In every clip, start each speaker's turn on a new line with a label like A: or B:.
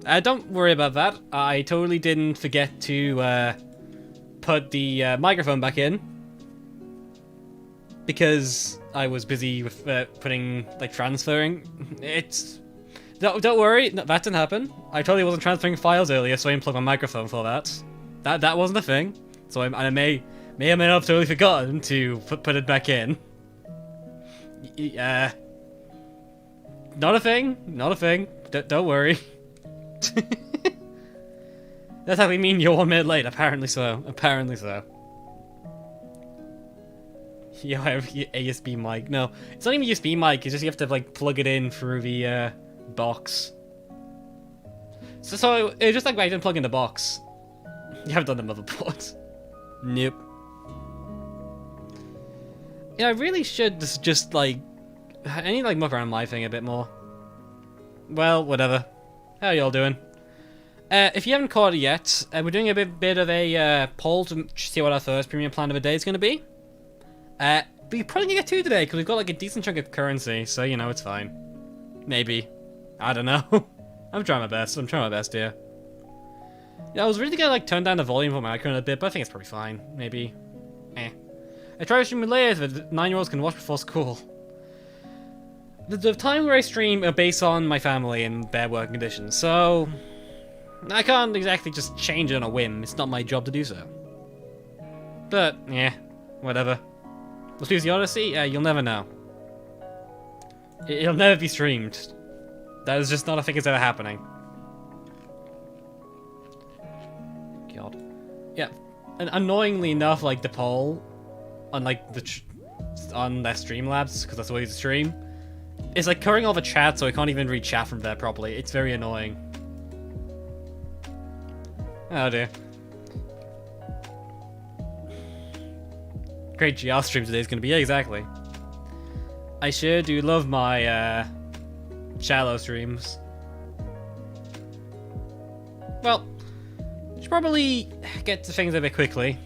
A: Don't worry about that. I totally didn't forget to put the microphone back in because I was busy with putting, like, transferring. Don't worry, no, that didn't happen. I totally wasn't transferring files earlier, so I unplugged my microphone for that. That wasn't a thing. So I may or may not have totally forgotten to put it back in. Not a thing. Not a thing. Don't worry. That's how we mean you're 1 minute late. Apparently so. Apparently so. You have your ASB mic. No, it's not even USB mic. It's just you have to like plug it in through the box. So it's just like I didn't plug in the box. You haven't done the motherboard. Nope. Yeah, I really should just like I need to like muck around my thing a bit more. Well, whatever. How are y'all doing? If you haven't caught it yet, we're doing a bit of a poll to see what our first premium plan of the day is going to be. We're probably going to get 2 today because we've got like a decent chunk of currency, so you know it's fine. Maybe. I don't know. I'm trying my best. I'm trying my best here. Yeah, I was really going to like turn down the volume of my microphone a bit, but I think it's probably fine. Maybe. I try to stream later that 9-year-olds can watch before school. The time where I stream are based on my family and their working conditions, so I can't exactly just change it on a whim. It's not my job to do so. But, yeah, whatever. Let's do the Odyssey? You'll never know. It'll never be streamed. That is just not a thing that's ever happening. God. Yeah, and annoyingly enough, like, the poll on, like, on their Streamlabs, because that's the way to stream, it's like cutting off a chat, so I can't even read chat from there properly. It's very annoying. Oh dear. Great GR stream today is going to be, yeah, exactly. I sure do love my shallow streams. Well, should probably get to things a bit quickly.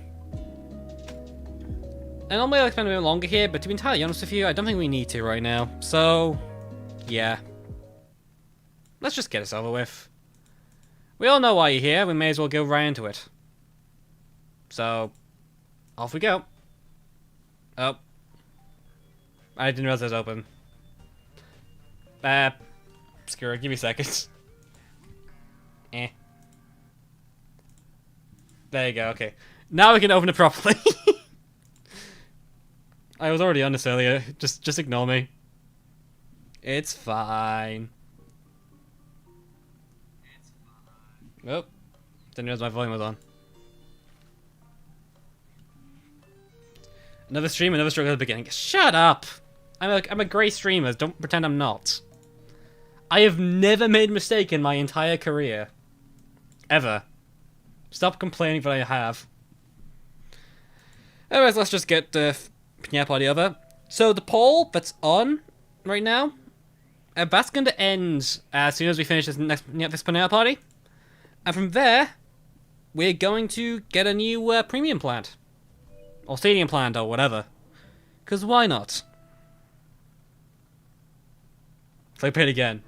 A: And normally I'll spend a bit longer here, but to be entirely honest with you, I don't think we need to right now. So, yeah. Let's just get this over with. We all know why you're here, we may as well go right into it. So, off we go. Oh. I didn't realize it was open. Screw it, give me a second. There you go, okay. Now we can open it properly. I was already on this earlier. Just ignore me. It's fine. Oh, didn't realize my volume was on. Another stream, another struggle at the beginning. Shut up! I'm a great streamer. Don't pretend I'm not. I have never made a mistake in my entire career. Ever. Stop complaining that I have. Anyways, let's just get the Pinata party over. So the poll that's on right now, that's going to end as soon as we finish this Pinata party. And from there, we're going to get a new premium plant. Or stadium plant, or whatever. Because why not? Clickbait again.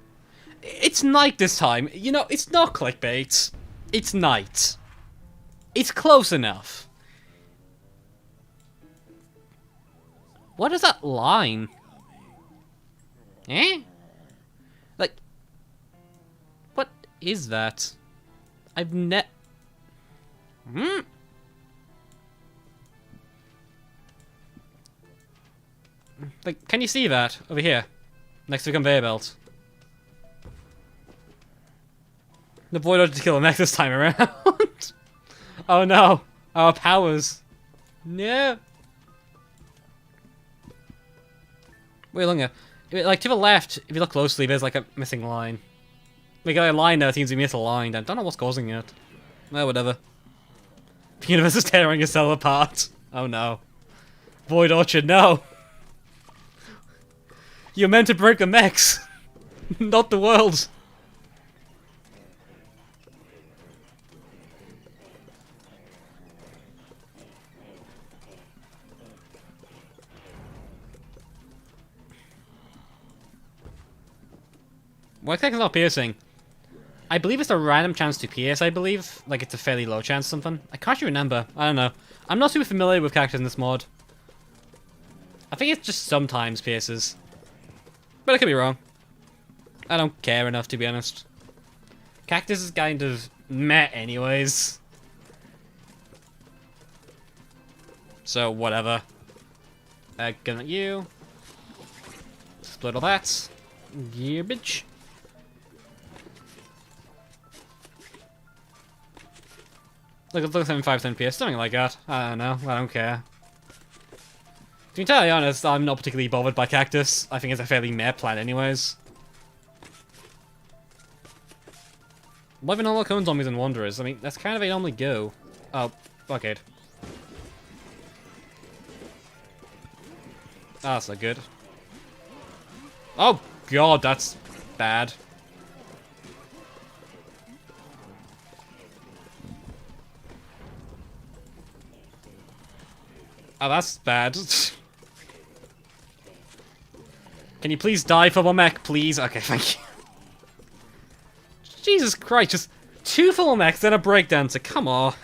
A: It's night this time. You know, it's not clickbait. It's night. It's close enough. What is that line? Eh? Like, what is that? I've Like, can you see that over here, next to the conveyor belt? The boy wanted to kill him next this time around. Oh no, our powers. No. Wait longer. Like to the left, if you look closely, there's like a missing line. We got a line there that seems to be misaligned. I don't know what's causing it. Well, whatever. The universe is tearing itself apart. Oh no. Void Orchard, no. You're meant to break the mechs, not the world. Why is that not piercing? I believe it's a random chance to pierce, I believe. Like, it's a fairly low chance or something. I can't really remember. I don't know. I'm not super familiar with characters in this mod. I think it's just sometimes pierces. But I could be wrong. I don't care enough, to be honest. Cactus is kind of meh anyways. So, whatever. Gun at you. Split all that. Yeah, bitch. Look at 75% PS, something like that. I don't know, I don't care. To be entirely honest, I'm not particularly bothered by Cactus. I think it's a fairly meh plant anyways. Living all cone zombies and wanderers, I mean, that's kind of how they normally go. Oh, blockade. Ah, that's not good. Oh god, that's bad. Oh, that's bad. Can you please die for my mech, please? Okay, thank you. Jesus Christ, just 2 full mechs, then a breakdancer, come on.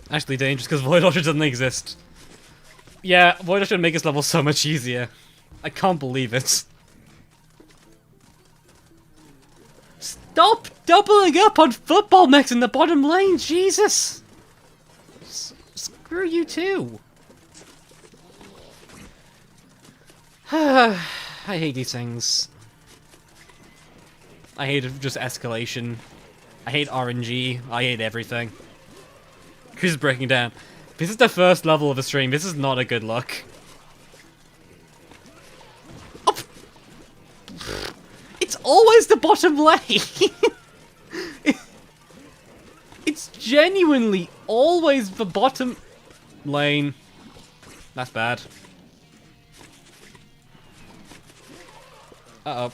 A: Actually dangerous because Void Usher doesn't exist. Yeah, Void Usher would make this level so much easier. I can't believe it. Stop doubling up on football mechs in the bottom lane, Jesus! Screw you too. I hate these things. I hate just escalation. I hate RNG. I hate everything. Chris is breaking down. This is the first level of a stream. This is not a good look. Oh. It's always the bottom lane. It's genuinely always the bottom lane. That's bad. Uh-oh.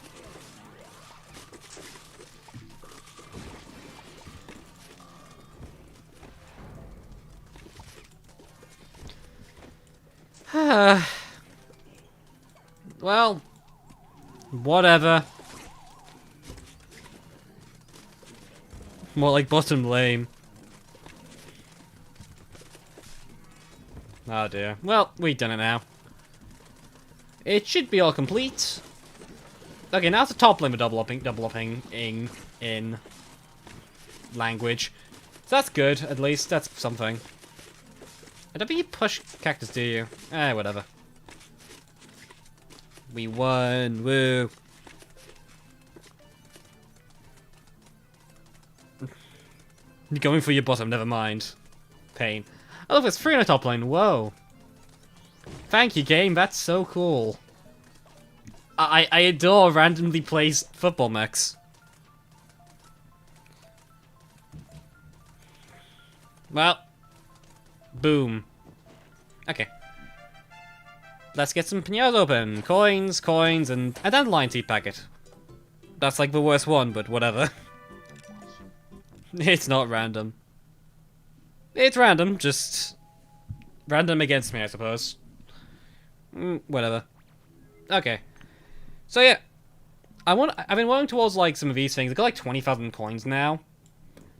A: Well, whatever. More like bottom lane. Oh dear. Well, we've done it now. It should be all complete. Okay, now it's the top lane with double upping in language. So that's good, at least. That's something. I don't think you push Cactus, do you? Whatever. We won, woo. You're going for your bottom, never mind. Pain. Oh look, there's 3 on the top lane, whoa. Thank you, game, that's so cool. I adore randomly placed football mechs. Well. Boom. Okay. Let's get some Pinatas open. Coins, and a dandelion seed packet. That's like the worst one, but whatever. It's not random. It's random, just random against me, I suppose. Whatever. Okay. So yeah, I've been working towards like some of these things. I've got like 20,000 coins now.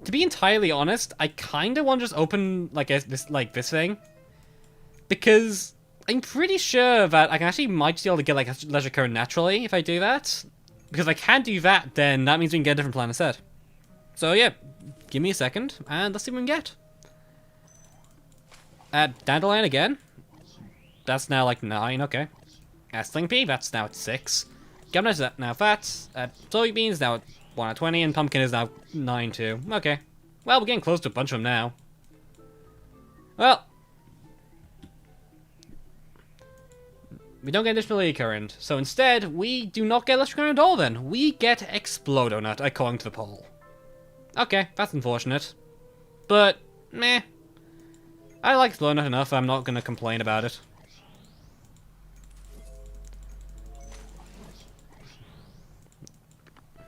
A: To be entirely honest, I kind of want to just open like this thing, because I'm pretty sure that I can actually might be able to get like a leisure code naturally if I do that. Because if I can't do that, then that means we can get a different plan instead. So yeah, give me a second and let's see what we can get. Dandelion again. That's now like 9. Okay. Sling pea. That's now at 6. Governor is now fat. Soybeans now at 1 out of 20, and pumpkin is now 9 too. Okay. Well, we're getting close to a bunch of them now. Well. We don't get additional current, so instead, we do not get electric current at all then. We get Explodonut according to the poll. Okay, that's unfortunate. But, meh. I like Explodonut enough, I'm not going to complain about it.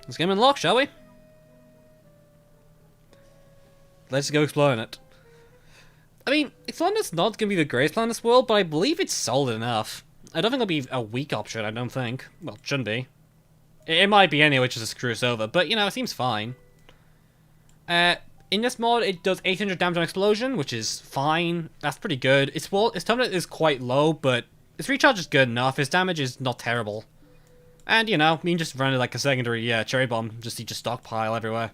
A: Let's get him unlocked, shall we? Let's go exploring it. I mean, Exploring's not going to be the greatest plan in this world, but I believe it's solid enough. I don't think it'll be a weak option, I don't think. Well, it shouldn't be. It might be anyway, just to screw us over, but, you know, it seems fine. In this mod, it does 800 damage on explosion, which is fine. That's pretty good. Its stamina is quite low, but its recharge is good enough. Its damage is not terrible. And, you know, you can just run it like a secondary cherry bomb, just to stockpile everywhere.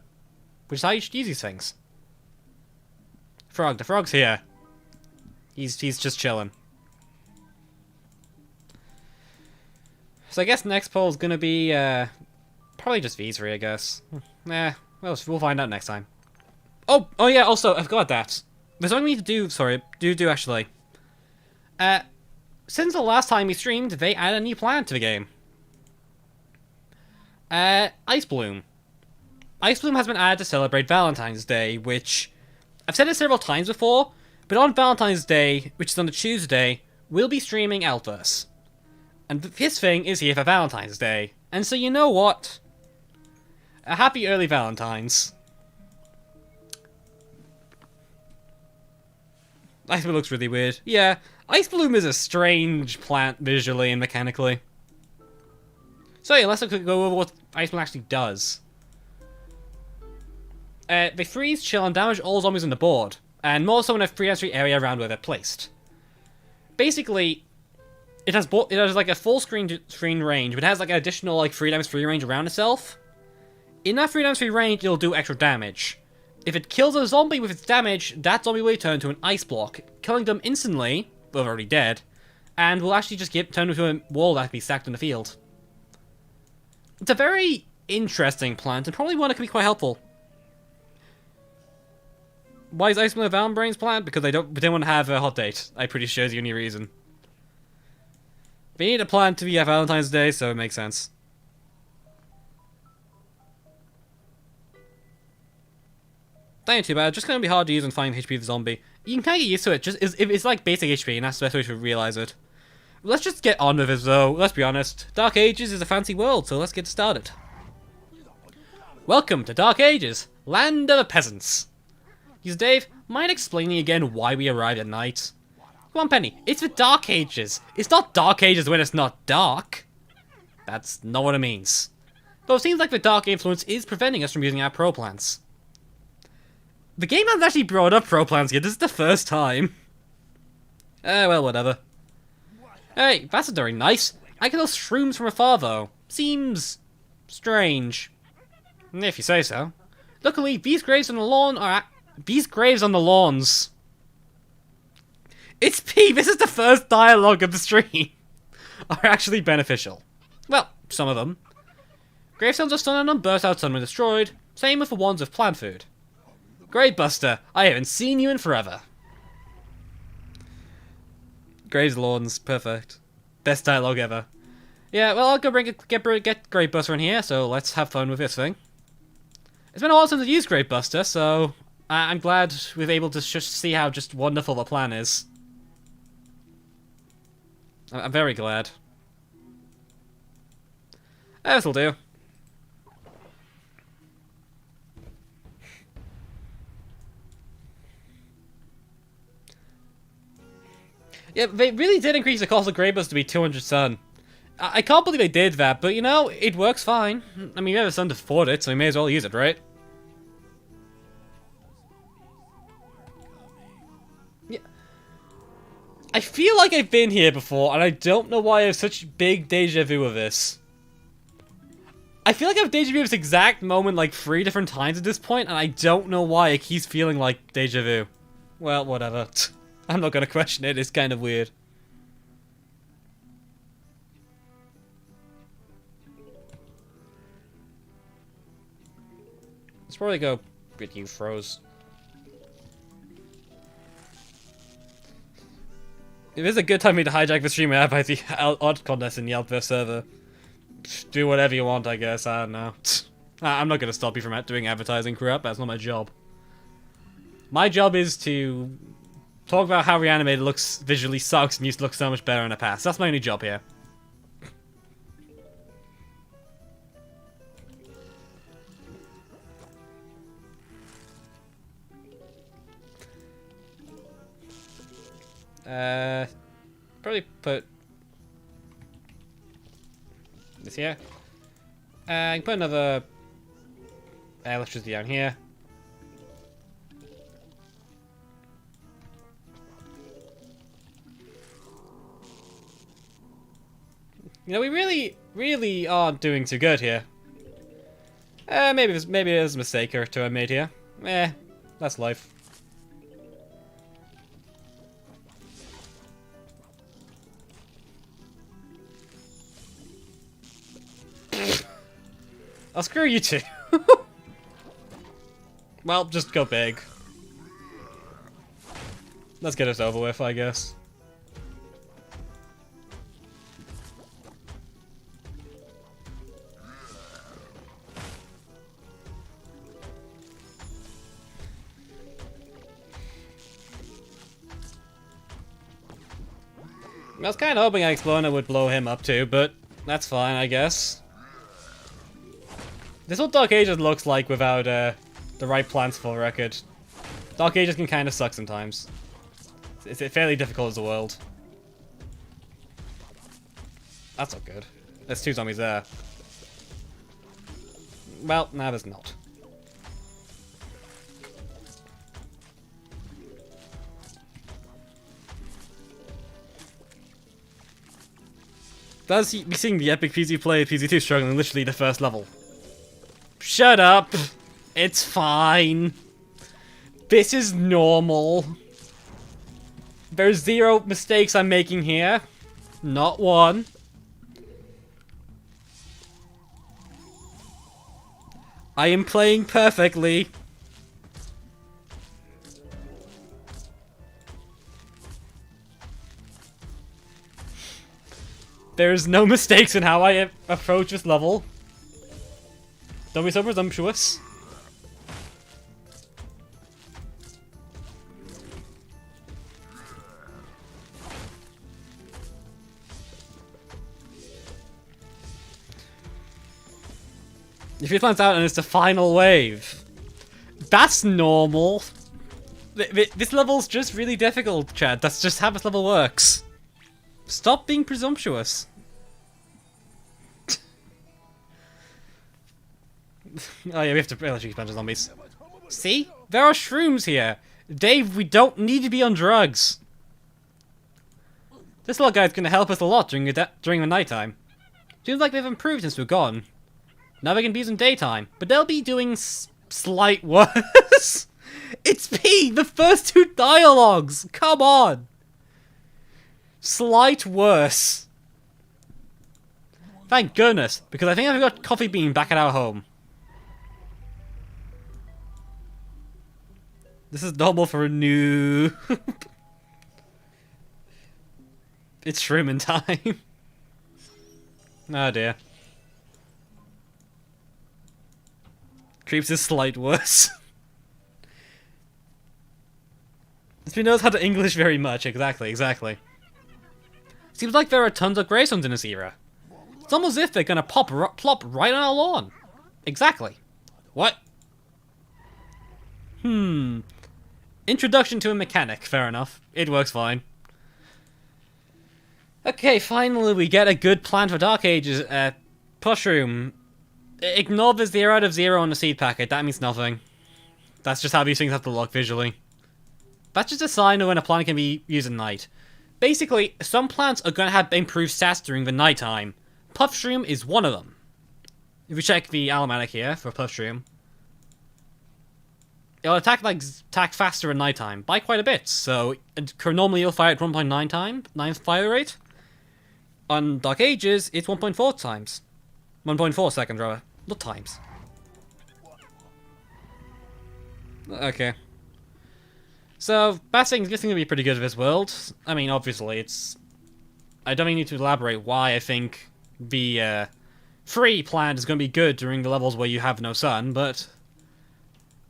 A: Which is how you should use these things. Frog, the frog's here. He's just chilling. So I guess next poll is gonna be probably just these three, I guess. Well, we'll find out next time. Oh yeah. Also, I forgot that. There's something we need to do. Sorry, do actually. Since the last time we streamed, they added a new plant to the game. Ice Bloom. Ice Bloom has been added to celebrate Valentine's Day, which I've said it several times before, but on Valentine's Day, which is on a Tuesday, we'll be streaming AltverZ. And this thing is here for Valentine's Day. And so you know what? A happy early Valentine's. Ice Bloom looks really weird. Yeah, Ice Bloom is a strange plant visually and mechanically. So yeah, let's go over what Ice Bloom actually does. They freeze, chill, and damage all zombies on the board, and more so in a free area around where they're placed. Basically, it has like a full screen range, but it has like an additional like 3 times free range around itself. In that 3 times free range, it'll do extra damage. If it kills a zombie with its damage, that zombie will turn to an ice block, killing them instantly, well, they're already dead, and will actually just turn into a wall that can be stacked in the field. It's a very interesting plant, and probably one that can be quite helpful. Why is Ice Bloom a Valentine's plant? Because they don't want to have a hot date. I'm pretty sure is the only reason. They need a plant to be a Valentine's Day, so it makes sense. That ain't too bad. Just gonna be hard to use and find HP of the zombie. You can kind of get used to it. It's like basic HP, and that's the best way to realize it. Let's just get on with it, though. Let's be honest. Dark Ages is a fancy world, so let's get started. Welcome to Dark Ages, land of the peasants. Yes, Dave, mind explaining again why we arrived at night? Come on, Penny, it's the Dark Ages. It's not Dark Ages when it's not dark. That's not what it means. Though it seems like the dark influence is preventing us from using our pro plants. The game hasn't actually brought up pro plants yet, this is the first time. Well, whatever. Hey, that's very nice. I can tell shrooms from afar, though. Seems strange. If you say so. Luckily, these graves on the lawn are these graves on the lawns. It's P, this is the first dialogue of the stream. Are actually beneficial. Well, some of them. Gravestones are stunned and burst out sun when destroyed. Same with the ones of plant food. Great, Buster. I haven't seen you in forever. Graves lawns, perfect. Best dialogue ever. Yeah, well, I'll go get Great Buster in here, so let's have fun with this thing. It's been a while since I've used Great Buster, so I'm glad we've been able to just see how just wonderful the plan is. I'm very glad. This'll do. Yeah, they really did increase the cost of Great Buster to be 200 sun. I can't believe they did that, but you know, it works fine. I mean, we have a son to afford it, so we may as well use it, right? Yeah. I feel like I've been here before, and I don't know why I have such big deja vu of this. I feel like I have deja vu of this exact moment like 3 different times at this point, and I don't know why it keeps feeling like deja vu. Well, whatever. I'm not gonna question it, it's kind of weird. Let's probably go get you froze. It is a good time for me to hijack the stream and have the odd contest in the AltverZ server. Do whatever you want, I guess, I don't know. I'm not gonna stop you from doing advertising crap, that's not my job. My job is to talk about how Reanimator looks visually sucks and used to look so much better in the past. That's my only job here. Probably put this here. I can put another electricity down here. You know, we really aren't doing too good here. Maybe there's a mistake or two I made here. That's life. I'll screw you too. Well, just go big. Let's get this over with, I guess. I was kind of hoping Explorer would blow him up too, but that's fine, I guess. This is what Dark Ages looks like without the right plans for record. Dark Ages can kind of suck sometimes. It's fairly difficult as a world. That's not good. There's 2 zombies there. Well, now there's not. Does be seeing the epic PZ play PZ2 struggling literally the first level. Shut up! It's fine. This is normal. There's 0 mistakes I'm making here. Not one. I am playing perfectly. There's no mistakes in how I approach this level. Don't be so presumptuous. If it finds out and it's the final wave, that's normal. This level's just really difficult, Chad. That's just how this level works. Stop being presumptuous. Oh yeah, we have to electricity bunch of zombies. See? There are shrooms here. Dave, we don't need to be on drugs. This little guy's gonna help us a lot during the nighttime. Seems like they've improved since we're gone. Now they can be used in daytime, but they'll be doing slight worse. It's P, the first 2 dialogues. Come on. Slight worse. Thank goodness, because I think I've got Coffee Bean back at our home. This is normal for a new... It's shrooming time. Oh dear. Creeps is slight worse. He knows how to English very much. Exactly. Seems like there are tons of Greystones in this era. It's almost as if they're gonna plop right on our lawn. Exactly. What? Introduction to a mechanic. Fair enough. It works fine. Okay, finally we get a good plan for Dark Ages. Puff-shroom. Ignore the 0 out of 0 on the seed packet. That means nothing. That's just how these things have to look visually. That's just a sign of when a plant can be used at night. Basically, some plants are going to have improved stats during the nighttime. Puff-shroom is one of them. If we check the almanac here for Puff-shroom, it'll attack faster at nighttime by quite a bit. So normally it'll fire at 1.9 fire rate. On Dark Ages, it's 1.4 times. 1.4 seconds rather, not times. Okay. So, Bassing's this thing gonna be pretty good for this world. I mean, obviously, it's... I don't even need to elaborate why I think the free plant is gonna be good during the levels where you have no sun, but...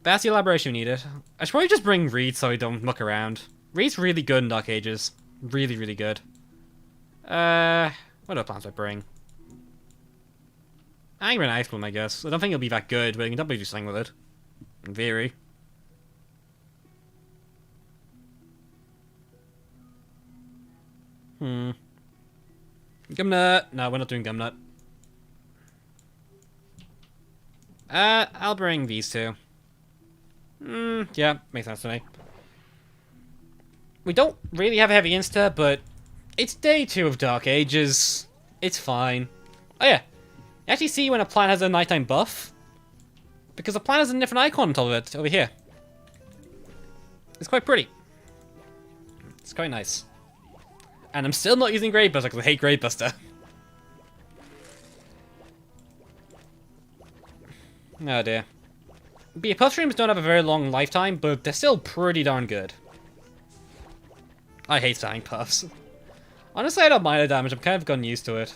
A: That's the elaboration we needed. I should probably just bring Reed so we don't muck around. Reed's really good in Dark Ages. Really, really good. What other plants do I bring? Angry and Ice Bloom, I guess. I don't think it'll be that good, but you can definitely do something with it. In theory. Gumnut. No, we're not doing Gumnut. I'll bring these two. Yeah, makes sense to me. We don't really have a heavy insta, but it's day 2 of Dark Ages. It's fine. Oh yeah, you actually see when a plant has a nighttime buff, because the plant has a different icon on top of it over here. It's quite pretty. It's quite nice. And I'm still not using Grave Buster because I hate Grave Buster. Oh dear. But yeah, Puff-shrooms don't have a very long lifetime, but they're still pretty darn good. I hate dying puffs. Honestly, I don't mind the damage. I've kind of gotten used to it.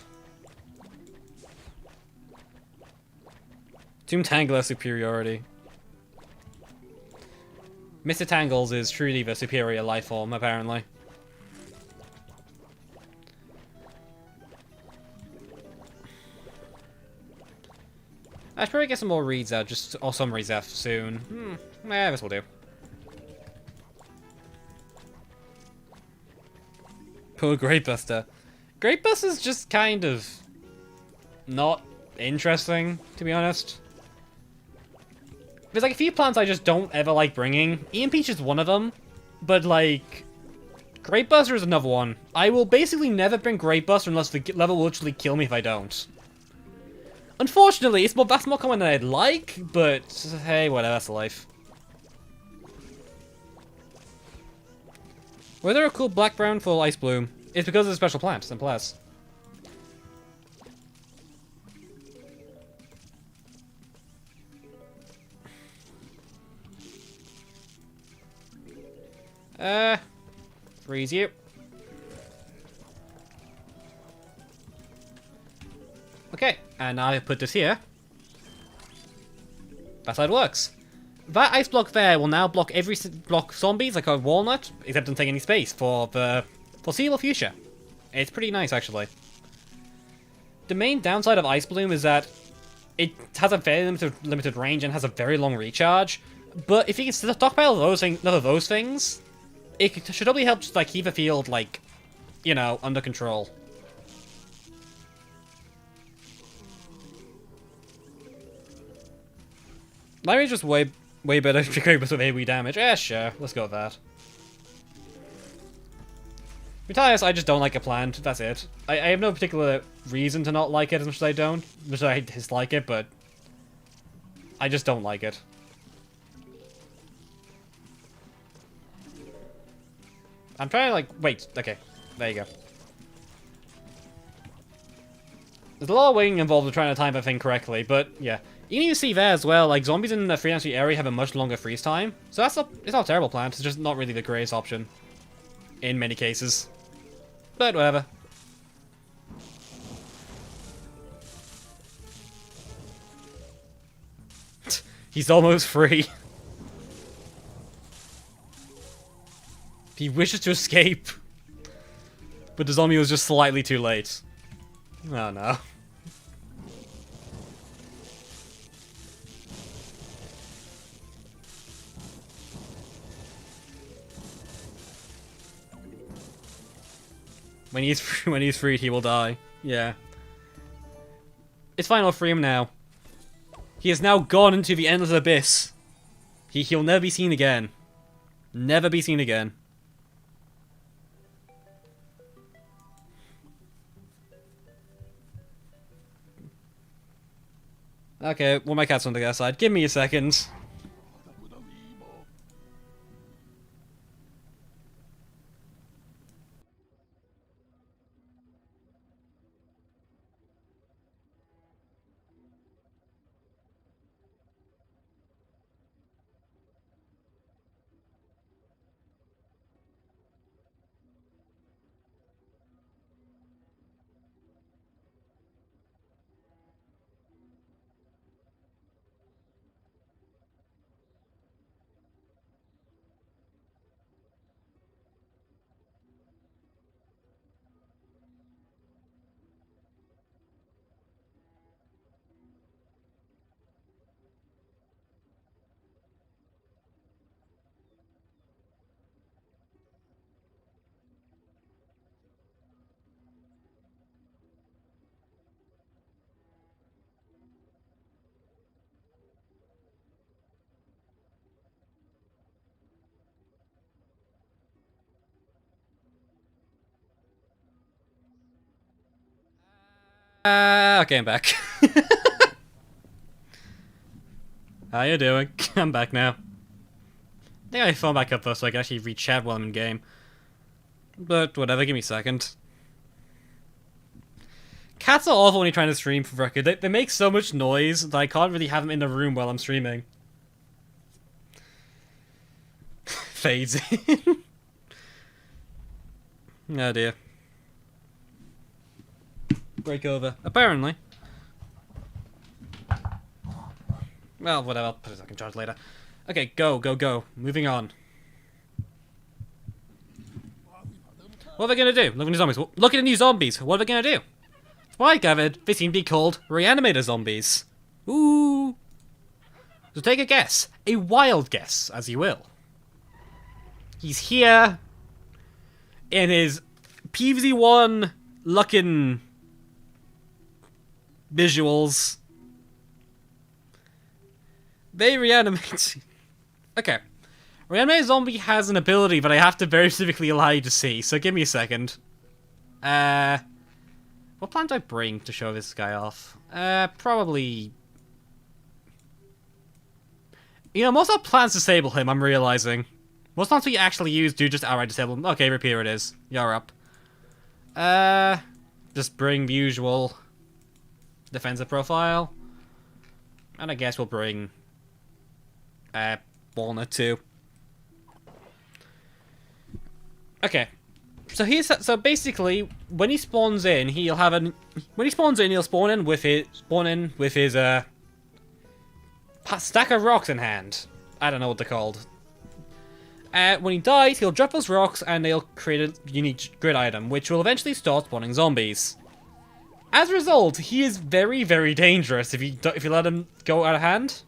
A: Tomb Tangler superiority. Mr. Tangles is truly the superior life form, apparently. I should probably get some more reads out, or some reads out soon. Yeah, this will do. Poor Great Buster. Great Buster's just kind of not interesting, to be honest. There's like a few plants I just don't ever like bringing. Ian Peach is one of them, but like, Great Buster is another one. I will basically never bring Great Buster unless the level will literally kill me if I don't. Unfortunately, that's more common than I'd like, but hey, whatever, that's life. Whether a cool black-brown full Ice Bloom, it's because of the special plant, simple as. Freeze you. Okay, and now I put this here. That's how it works. That ice block there will now block block zombies like a walnut, except doesn't take any space for the foreseeable future. It's pretty nice, actually. The main downside of Ice Bloom is that it has a very limited range and has a very long recharge. But if you can stockpile none of those things, it should probably help just like keep the field like, you know, under control. My range is way better regardless of AoE damage. Yeah, sure, let's go with that. Matthias, I just don't like a plant, that's it. I have no particular reason to not like it as much as I don't. As I dislike it, but I just don't like it. I'm trying to like, wait, okay, there you go. There's a lot of waiting involved with trying to time that thing correctly, but yeah. You can even see there as well, like zombies in the free entry area have a much longer freeze time. So it's not a terrible plant, it's just not really the greatest option. In many cases. But whatever. He's almost free. He wishes to escape. But the zombie was just slightly too late. Oh no. When he's freed, he will die. Yeah. It's fine, I'll free him now. He has now gone into the endless abyss. He'll never be seen again. Never be seen again. Okay, well my cat's on the other side. Give me a second. Okay, I'm back. How you doing? I'm back now. I think I phone back up though so I can actually read chat while I'm in game. But whatever, give me a second. Cats are awful when you're trying to stream for record. They make so much noise that I can't really have them in the room while I'm streaming. Fades in. Oh dear. Break over. Apparently. Well, whatever. I'll put it back in charge later. Okay, go, go, go. Moving on. What are they gonna do? Look at the zombies. Look at the new zombies. What are they gonna do? From what I gathered, they seem to be called Reanimator zombies. Ooh. So take a guess. A wild guess, as you will. He's here in his PvZ1 looking visuals. They reanimate. Okay. Reanimator zombie has an ability that I have to very specifically allow you to see, so give me a second. What plan do I bring to show this guy off? Probably... You know, most of our plans disable him, I'm realizing. Most plans we actually use do just outright disable him. Okay, repeater it is. You're up. Just bring the usual defensive profile. And I guess we'll bring... Walnut too. Okay. So basically, when he spawns in, he'll have an... When he spawns in, he'll spawn in with his stack of rocks in hand. I don't know what they're called. When he dies, he'll drop those rocks and they'll create a unique grid item, which will eventually start spawning zombies. As a result, he is very, very dangerous if you let him go out of hand.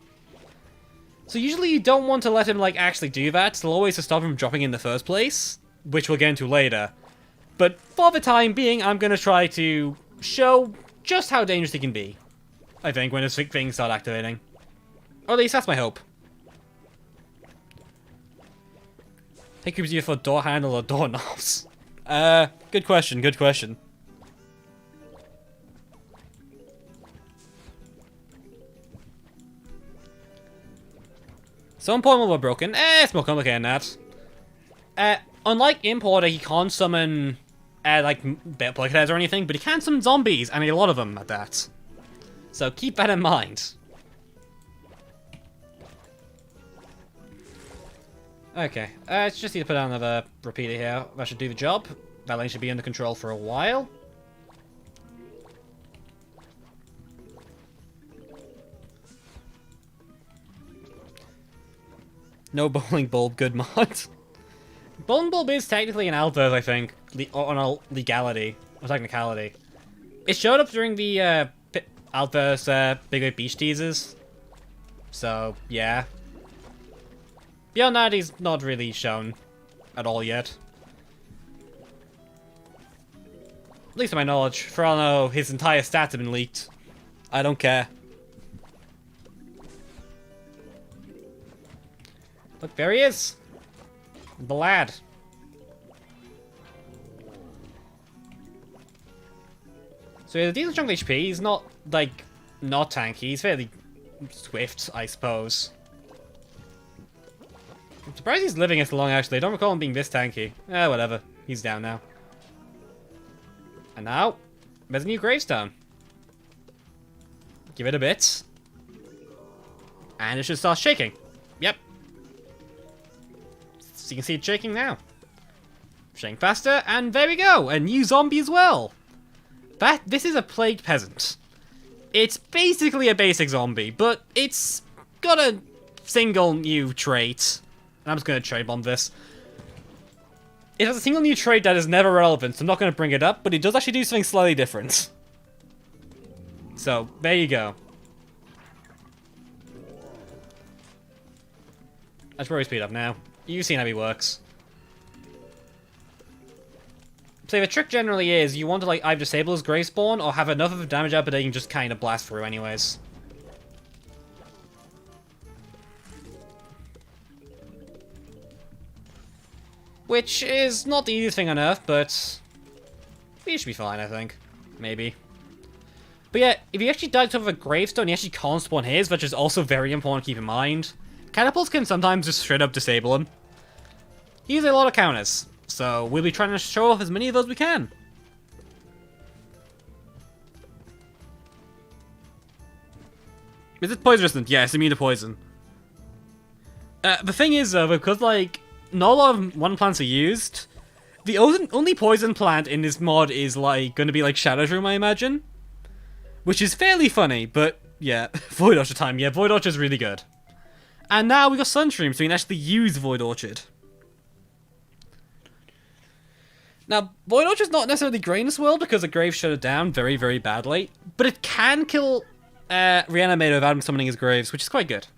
A: So usually you don't want to let him like actually do that. It'll always to stop him dropping in the first place, which we'll get into later. But for the time being, I'm going to try to show just how dangerous he can be. I think when his things start activating. Or at least that's my hope. I think it was either for door handle or doorknobs. Good question, good question. Some point were broken. It's more complicated than that. Unlike Importer, he can't summon like plague heads or anything, but he can summon zombies, and a lot of them at that. So keep that in mind. Okay, it's just need to put down another repeater here. That should do the job. That lane should be under control for a while. No bowling bulb, good mod. Bowling bulb is technically an AltverZ, I think, on a legality or technicality. It showed up during the AltverZ Big Red Beach teasers, so yeah. Beyond that, he's not really shown at all yet. At least to my knowledge. For all I know, his entire stats have been leaked. I don't care. Look, there he is. The lad. So he has a decent chunk of HP. He's not, like, not tanky. He's fairly swift, I suppose. I'm surprised he's living as long, actually. I don't recall him being this tanky. Whatever. He's down now. And now, there's a new gravestone. Give it a bit. And it should start shaking. Yep. So you can see it shaking now. Shaking faster, and there we go! A new zombie as well! This is a plagued peasant. It's basically a basic zombie, but it's got a single new trait. And I'm just going to trade bomb this. It has a single new trait that is never relevant, so I'm not going to bring it up, but it does actually do something slightly different. So, there you go. I should probably speed up now. You've seen how he works. So the trick generally is you want to like either disable his grave spawn or have enough of a damage output that you can just kind of blast through anyways. Which is not the easiest thing on earth, but we should be fine, I think. Maybe. But yeah, if you actually die to a gravestone, you actually can't spawn his, which is also very important to keep in mind. Catapults can sometimes just straight up disable him. He has a lot of counters, so we'll be trying to show off as many of those we can. Is it poison resistant? Yeah, it's immune to poison. The thing is though, because like, not a lot of one plants are used, the only poison plant in this mod is like, going to be like Shadow-shroom, I imagine. Which is fairly funny, but yeah, Void Orchard time. Yeah, Void Orchard is really good. And now we got Sunstream, so we can actually use Void Orchard. Now, Void Orchard's not necessarily great in this world because the Grave shut it down very, very badly. But it can kill Reanimator without him summoning his Graves, which is quite good.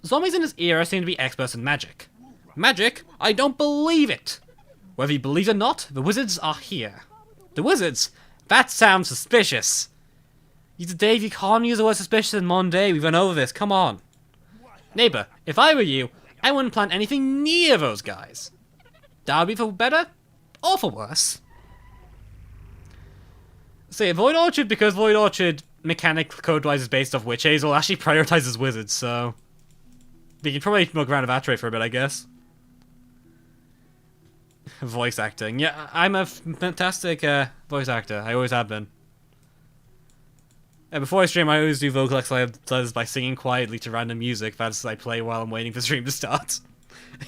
A: Zombies in this era seem to be experts in magic. Magic? I don't believe it! Whether you believe it or not, the wizards are here. The wizards? That sounds suspicious. Dave, you can't use the word suspicious in modern day. We've run over this. Come on. Neighbor, if I were you, I wouldn't plant anything near those guys. That would be for better or for worse. So yeah, Void Orchard, because Void Orchard mechanic code-wise is based off Witch Hazel, actually prioritizes wizards, so we can probably milk around a Vatre for a bit, I guess. Voice acting. Yeah, I'm a fantastic voice actor. I always have been. Before I stream, I always do vocal exercises by singing quietly to random music that I play while I'm waiting for the stream to start.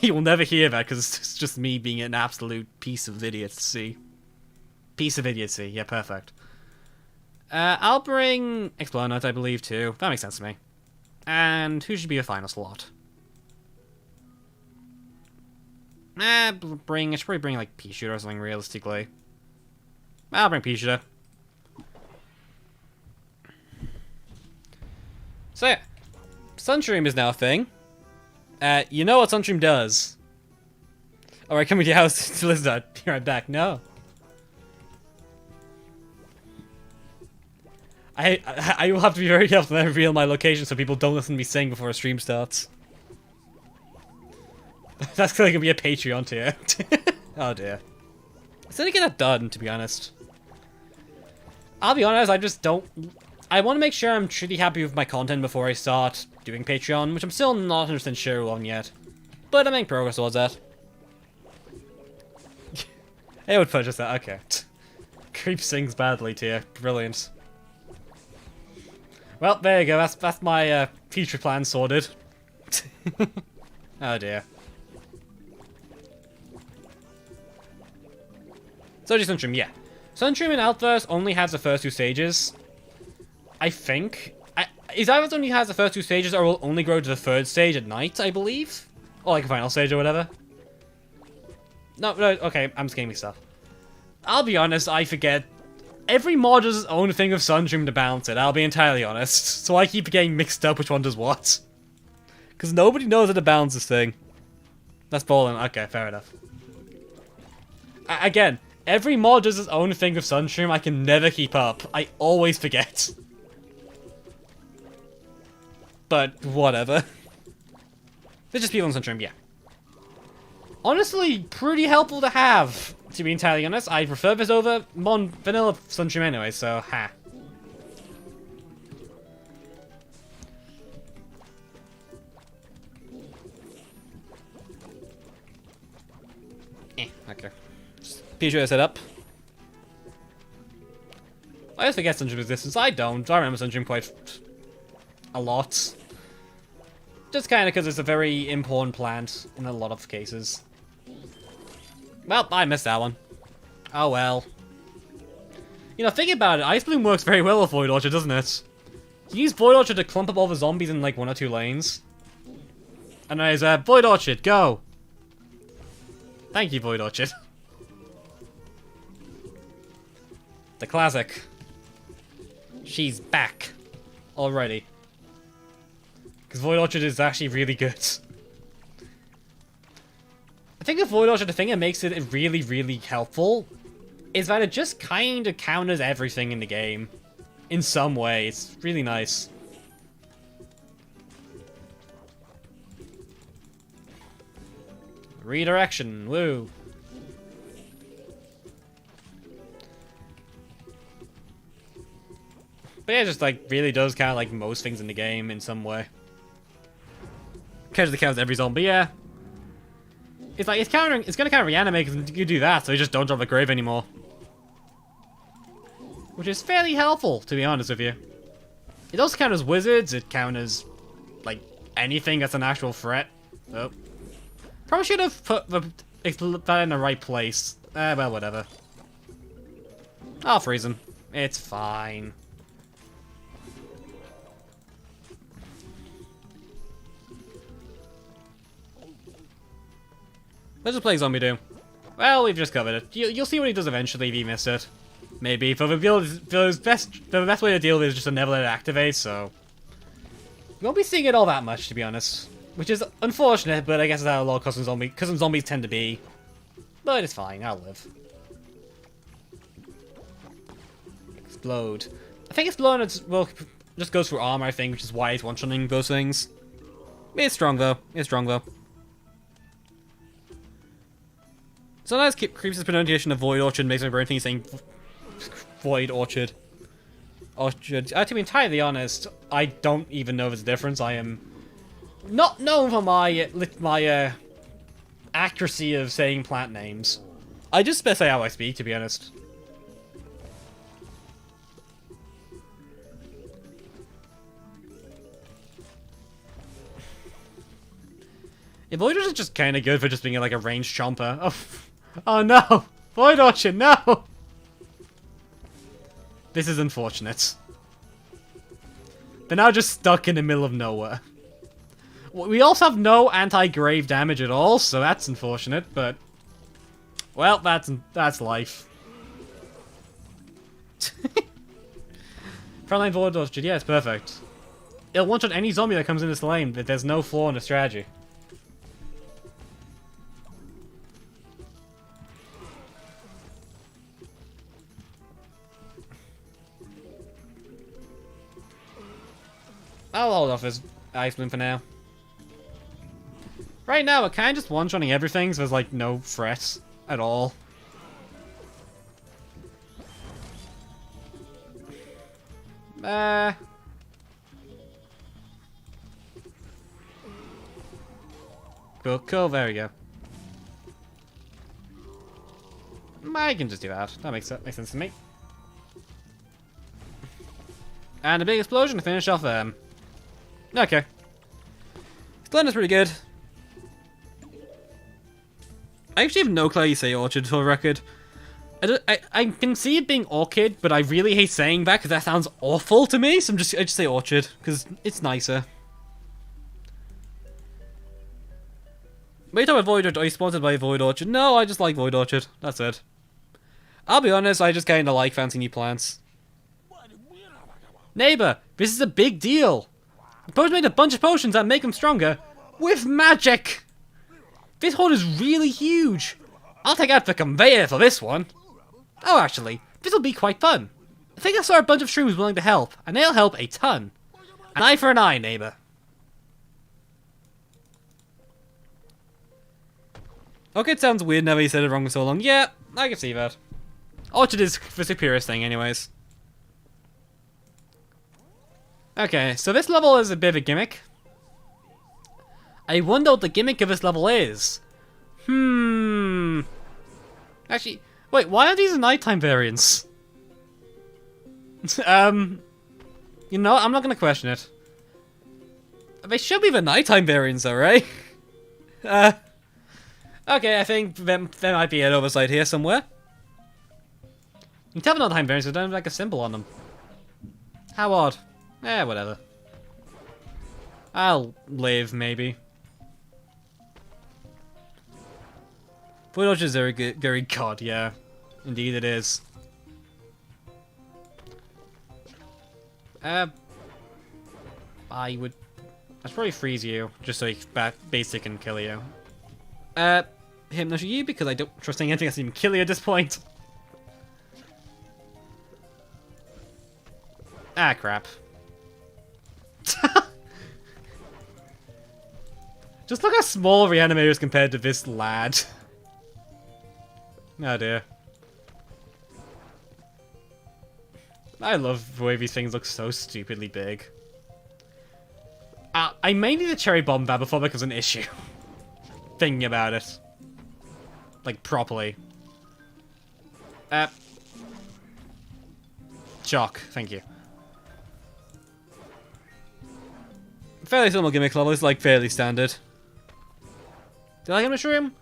A: You will never hear that because it's just me being an absolute piece of idiocy. Piece of idiocy, yeah, perfect. I'll bring Pea-nut, I believe, too. That makes sense to me. And who should be a final slot? I should probably bring like Pea-shooter or something realistically. I'll bring Pea-shooter. So yeah, Sunstream is now a thing. You know what Sunstream does. Alright, come to your house to listen to that. Be right back. No. I will have to be very careful to reveal my location so people don't listen to me sing before a stream starts. That's clearly gonna be a Patreon tier. Oh dear. Instead of get that done, to be honest. I'll be honest, I just don't... I want to make sure I'm truly happy with my content before I start doing Patreon, which I'm still not 100% sure on yet. But I'm making progress towards that. I would purchase that, okay. Creep sings badly, tier. Brilliant. Well, there you go, that's my future plan sorted. Oh dear. So just Sunstream, yeah. Sunstream and AltverZ only has the first two stages. I think. Is either only has the first two stages or will only grow to the third stage at night, I believe? Or like a final stage or whatever. No, okay, I'm just getting mixed up. I'll be honest, I forget. Every mod does its own thing with Sunstream to balance it, I'll be entirely honest. So I keep getting mixed up which one does what. Because nobody knows how to balance this thing. That's balling. Okay, fair enough. Again, every mod does its own thing with Sunstream, I can never keep up. I always forget. But, whatever. They're just people on Sunstream, yeah. Honestly, pretty helpful to have, to be entirely honest. I prefer this over vanilla Sunstream anyway, so, ha. Okay. Pea-shooter set up. I just forget Sunstream existence. I don't. I remember Sunstream quite a lot. Just kind of because it's a very important plant in a lot of cases. Well, I missed that one. Oh well. You know, think about it. Ice Bloom works very well with Void Orchard, doesn't it? You use Void Orchard to clump up all the zombies in like 1 or 2 lanes. Anyways, Void Orchard, go! Thank you, Void Orchard. The classic. She's back. Already. Because Void Orchard is actually really good. I think the Void Orchard, the thing that makes it really, really helpful is that it just kind of counters everything in the game. In some way. It's really nice. Redirection. Woo. But yeah, it just like really does kind of like most things in the game in some way. Casually counts every zombie, yeah. It's like it's gonna kind of reanimate because you do that, so you just don't drop the grave anymore. Which is fairly helpful, to be honest with you. It also counts as wizards, it counts as like anything that's an actual threat. Oh. Probably should have put that in the right place. Well, whatever. I'll freeze him. It's fine. Let's just play Zombie Doom. Well, we've just covered it. You'll see what he does eventually if you missed it. Maybe. For the best way to deal with it is just to never let it activate, so... You won't be seeing it all that much, to be honest. Which is unfortunate, but I guess that's how a lot of custom zombies tend to be. But it's fine, I'll live. Explode. I think exploding just goes through armor, I think, which is why it's one-shotting those things. It's strong, though. It's strong, though. Sometimes Creeps' pronunciation of Void Orchard makes my brain think he's saying Void Orchard. Orchard. To be entirely honest, I don't even know if there's a difference. I am not known for my accuracy of saying plant names. I just say how I speak, to be honest. Yeah, Void Orchard is just kind of good for just being like a ranged chomper. Oh no! Void Orchard, no! This is unfortunate. They're now just stuck in the middle of nowhere. We also have no anti-grave damage at all, so that's unfortunate, but... Well, that's life. Frontline Void Orchard, yeah, it's perfect. It'll one-shot any zombie that comes in this lane, but there's no flaw in the strategy. I'll hold off his Ice Bloom for now. Right now, we're kind of just one-shotting everything, so there's like no threat at all. Cool, there we go. I can just do that. That makes sense to me. And a big explosion to finish off them. Okay. Splender's pretty good. I actually have no clue how you say orchard for the record. I can see it being orchid, but I really hate saying that because that sounds awful to me. So I just say orchard because it's nicer. Wait, about Void Orchard? Are you sponsored by Void Orchard? No, I just like Void Orchard. That's it. I'll be honest, I just kind of like fancy new plants. Neighbor, this is a big deal. The potion made a bunch of potions that make them stronger with magic. This horde is really huge. I'll take out the conveyor for this one. Oh, actually, this will be quite fun. I think I saw a bunch of shrooms willing to help, and they'll help a ton. An eye for an eye, neighbor. Okay, it sounds weird now that you said it wrong for so long. Yeah, I can see that. Orchard is the superiorest thing anyways. Okay, so this level is a bit of a gimmick. I wonder what the gimmick of this level is. Actually, wait, why are these nighttime variants? You know, I'm not gonna question it. They should be the nighttime variants though, right? Okay, I think there might be an oversight here somewhere. You can tell the nighttime variants, but don't have like a symbol on them. How odd. Whatever. I'll live, maybe. Void Orchard is very god, yeah. Indeed it is. I'd probably freeze you, just so he basic and kill you. Hypnosis you, because I don't trust anything else to even kill you at this point. Ah, crap. Just look how small Reanimator is compared to this lad. Oh dear. I love the way these things look so stupidly big. I may need a cherry bomb that before it becomes an issue. Thinking about it. Like, properly. Shock, thank you. Fairly simple gimmick level, it's like fairly standard. Do you like Hypnoshroom?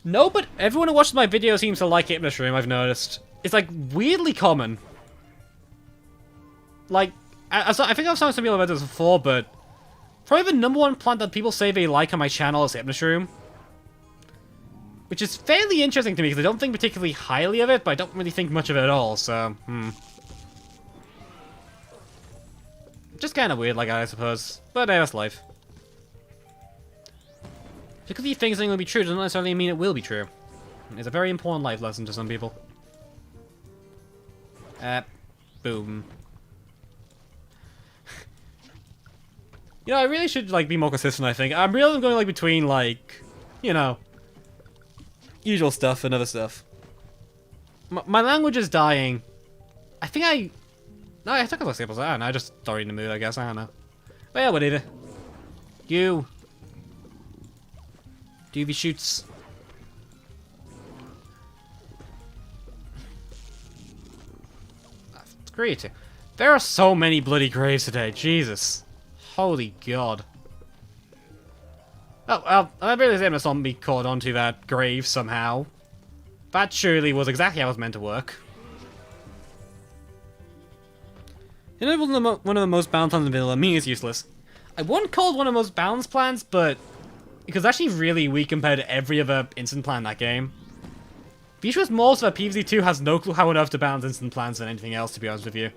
A: No, but everyone who watches my video seems to like Hypnoshroom, I've noticed. It's like weirdly common. Like, I think I've talked to people about this before, but probably the #1 plant that people say they like on my channel is Hypnoshroom. Which is fairly interesting to me, because I don't think particularly highly of it, but I don't really think much of it at all, so, Just kind of weird, like, I suppose. But that's life. Just because you think something will be true doesn't necessarily mean it will be true. It's a very important life lesson to some people. Boom. You know, I really should, like, be more consistent, I think. I'm really going, like, between, like, you know, usual stuff and other stuff. My language is dying. I think no, I took a look at it. I don't know, I just started in the mood, I guess. I don't know. But yeah, whatever. You. Doobie shoots. It's great. There are so many bloody graves today. Jesus. Holy God. Oh, well, I really think someone be caught onto that grave somehow. That surely was exactly how it was meant to work. You know, one of the most balanced plans in vanilla, me is useless. I wouldn't call it one of the most balanced plans, but because it's actually really weak compared to every other instant plan in that game. The issue is more so that PvZ2 has no clue how on earth to balance instant plans than anything else, to be honest with you.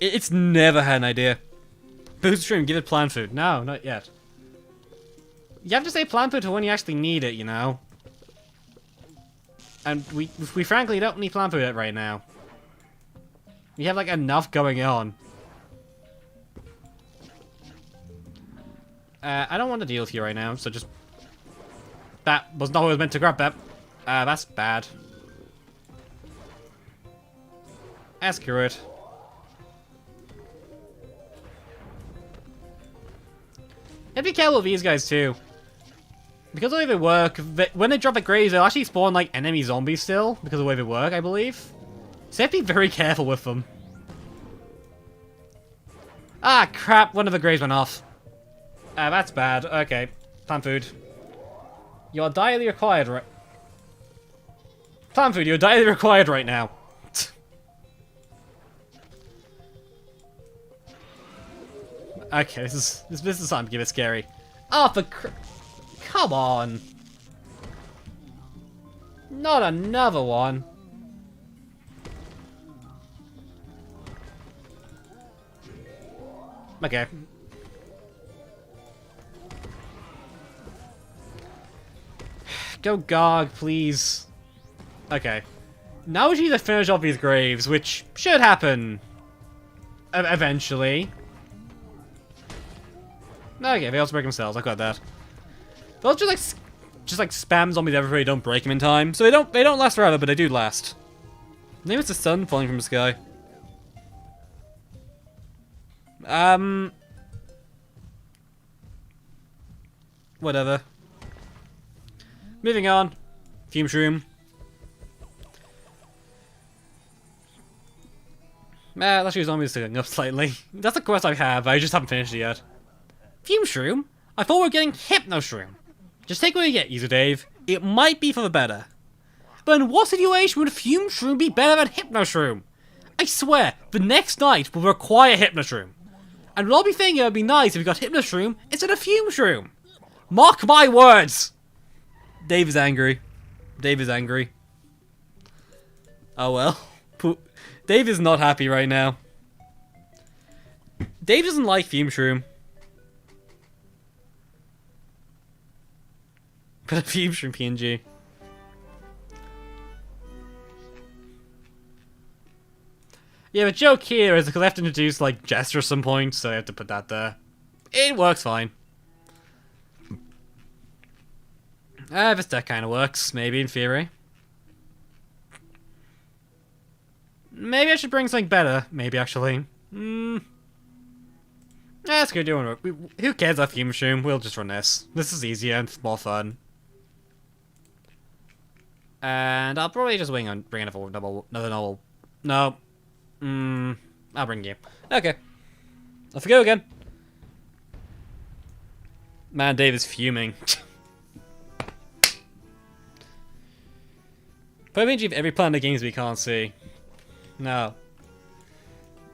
A: It's never had an idea. Puff-shroom, give it plant food. No, not yet. You have to say plant food to when you actually need it, you know? And we frankly don't need plant food right now. We have, like, enough going on. I don't want to deal with you right now, so just... That was not what I was meant to grab that. That's bad. Screw it. You have to be careful with these guys, too. Because of the way they work, when they drop at graves, they'll actually spawn, like, enemy zombies still, because of the way they work, I believe. So you have to be very careful with them. Ah, crap, one of the graves went off. That's bad. Okay, plant food. You're direly required right... Plant food, you're direly required right now. Okay, this is starting to get a bit scary. Oh, come on. Not another one. Okay. Go Gog, please. Okay. Now we need to finish off these graves, which should happen eventually. Okay, they also break themselves. I got that. They'll just like spam zombies everywhere. You don't break them in time, so they don't last forever, but they do last. Maybe it's the sun falling from the sky. Whatever. Moving on. Fume-shroom. Let's use zombies going up slightly. That's a quest I have, I just haven't finished it yet. Fume-shroom? I thought we were getting Hypno-shroom. Just take what you get, User Dave. It might be for the better. But in what situation would Fume-shroom be better than Hypno-shroom? I swear, the next night will require Hypno-shroom. And we'll all be thinking it would be nice if we got Hypno-shroom instead of Fume-shroom. Mark my words! Dave is angry. Dave is angry. Oh well. Dave is not happy right now. Dave doesn't like Fume-shroom. But a Fume-shroom PNG. Yeah, the joke here is because I have to introduce, like, Jester at some point, so I have to put that there. It works fine. This deck kind of works, maybe, in theory. Maybe I should bring something better. Maybe, actually. Let's go do it. Who cares about Puff-shroom? We'll just run this. This is easier and more fun. And I'll probably just bring another novel. No. I'll bring you. Okay. Off we go again. Man, Dave is fuming. Put PNG of every planet games we can't see. No.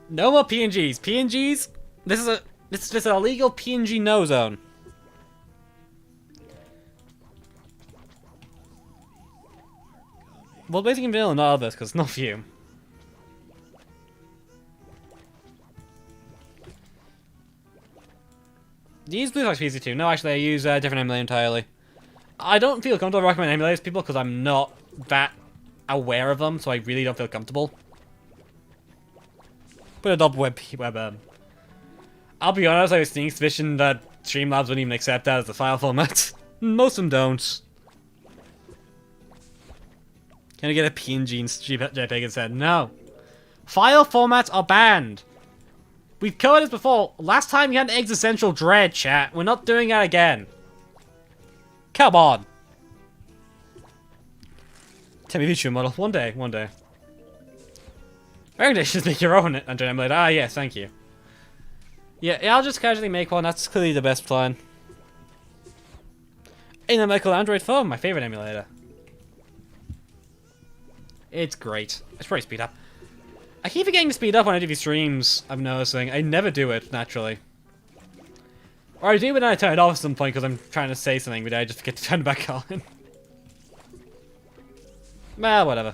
A: No more PNGs. PNGs? This is an illegal PNG no zone. Well, basically vanilla, not others, because it's not Fume. Do you use Blue Fox PC too? No, actually, I use a different emulator entirely. I don't feel comfortable recommending emulators to people because I'm not that aware of them, so I really don't feel comfortable. Put a double web. I'll be honest, I have a sneaking suspicion that Streamlabs wouldn't even accept that as a file format. Most of them don't. Can I get a PNG and JPEG instead? No. File formats are banned. We've covered this before. Last time you had an existential dread, chat. We're not doing that again. Come on. Tell me the model. One day. Recommendations, make your own engine emulator. Ah, yes, thank you. Yeah, I'll just casually make one. That's clearly the best plan. In a Michael Android phone, my favorite emulator. It's great. It's pretty speed up. I keep forgetting to speed up when I do these streams, I'm noticing. I never do it, naturally. Or I do, but then I turn it off at some point because I'm trying to say something, but I just forget to turn it back on. Well, whatever.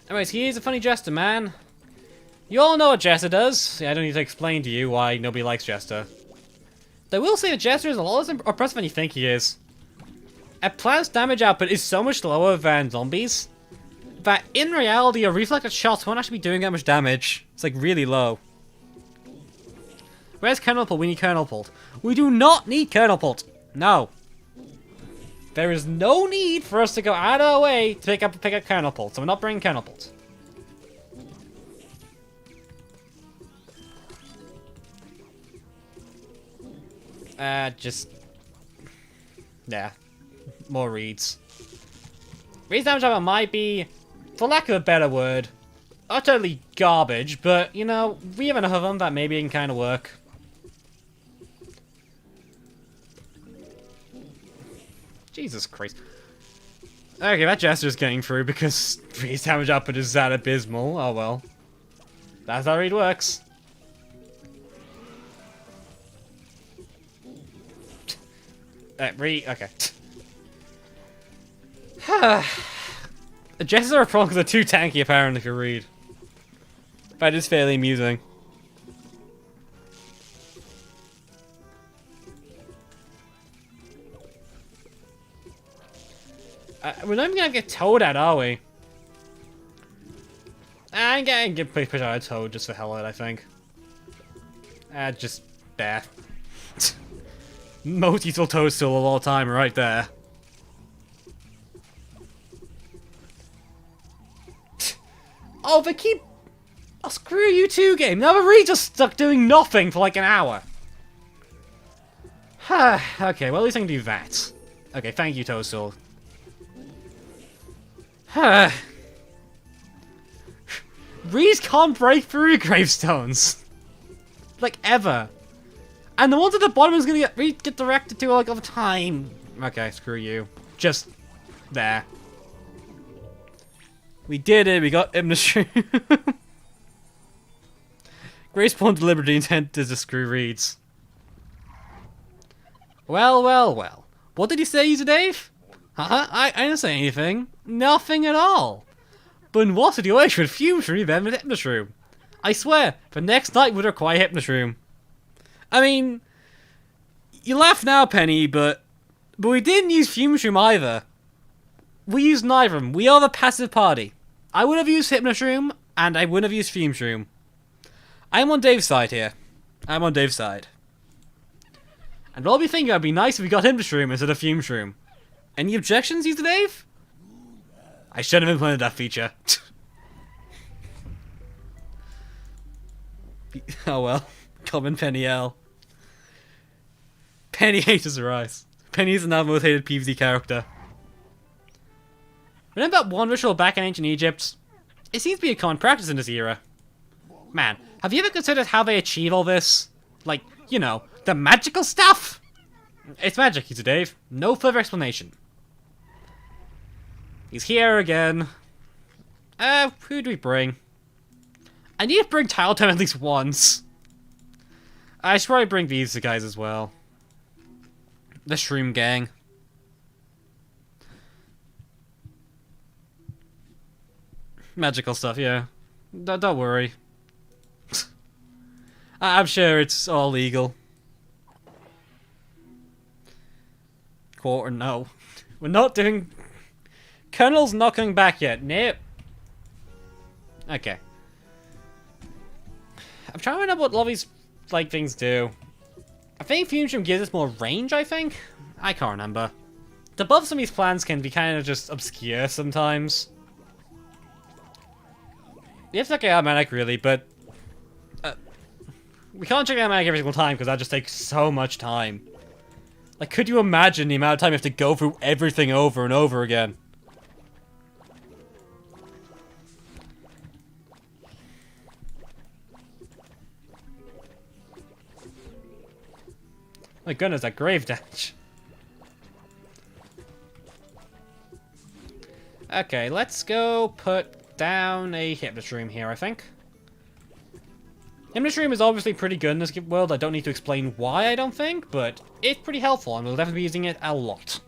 A: Anyways, he is a funny Jester, man. You all know what Jester does. I don't need to explain to you why nobody likes Jester. I will say that Jester is a lot less oppressive than you think he is. A planet's damage output is so much lower than zombies that in reality your reflected shots won't actually be doing that much damage. It's like really low. Where's Kernel Pult? We need Kernel Pult. We do not need Kernel Pult. No. There is no need for us to go out of our way to pick up Kernel Pult, so we're not bringing Kernel Pult. Yeah. More reeds. Reeds damage output might be, for lack of a better word, utterly garbage, but, you know, we have enough of them that maybe it can kind of work. Jesus Christ. Okay, that Jester's getting through because Reed's damage output is that abysmal. Oh well. That's how Reed works. Reed, okay. The Jesters are a problem because they're too tanky apparently for Reed. That is fairly amusing. We're not even gonna get towed at, are we? I'm gonna get pushed out of Toad just for hell of it, I think. Just there. Most useful toadstool of all time, right there. Oh, they keep. Oh, screw you too, game. Now we're really just stuck doing nothing for like an hour. Okay, well at least I can do that. Okay, thank you, Toadstool. Reeds can't break through gravestones. Like, ever. And the ones at the bottom is gonna get directed to like all the time. Okay, screw you. Just there. We did it, we got Magnet-shroom. Grace Pawn deliberately intent to screw Reeds. Well. What did you say, User Dave? I didn't say anything. Nothing at all. But what situation would Puff-shroom then with Magnet-shroom? I swear, the next night would require Magnet-shroom. I mean, you laugh now, Penny, but we didn't use Puff-shroom either. We used neither of them. We are the passive party. I would have used Magnet-shroom, and I wouldn't have used Puff-shroom. I'm on Dave's side here. I'm on Dave's side. And what I'll be thinking, it'd be nice if we got Magnet-shroom instead of Puff-shroom. Any objections, User Dave? I shouldn't have implemented that feature. Oh well. Common Penny L. Penny haters rise. Penny is the now most hated PvZ character. Remember that one ritual back in ancient Egypt? It seems to be a common practice in this era. Man, have you ever considered how they achieve all this? Like, you know, the magical stuff? It's magic, he said Dave. No further explanation. He's here again. Who do we bring? I need to bring Tiletime at least once. I should probably bring these guys as well. The Shroom Gang. Magical stuff, yeah. Don't worry. I'm sure it's all legal. Quarter, no. We're not doing... Colonel's not coming back yet. Nope. Okay. I'm trying to find out what Lovey's like things do. I think Fusion gives us more range, I think? I can't remember. The buffs on these plans can be kind of just obscure sometimes. You have to check automatic really, but... we can't check automatic every single time because that just takes so much time. Like, could you imagine the amount of time you have to go through everything over and over again? My goodness, that grave damage. Okay, let's go put down a Hypno-shroom here, I think. Hypno-shroom is obviously pretty good in this world. I don't need to explain why, I don't think, but it's pretty helpful, and we'll definitely be using it a lot.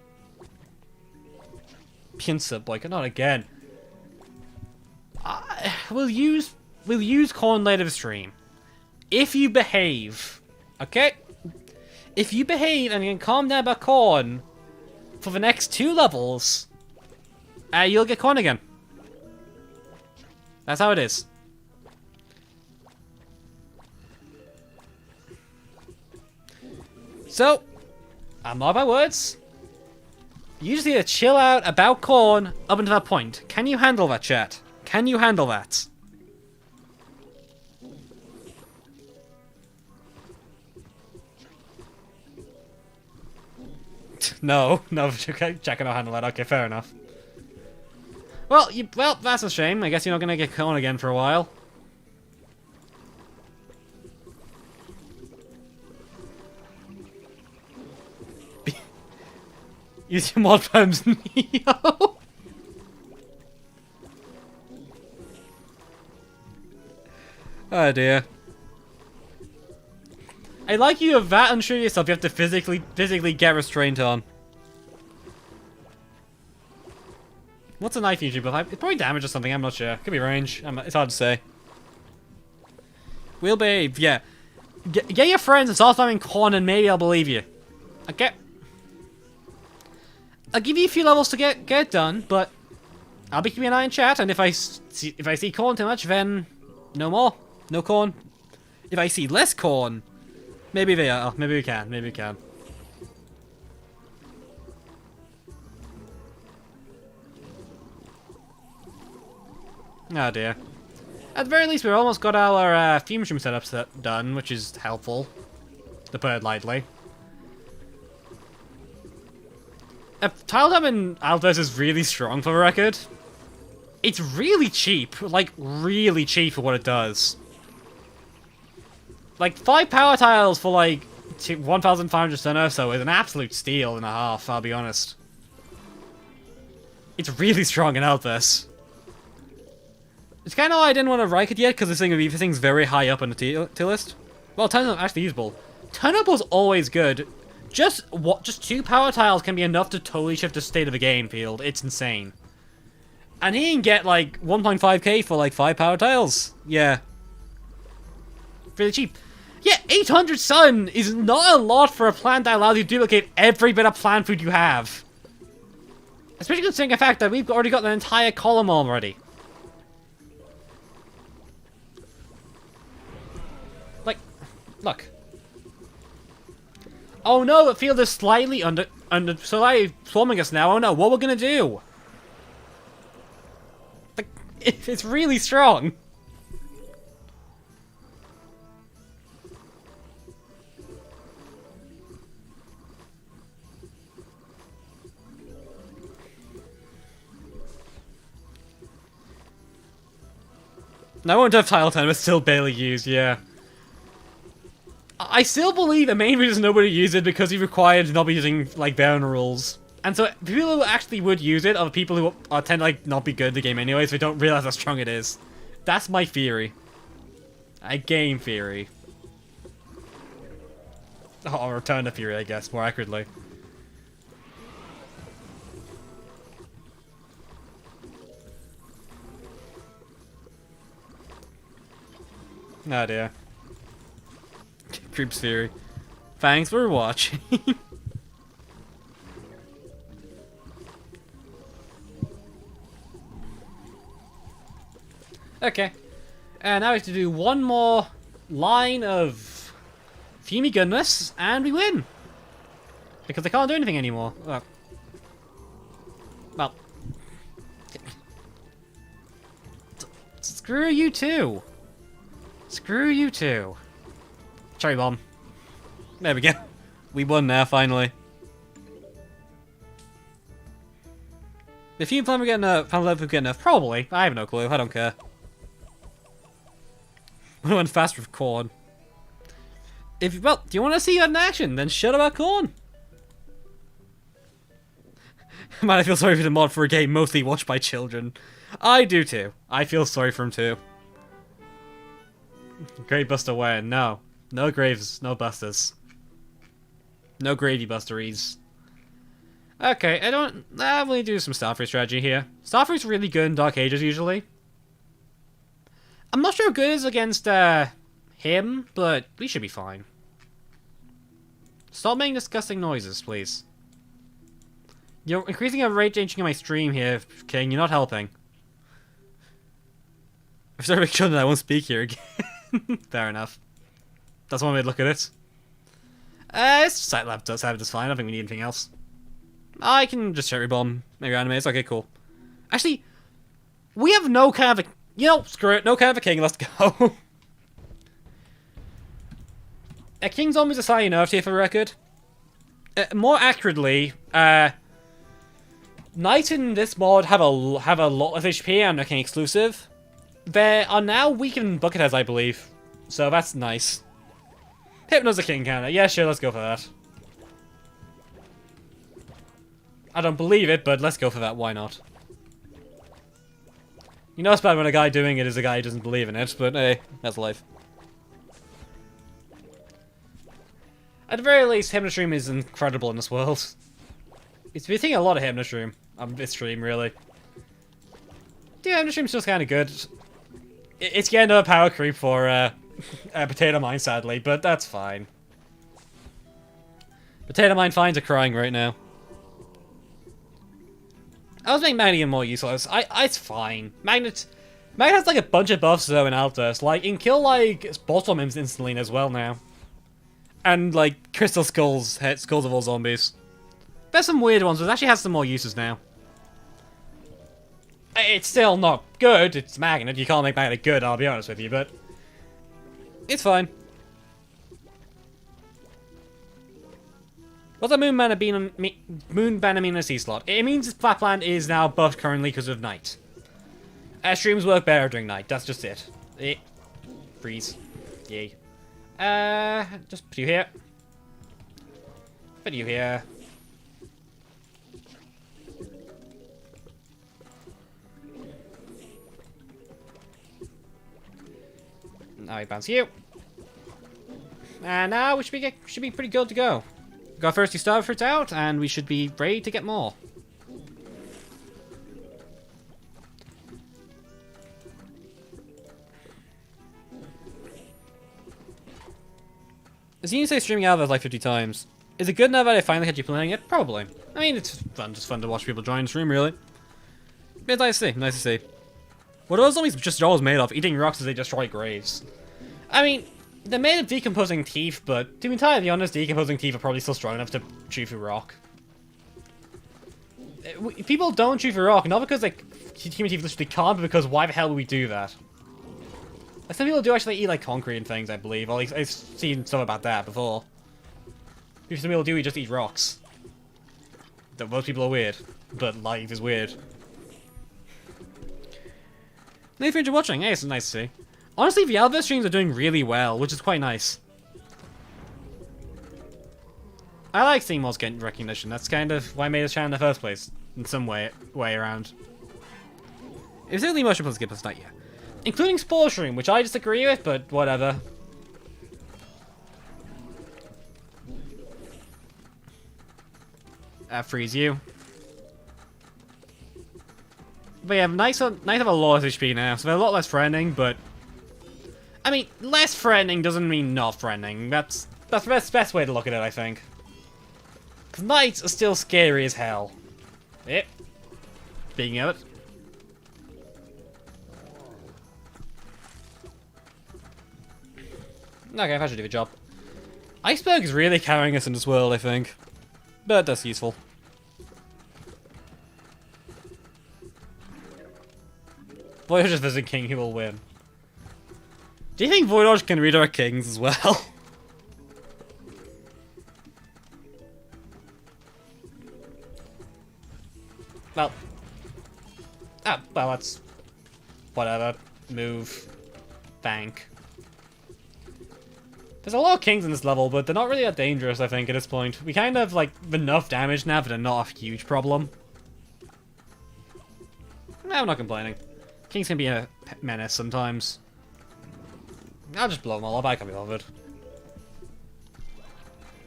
A: Pincer boy, not again. We'll use corn later this stream. If you behave, okay? If you behave and you can calm down about corn for the next 2 levels, you'll get corn again. That's how it is. So, I'm not my words. You just need to chill out about corn up until that point. Can you handle that, chat? Can you handle that? No, okay, Jack cannot handle that. Okay, fair enough. Well, that's a shame. I guess you're not gonna get corn again for a while. Use your mod poems, Neo. Oh dear. I like you have that unsure yourself. You have to physically get restraint on. What's a knife usually? But it's probably damage or something. I'm not sure. Could be range. It's hard to say. We'll behave. Yeah. Get your friends and start farming corn, and maybe I'll believe you. Okay. I'll give you a few levels to get done, but I'll be keeping an eye on chat. And if I see corn too much, then no more. No corn. If I see less corn. Maybe they are. Maybe we can. Maybe we can. Oh dear. At the very least, we've almost got our Fume-shroom setups done, which is helpful. To put it lightly. Tiletime in AltverZ is really strong for the record. It's really cheap. Like, really cheap for what it does. Like, 5 power tiles for, like, 1,500 stun or so is an absolute steal and a half, I'll be honest. It's really strong in AltverZ. It's kind of why I didn't want to rank it yet, because this thing's very high up on the tier list. Well, Turn-up actually usable. Turn-up was always good. Just 2 power tiles can be enough to totally shift the state of the game field. It's insane. And he can get, like, 1.5k for, like, 5 power tiles. Yeah. Really cheap. Yeah, 800 sun is not a lot for a plant that allows you to duplicate every bit of plant food you have. Especially considering the fact that we've already got an entire column already. Like, look. Oh no, the field is slightly slightly swarming us now. Oh no, what we're gonna do? It's really strong. I won't have tile time, it's still barely used, yeah. I still believe the main reason nobody used it because he required to not be using, like, Baron rules. And so, people who actually would use it are people who tend to, like, not be good at the game anyway, so they don't realize how strong it is. That's my theory. A game theory. Or return to theory, I guess, more accurately. Oh dear. Creeps theory. Thanks for watching. Okay. And now we have to do one more line of fumey goodness, and we win! Because I can't do anything anymore. Well. Screw you too! Screw you too. Cherry bomb. There we go. We won now, finally. The fume plan will get enough. Plan level will get enough. Probably. I have no clue. I don't care. I went fast with corn. Well, do you want to see that in action? Then shut about corn. Man, I feel sorry for the mod for a game mostly watched by children. I do too. I feel sorry for him too. Grave Buster where? No. No graves, no busters. No gravy busteries. Okay, I'm gonna do some Starfruit strategy here. Starfruit's really good in Dark Ages usually. I'm not sure how good it is against him, but we should be fine. Stop making disgusting noises, please. You're increasing the rate changing in my stream here, King. You're not helping. If I make sure that I won't speak here again. Fair enough. That's one way to look at it. Site lab does have it just fine. I don't think we need anything else. I can just cherry bomb. Maybe animate. Okay, cool. Actually, we have no kind of a... You know, screw it. No kind of a king. Let's go. A king's always a sign nerf here for the record. More accurately, knights in this mod have a lot of HP and are king exclusive. They are now weak in bucketheads, I believe. So that's nice. Hypno's a king counter. Yeah, sure, let's go for that. I don't believe it, but let's go for that. Why not? You know it's bad when a guy doing it is a guy who doesn't believe in it, but hey, that's life. At the very least, Hypno-shroom is incredible in this world. It's been thinking a lot of Hypno-shroom on this stream, really. Dude, Hypno-shroom's just kind of good. It's getting a power creep for Potato Mine, sadly, but that's fine. Potato Mine finds are crying right now. I was making Magnet more useless. It's fine. Magnet has like a bunch of buffs though in AltverZ. Like, it can kill like bottom imps instantly as well now. And like crystal skulls of all zombies. There's some weird ones, but it actually has some more uses now. It's still not good. It's Magnet. You can't make Magnet good, I'll be honest with you, but it's fine. What's a moon banner mean in a sea slot? It means Flatland is now buffed currently because of night. Streams work better during night. That's just it. Freeze. Yay. Just put you here. Put you here. Now I bounce you. And now we should be pretty good to go. Got first two Starfruits out, and we should be ready to get more. As you say, streaming AltverZ like 50 times. Is it good now that I finally had you playing it? Probably. I mean, it's fun, just fun to watch people join the stream, really. It's nice to see, nice to see. What are those zombies just always made of? Eating rocks as they destroy graves. I mean, they're made of decomposing teeth, but to be entirely honest, decomposing teeth are probably still strong enough to chew through rock. People don't chew through rock, not because they human teeth literally can't, because why the hell would we do that? Like, some people do actually eat like concrete and things, I believe. Or at least I've seen stuff about that before. Some people do just eat rocks. That most people are weird, but life is weird. Thanks for watching. Hey, it's nice to see. Honestly, the AltverZ streams are doing really well, which is quite nice. I like seeing mods getting recognition. That's kind of why I made this channel in the first place, in some way around. It's certainly much of a skip us not yet. Including Puff-shroom, which I disagree with, but whatever. Freeze you. But yeah, nice have a lot of HP now, so they're a lot less threatening, but... I mean, less threatening doesn't mean not threatening. That's the best way to look at it, I think. Because knights are still scary as hell. Yep. Speaking of it. Okay, that should do the job. Iceberg is really carrying us in this world, I think. But that's useful. Voyage is the king who will win. Do you think Voyage can redirect kings as well? Well. Well, that's... whatever. Move. Bank. There's a lot of kings in this level, but they're not really that dangerous, I think, at this point. We kind of, like, have enough damage now, but they're not a huge problem. No, I'm not complaining. Kings can be a menace sometimes. I'll just blow them all up, I can't be bothered.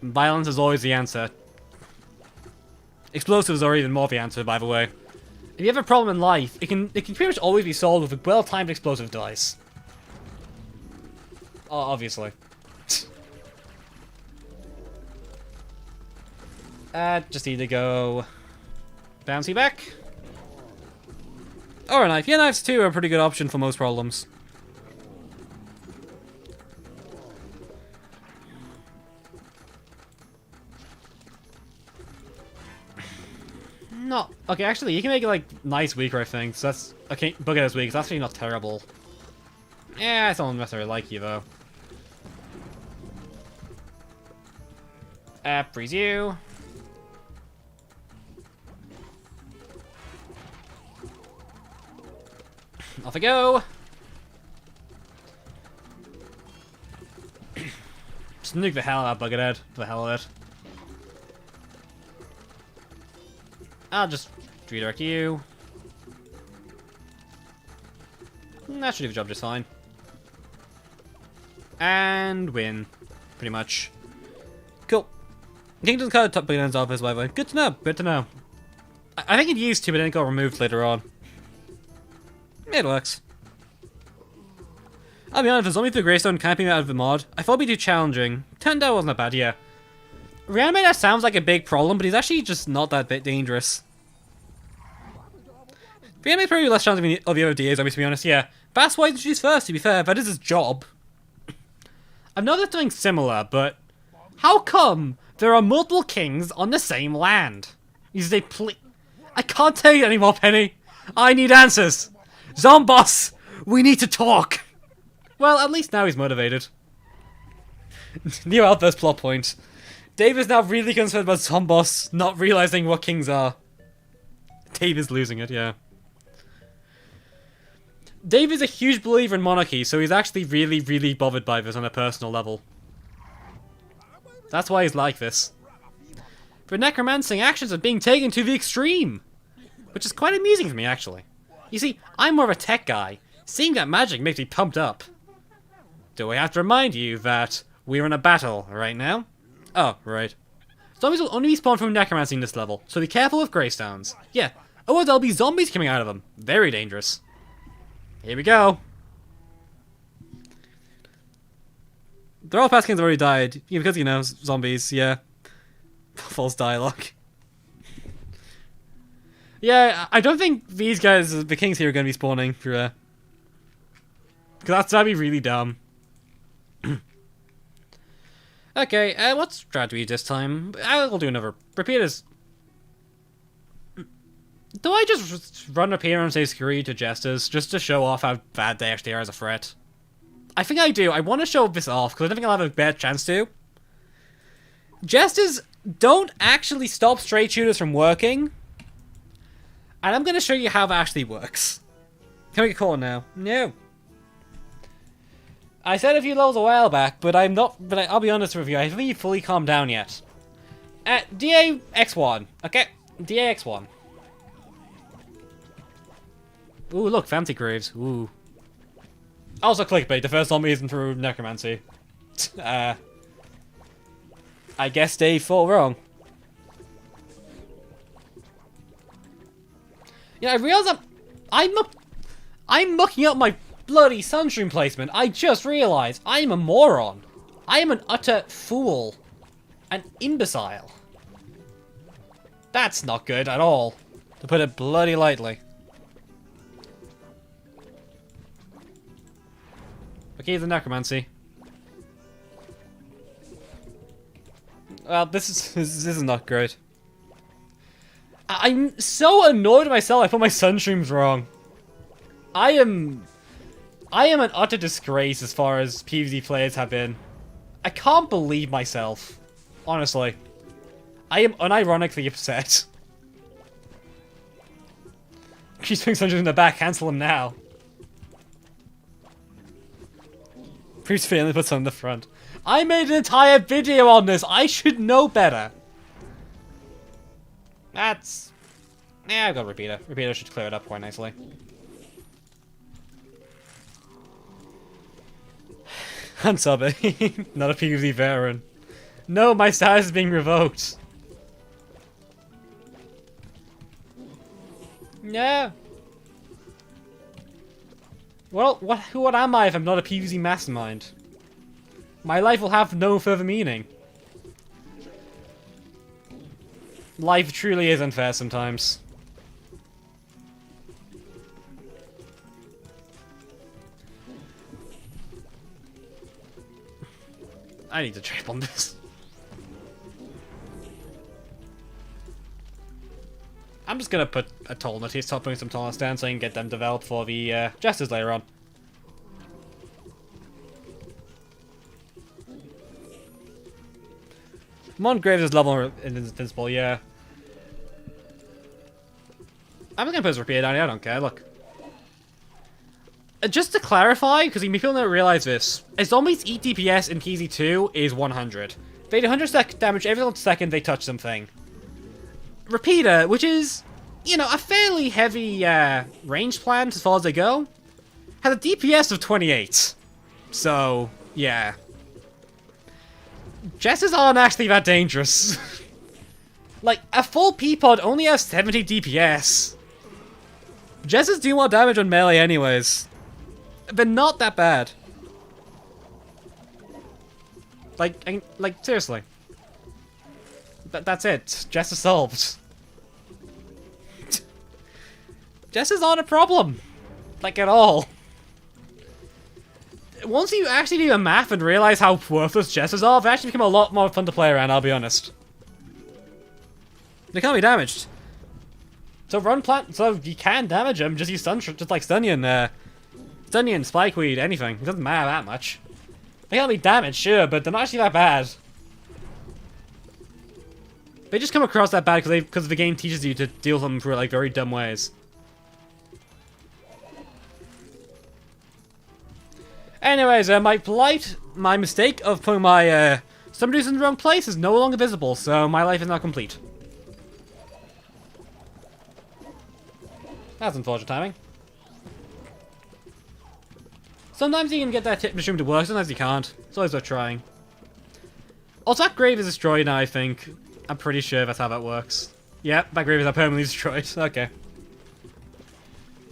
A: Violence is always the answer. Explosives are even more the answer, by the way. If you have a problem in life, it can pretty much always be solved with a well-timed explosive device. Oh, obviously. Just need to go... bouncy back. Or a knife. Yeah, knives too are a pretty good option for most problems. Not... okay, actually, you can make it, like, nice weaker, I think. So that's... okay, bug it as weak. It's actually not terrible. Yeah, I don't necessarily like you, though. Freeze you. Off I go. Just nuke the hell out of that Buckethead for the hell of it. I'll just redirect you. That should do the job just fine. And win. Pretty much. Cool. Kingdom's kind of top beginners office, by the way. Good to know, good to know. I think it used to, but then it got removed later on. It works. I'll be honest, the zombie through Greystone camping out of the mod, I thought it'd be too challenging. Turned out it wasn't that bad, yeah. Reanimator sounds like a big problem, but he's actually just not that bit dangerous. Reanimator's probably less challenging than the other DA zombies, to be honest, yeah. That's why he's introduced first, to be fair, that is his job. I've noticed something similar, but... how come there are multiple kings on the same land? You say, please... I can't tell you anymore, Penny. I need answers. Zomboss, we need to talk. Well, at least now he's motivated. New AltverZ plot point. Dave is now really concerned about Zomboss not realizing what kings are. Dave is losing it, yeah. Dave is a huge believer in monarchy, so he's actually really, really bothered by this on a personal level. That's why he's like this. For necromancing, actions are being taken to the extreme. Which is quite amusing for me, actually. You see, I'm more of a tech guy. Seeing that magic makes me pumped up. Do I have to remind you that we're in a battle right now? Oh, right. Zombies will only be spawned from necromancy in this level, so be careful with greystones. Yeah. Oh, there'll be zombies coming out of them. Very dangerous. Here we go. The Royal Paskins already died. Yeah, because, you know, zombies, yeah. False dialogue. Yeah, I don't think these guys, the kings here, are going to be spawning for, because that'd be really dumb. Okay, what strat do we use this time? I'll do another. Repeat as... Do I just run up here and say screw you to Jesters, just to show off how bad they actually are as a threat? I think I do. I want to show this off, because I don't think I'll have a better chance to. Jesters don't actually stop straight shooters from working. And I'm going to show you how that actually works. Can we get caught now? No. I said a few levels a while back, but I'm not. But I'll be honest with you, I haven't fully calmed down yet. DAX1. Okay, DAX1. Ooh, look, fancy graves. Ooh. Also clickbait. The first zombie isn't through necromancy. I guess they thought wrong. Yeah, I realize I'm mucking up my bloody sunstream placement. I just realized I'm a moron. I am an utter fool. An imbecile. That's not good at all, to put it bloody lightly. Okay, the necromancy. Well, this is not great. I'm so annoyed at myself I put my sunstreams wrong. I am an utter disgrace as far as PvZ players have been. I can't believe myself. Honestly. I am unironically upset. She's putting sunstreams in the back, cancel them now. Bruce finally puts on the front. I made an entire video on this. I should know better. That's... yeah, I've got Repeater. Repeater should clear it up quite nicely. Unsubbing. Not a PvZ veteran. No, my status is being revoked. No. Well, what am I if I'm not a PvZ mastermind? My life will have no further meaning. Life truly is unfair sometimes. I need to trip on this. I'm just gonna put a Tolnut here, start putting some Tolnuts down so I can get them developed for the Jesters later on. Mon Graves is level invincible, yeah. I'm just gonna put his Repeater down here, I don't care, look. Just to clarify, because people don't realize this, a zombie's ET DPS in PZ2 is 100. They do 100 damage every second they touch something. Repeater, which is, you know, a fairly heavy range plant as far as they go, has a DPS of 28. So, yeah. Jesters aren't actually that dangerous. Like, a full P-pod only has 70 DPS. Jesters do more damage on melee anyways. But not that bad. Like, seriously. That's it. Jester solved. Jesters aren't a problem. Like, at all. Once you actually do the math and realize how worthless Jesters are, they actually become a lot more fun to play around, I'll be honest. They can't be damaged. So run plant, so you can damage them, just use just like Stunnion, Stunnion, Spikeweed, anything. It doesn't matter that much. They can't be damaged, sure, but they're not actually that bad. They just come across that bad because the game teaches you to deal with them through like very dumb ways. Anyways, my mistake of putting my somebody's in the wrong place is no longer visible, so my life is not complete. That's unfortunate timing. Sometimes you can get that mushroom to work, sometimes you can't. It's always worth trying. Also, that grave is destroyed now, I think. I'm pretty sure that's how that works. Yep, that grave is now permanently destroyed. Okay.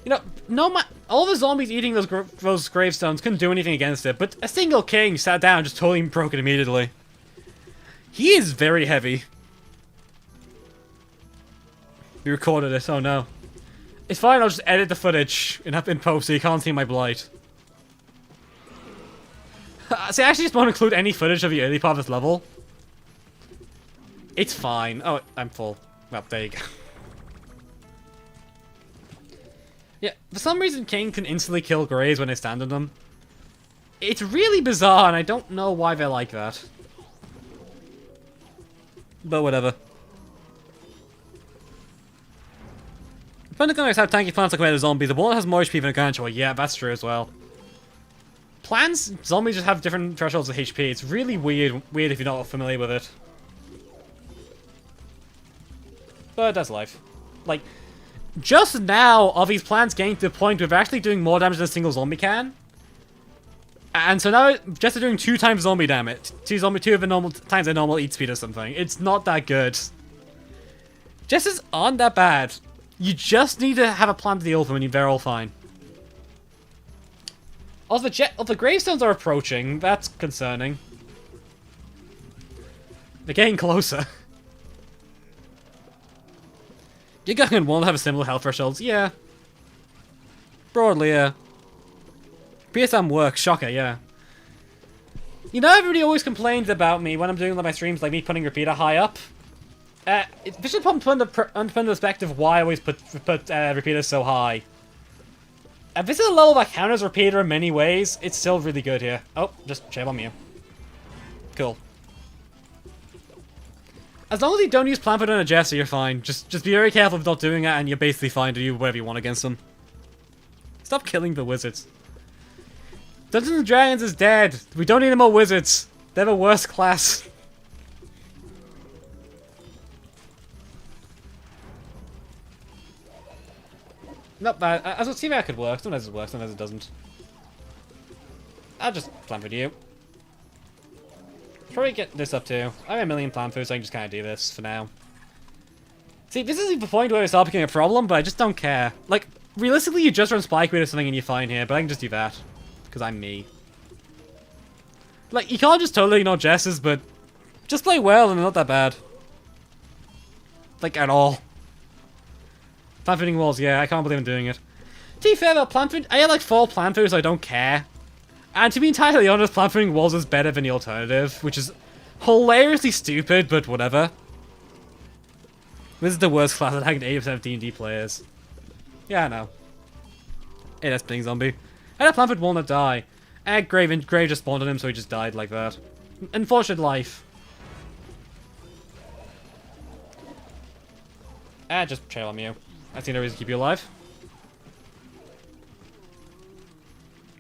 A: You know, all the zombies eating those gravestones couldn't do anything against it, but a single king sat down and just totally broke it immediately. He is very heavy. We recorded it, oh no. It's fine, I'll just edit the footage in post so you can't see my blight. See, I actually just won't include any footage of the early part of this level. It's fine. Oh, I'm full. Well, there you go. Yeah, for some reason King can instantly kill Greys when they stand on them. It's really bizarre, and I don't know why they're like that. But whatever. Depending on how tanky plants are compared to zombies, the one has more HP than a gargantua. Yeah, that's true as well. Plants, zombies just have different thresholds of HP. It's really weird if you're not familiar with it. But that's life. Like, just now are these plants getting to the point where they're actually doing more damage than a single zombie can. And so now just doing 2 times zombie damage. 2 of the normal times their normal eat speed or something. It's not that good. Jesters aren't that bad. You just need to have a plan to deal with them and they're all fine. The gravestones are approaching. That's concerning. They're getting closer. Giga and Wall have a similar health thresholds. Yeah. Broadly, yeah. PSM works. Shocker, yeah. You know, everybody always complains about me when I'm doing my streams, like me putting Repeater high up. This should put into perspective why I always put Repeater so high. If this is a level that counters Repeater in many ways, it's still really good here. Oh, just shame on me. Cool. As long as you don't use Plant Food on a Jester, you're fine. Just be very careful of not doing that, and you're basically fine to do whatever you want against them. Stop killing the wizards. Dungeons and Dragons is dead. We don't need any more wizards. They're the worst class. Not bad. As a teammate, could work. Sometimes it works, sometimes it doesn't. I'll just Plant Food you. Probably get this up too. I have a million Plant Food, so I can just kind of do this for now. See, this is the point where it starts becoming a problem, but I just don't care. Like, realistically, you just run Spike Weed or something and you're fine here, but I can just do that. Because I'm me. Like, you can't just totally ignore Jesters, but just play well and they're not that bad. Like, at all. Plant Fooding walls, yeah, I can't believe I'm doing it. To be fair though, Plant Food, I have like 4 Plant Foods, so I don't care. And to be entirely honest, Plant Fooding walls is better than the alternative, which is hilariously stupid, but whatever. This is the worst class at having 80% of D&D players. Yeah, I know. Hey, that's Spinning Zombie. And a Plant Food will not die. Grave just spawned on him, so he just died like that. Unfortunate life. Just chill on you. I see no reason to keep you alive.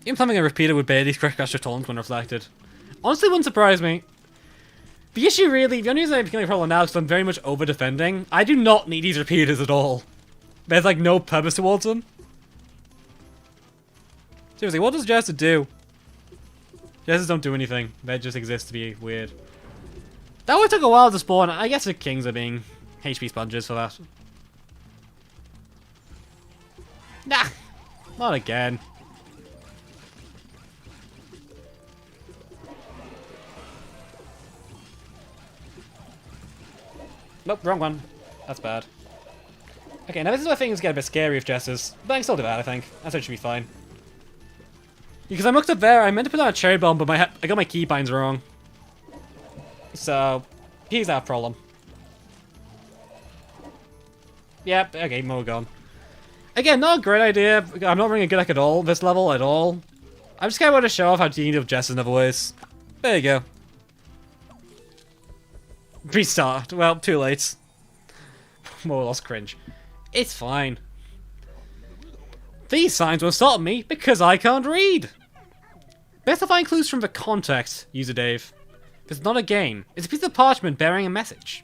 A: Even something a Repeater would barely crash your tolerance when reflected. Honestly, wouldn't surprise me. The issue really, the only reason I'm becoming a problem now is because I'm very much over-defending. I do not need these Repeaters at all. There's like no purpose towards them. Seriously, what does Jester do? Jesters don't do anything. They just exist to be weird. That would took a while to spawn. I guess the Kings are being HP sponges for that. Nah! Not again. Nope, wrong one. That's bad. Okay, now this is where things get a bit scary with Jesters. But I can still do that, I think. That's what should be fine. Because I looked up there, I meant to put on a cherry bomb, but I got my keybinds wrong. So, here's that problem. Yep, okay, more gone. Again, not a great idea. I'm not running a good deck at all, this level at all. I'm just kind of want to show off how to deal with Jesters in other ways. There you go. Restart. Well, too late. More or less cringe. It's fine. These signs won't stop me because I can't read. Best to find clues from the context, user Dave. It's not a game. It's a piece of parchment bearing a message.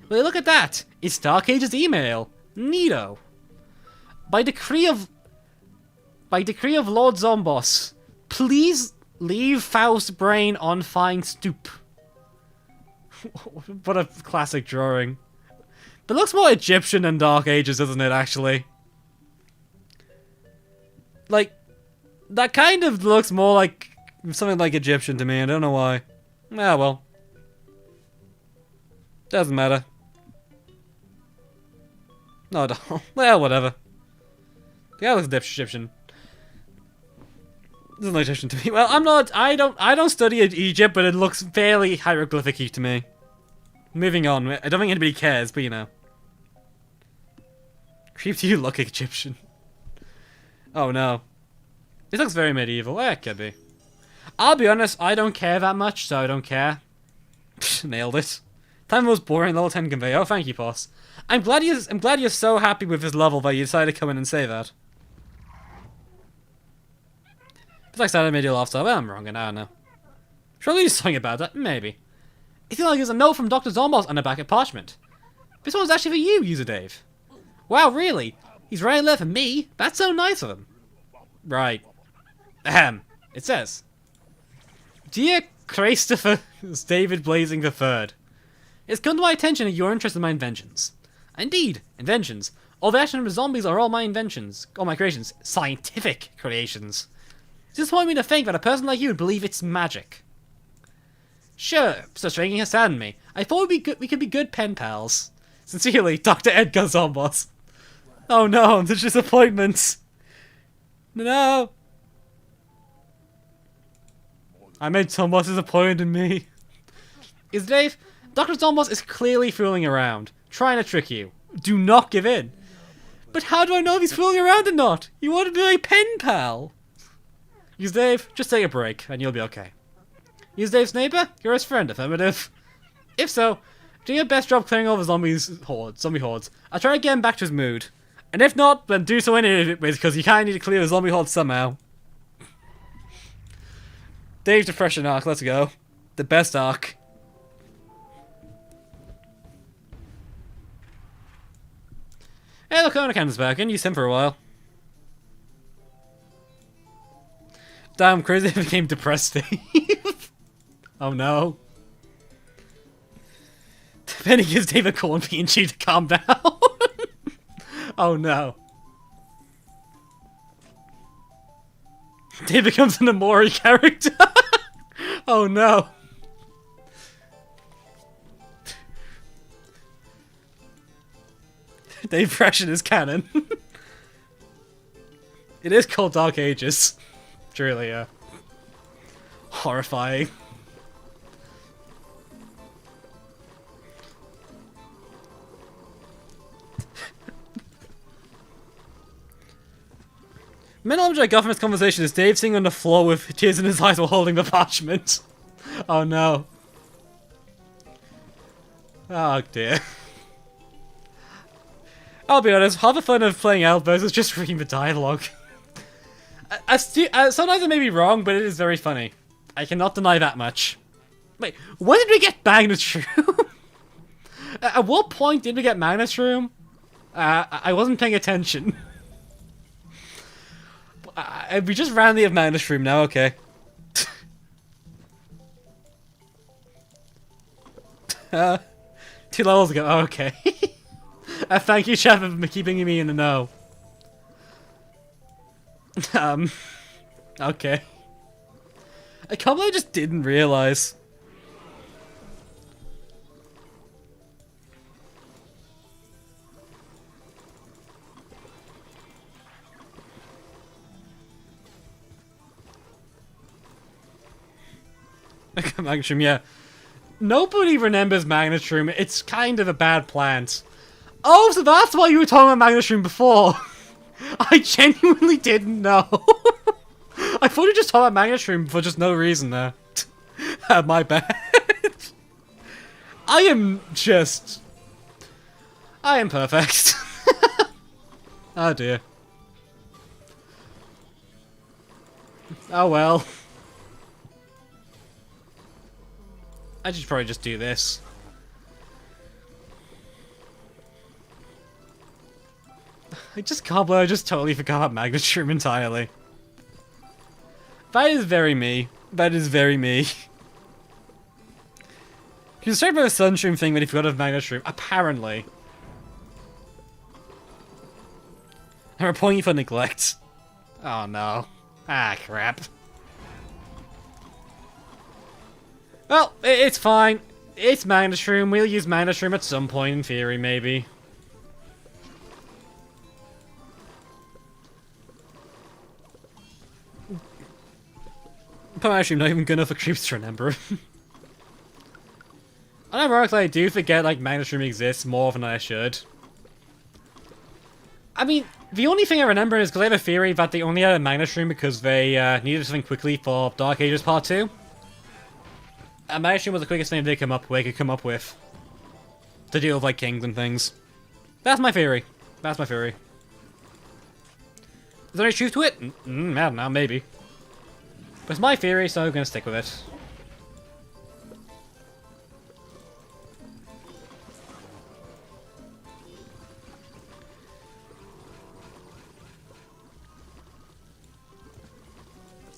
A: Well, look at that. It's Dark Age's email. Neato. By decree of Lord Zombos, please leave Faust's brain on fine stoop. What a classic drawing. But it looks more Egyptian than Dark Ages, doesn't it, actually? Like, that kind of looks more like something like Egyptian to me. I don't know why. Ah, well. Doesn't matter. No, don't. Well, whatever. The guy looks Egyptian. Doesn't look Egyptian to me. Well, I don't study Egypt, but it looks fairly hieroglyphic-y to me. Moving on. I don't think anybody cares, but you know. Creep, do you look Egyptian? Oh no. This looks very medieval. Eh, it could be. I'll be honest, I don't care that much, so I don't care. Nailed it. Time was boring, level 10 convey. Oh, thank you, boss. I'm glad you're so happy with this level that you decided to come in and say that. It's like started medieval off, so well, I'm wrong, and I don't know. Surely there's something about that? Maybe. It feels like there's a note from Dr. Zombos on the back of parchment. This one's actually for you, User Dave. Wow, really? He's writing a letter for me? That's so nice of him. Right. Ahem. It says, Dear Christopher David Blazing III, it's come to my attention that you're interested in my inventions. Indeed, inventions. All the action of the zombies are all my inventions. All my creations. Scientific creations. It's disappointing me to think that a person like you would believe it's magic. Sure, so strange has saddened me. I thought we could be good pen pals. Sincerely, Dr. Edgar Zombos. Oh no, such disappointments. No. I made Zombos disappointed in me. Is Dave? Dr. Zombos is clearly fooling around, trying to trick you. Do not give in. But how do I know if he's fooling around or not? You want to be my pen pal. Use Dave, just take a break, and you'll be okay. Use Dave's neighbor? You're his friend, affirmative. If so, do your best job clearing all the zombie hordes. I'll try to get him back to his mood. And if not, then do so anyways, because you kinda need to clear the zombie horde somehow. Dave's depression arc, let's go. The best arc. Hey, look, Conacan's back. I haven't used him for a while. Damn, crazy became depressed, Dave. Oh no. Penny gives Dave a call and PNG to calm down. Oh no. Dave becomes an Amori character. Oh no. Dave Freshen is canon. It is called Dark Ages. Truly, yeah. Horrifying. Main element of I got from this conversation is Dave sitting on the floor with tears in his eyes while holding the parchment. Oh no. Oh dear. I'll be honest, half the fun of playing AltverZ is just reading the dialogue. Sometimes I may be wrong, but it is very funny. I cannot deny that much. Wait, when did we get Magnet-shroom? At what point did we get Magnet-shroom? I wasn't paying attention. We just randomly have Magnet-shroom now, okay. 2 levels ago, oh, okay. Thank you, Chef, for keeping me in the know. Okay. I can't believe I just didn't realize. Magnet-shroom, yeah. Nobody remembers Magnet-shroom. It's kind of a bad plant. Oh, so that's why you were talking about Magnet-shroom before. I genuinely didn't know. I thought you were just talking about Magnet-shroom for just no reason there. My bad. I am perfect. Oh dear. Oh well. I should probably just do this. I just can't believe I just totally forgot about Magnet-shroom entirely. That is very me. That is very me. He was talking about the Sunshroom thing when he forgot of Magnet-shroom. Apparently. I'm reporting you for neglect. Oh no. Ah, crap. Well, it's fine. It's Magnet-shroom. We'll use Magnet-shroom at some point in theory, maybe. But actually, I'm not even good enough for creeps to remember. Unironically, I do forget like Magnet-shroom exists more often than I should. I mean, The only thing I remember is because I have a theory that they only had a Magnet-shroom because they needed something quickly for Dark Ages Part 2. A Magnet-shroom was the quickest thing they could come up with to deal with like kings and things. That's my theory. That's my theory. Is there any truth to it? I don't know, maybe. But it's my theory, so I'm gonna stick with it.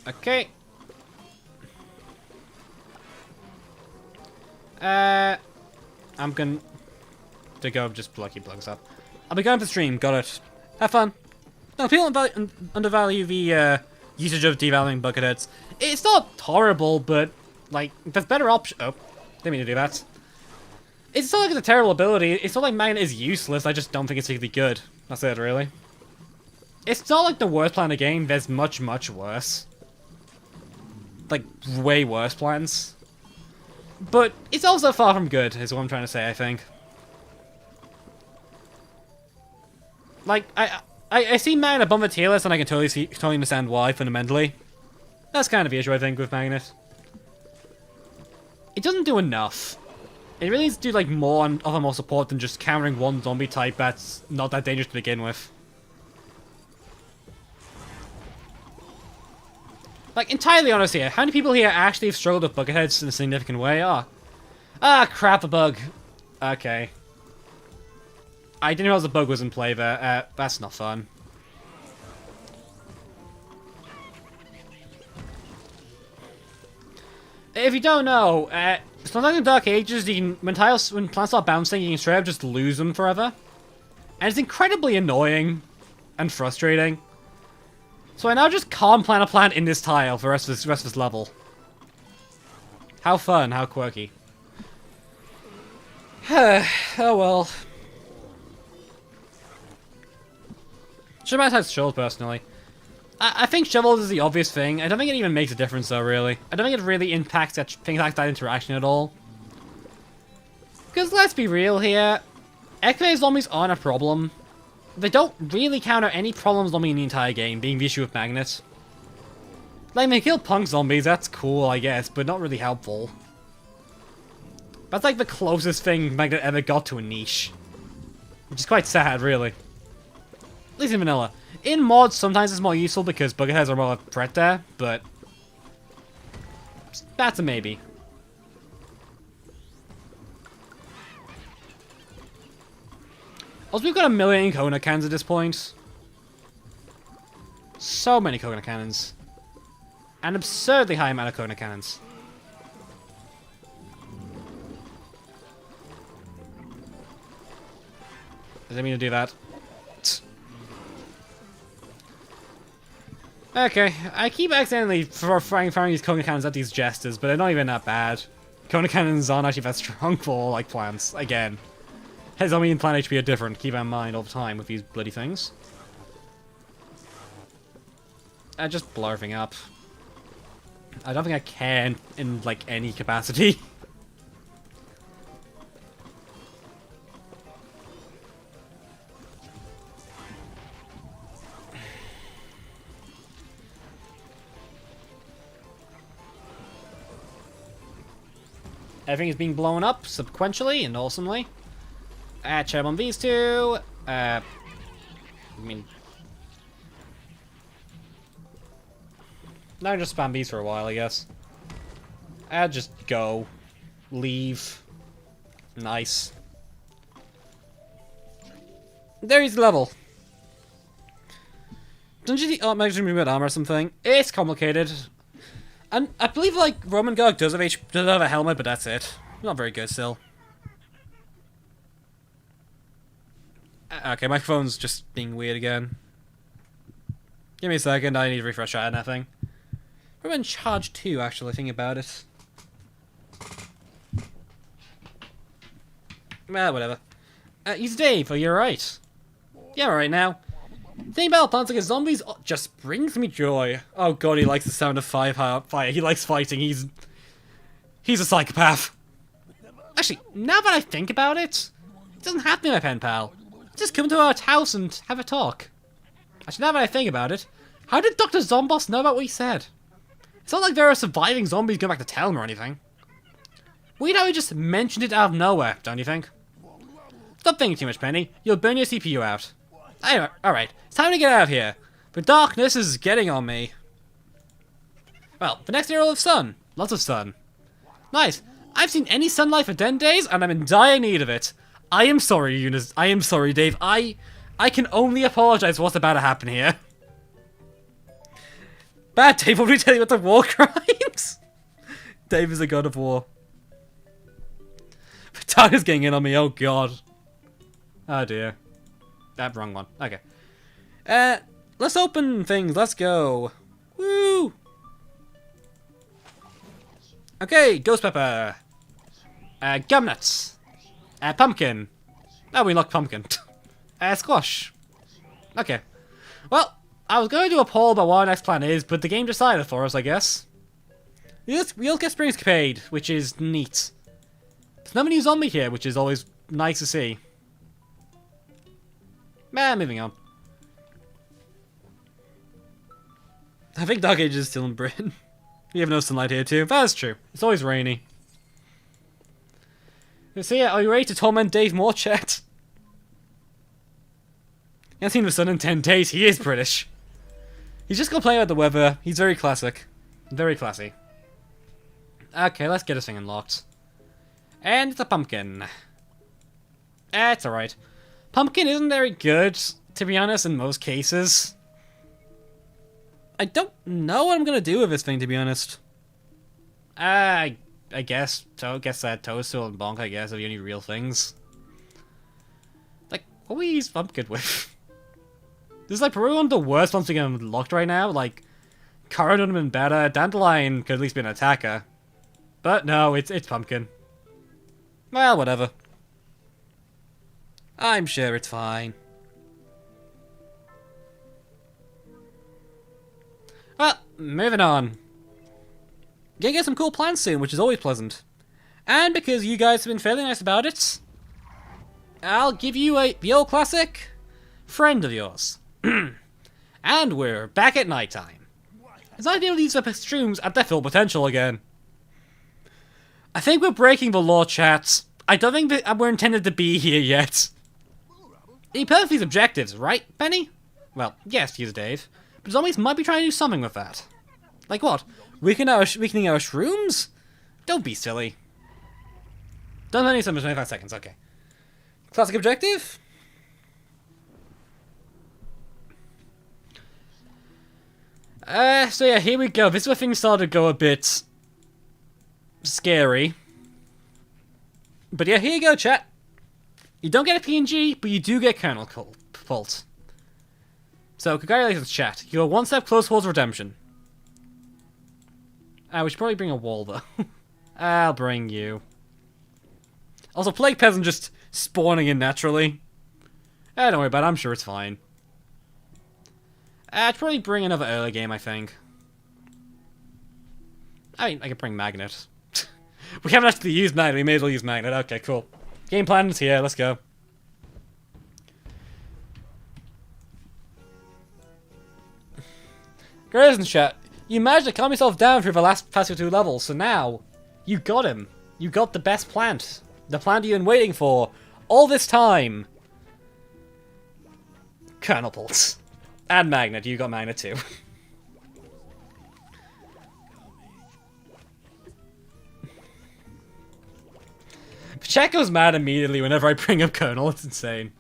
A: Okay. I'm gonna to go just lucky plugs up. I'll be going for stream. Got it. Have fun. No, people undervalue the usage of devaluing bucket heads. It's not horrible, but like there's better options. Oh, didn't mean to do that. It's not like it's a terrible ability. It's not like Magnet is useless. I just don't think it's particularly good. That's it, really. It's not like the worst plan in the game. There's much, much worse. Like, way worse plans. But it's also far from good, is what I'm trying to say, I think. Like, I see Magnet above the tier list, and I can totally understand why, fundamentally. That's kind of the issue, I think, with Magnet. It doesn't do enough. It really needs to do, like, more and offer more support than just countering one zombie type that's not that dangerous to begin with. Like, entirely honest here, how many people here actually have struggled with bucketheads in a significant way? Ah, crap, a bug. Okay. I didn't realize the bug was in play there. That's not fun. If you don't know, sometimes in Dark Ages, when plants start bouncing, you can straight up just lose them forever. And it's incredibly annoying and frustrating. So I now just can't plant a plant in this tile for the rest of this level. How fun, how quirky. Oh well. Should have had shovels, personally. I think shovels is the obvious thing. I don't think it even makes a difference, though, really. I don't think it really impacts that interaction at all. Because let's be real here. Activated zombies aren't a problem. They don't really counter any problems zombie in the entire game, being the issue with Magnet. Like, they kill punk zombies, that's cool, I guess, but not really helpful. That's like the closest thing Magnet ever got to a niche. Which is quite sad, really. At least in vanilla. In mods, sometimes it's more useful because bucketheads are more of a threat there, but that's a maybe. Also, we've got a million coconut cannons at this point. So many coconut cannons. An absurdly high amount of coconut cannons. Does it mean to do that? Okay, I keep accidentally firing these coconut cannons at these jesters, but they're not even that bad. Coconut cannons aren't actually that strong for, like, plants, again. Head zombie and plant HP are different, keep that in mind all the time with these bloody things. I just blow everything up. I don't think I can in, like, any capacity. Everything is being blown up sequentially and awesomely. Check on these two. I mean, now just spam these for a while, I guess. Just go. Leave. Nice. There is the level. Don't you think Magnet-shroom with armor or something? It's complicated. And I believe, like, Roman Garg does have a helmet, but that's it. Not very good still. Okay, my phone's just being weird again. Give me a second, I need to refresh that and everything. We're in charge 2, actually, thinking about it. Well, whatever. He's Dave, are you alright? Yeah, I'm alright now. The thing about plants like zombies just brings me joy. Oh god, he likes the sound of fire. He likes fighting. He's a psychopath. Actually, now that I think about it, it doesn't have to be my pen pal. Just come to our house and have a talk. Actually, now that I think about it, how did Dr. Zomboss know about what he said? It's not like there are surviving zombies going back to tell him or anything. We'd how he just mentioned it out of nowhere, don't you think? Stop thinking too much, Penny. You'll burn your CPU out. Anyway, alright, it's time to get out of here. The darkness is getting on me. Well, the next day will have sun. Lots of sun. Nice. I've seen any sunlight for 10 days, and I'm in dire need of it. I am sorry, Eunice. I am sorry, Dave. I can only apologize for what's about to happen here. Bad Dave, what did we tell you about the war crimes? Dave is a god of war. The tiger's getting in on me, oh god. Oh dear. That wrong one. Okay. Let's open things, let's go. Woo! Okay, ghost pepper. Gum nuts. Pumpkin. Oh, we locked pumpkin. Squash. Okay. Well, I was going to do a poll about what our next plan is, but the game decided for us, I guess. We all get Spring Escapade, which is neat. There's nobody who's on me here, which is always nice to see. Moving on. I think Dark Age is still in Britain. We have no sunlight here too. That's true. It's always rainy. So yeah, are you ready to torment Dave more, chat? He hasn't seen the sun in 10 days. He is British. He's just complaining about the weather. He's very classic. Very classy. Okay, let's get this thing unlocked. And it's a pumpkin. It's alright. Pumpkin isn't very good, to be honest, in most cases. I don't know what I'm gonna do with this thing, to be honest. I guess Toadstool and Bonk, I guess, are the only real things. Like, what will we use pumpkin with? This is like probably one of the worst ones we get unlocked right now. Like, Current would have been better. Dandelion could at least be an attacker. But no, it's pumpkin. Well, whatever. I'm sure it's fine. Well, moving on. Gonna get some cool plants soon, which is always pleasant. And because you guys have been fairly nice about it, I'll give you the old classic friend of yours. And we're back at nighttime. It's not able to use the shrooms at their full potential again. I think we're breaking the law, chat. I don't think that we're intended to be here yet. He perfectly these objectives, right, Penny? Well, yes, use Dave. But zombies might be trying to do something with that. Like what? Weakening our shrooms? Don't be silly. Done any summons 25 seconds, okay. Classic objective? So yeah, here we go. This is where things started to go a bit scary. But yeah, here you go, chat. You don't get a PNG, but you do get kernel fault. So, congratulations, chat. You're one step closer towards redemption. We should probably bring a wall, though. I'll bring you. Also, Plague Peasant just spawning in naturally. Don't worry about it, I'm sure it's fine. I'd probably bring another early game, I think. I mean, I could bring Magnet. We haven't actually used Magnet, we may as well use Magnet. Okay, cool. Game plan is here, let's go. Girls in chat, you managed to calm yourself down through the past 2 levels, so now, you got him. You got the best plant. The plant you've been waiting for all this time. Kernel Pulse. And Magnet, you got Magnet too. Chat goes mad immediately whenever I bring up Kernel, it's insane.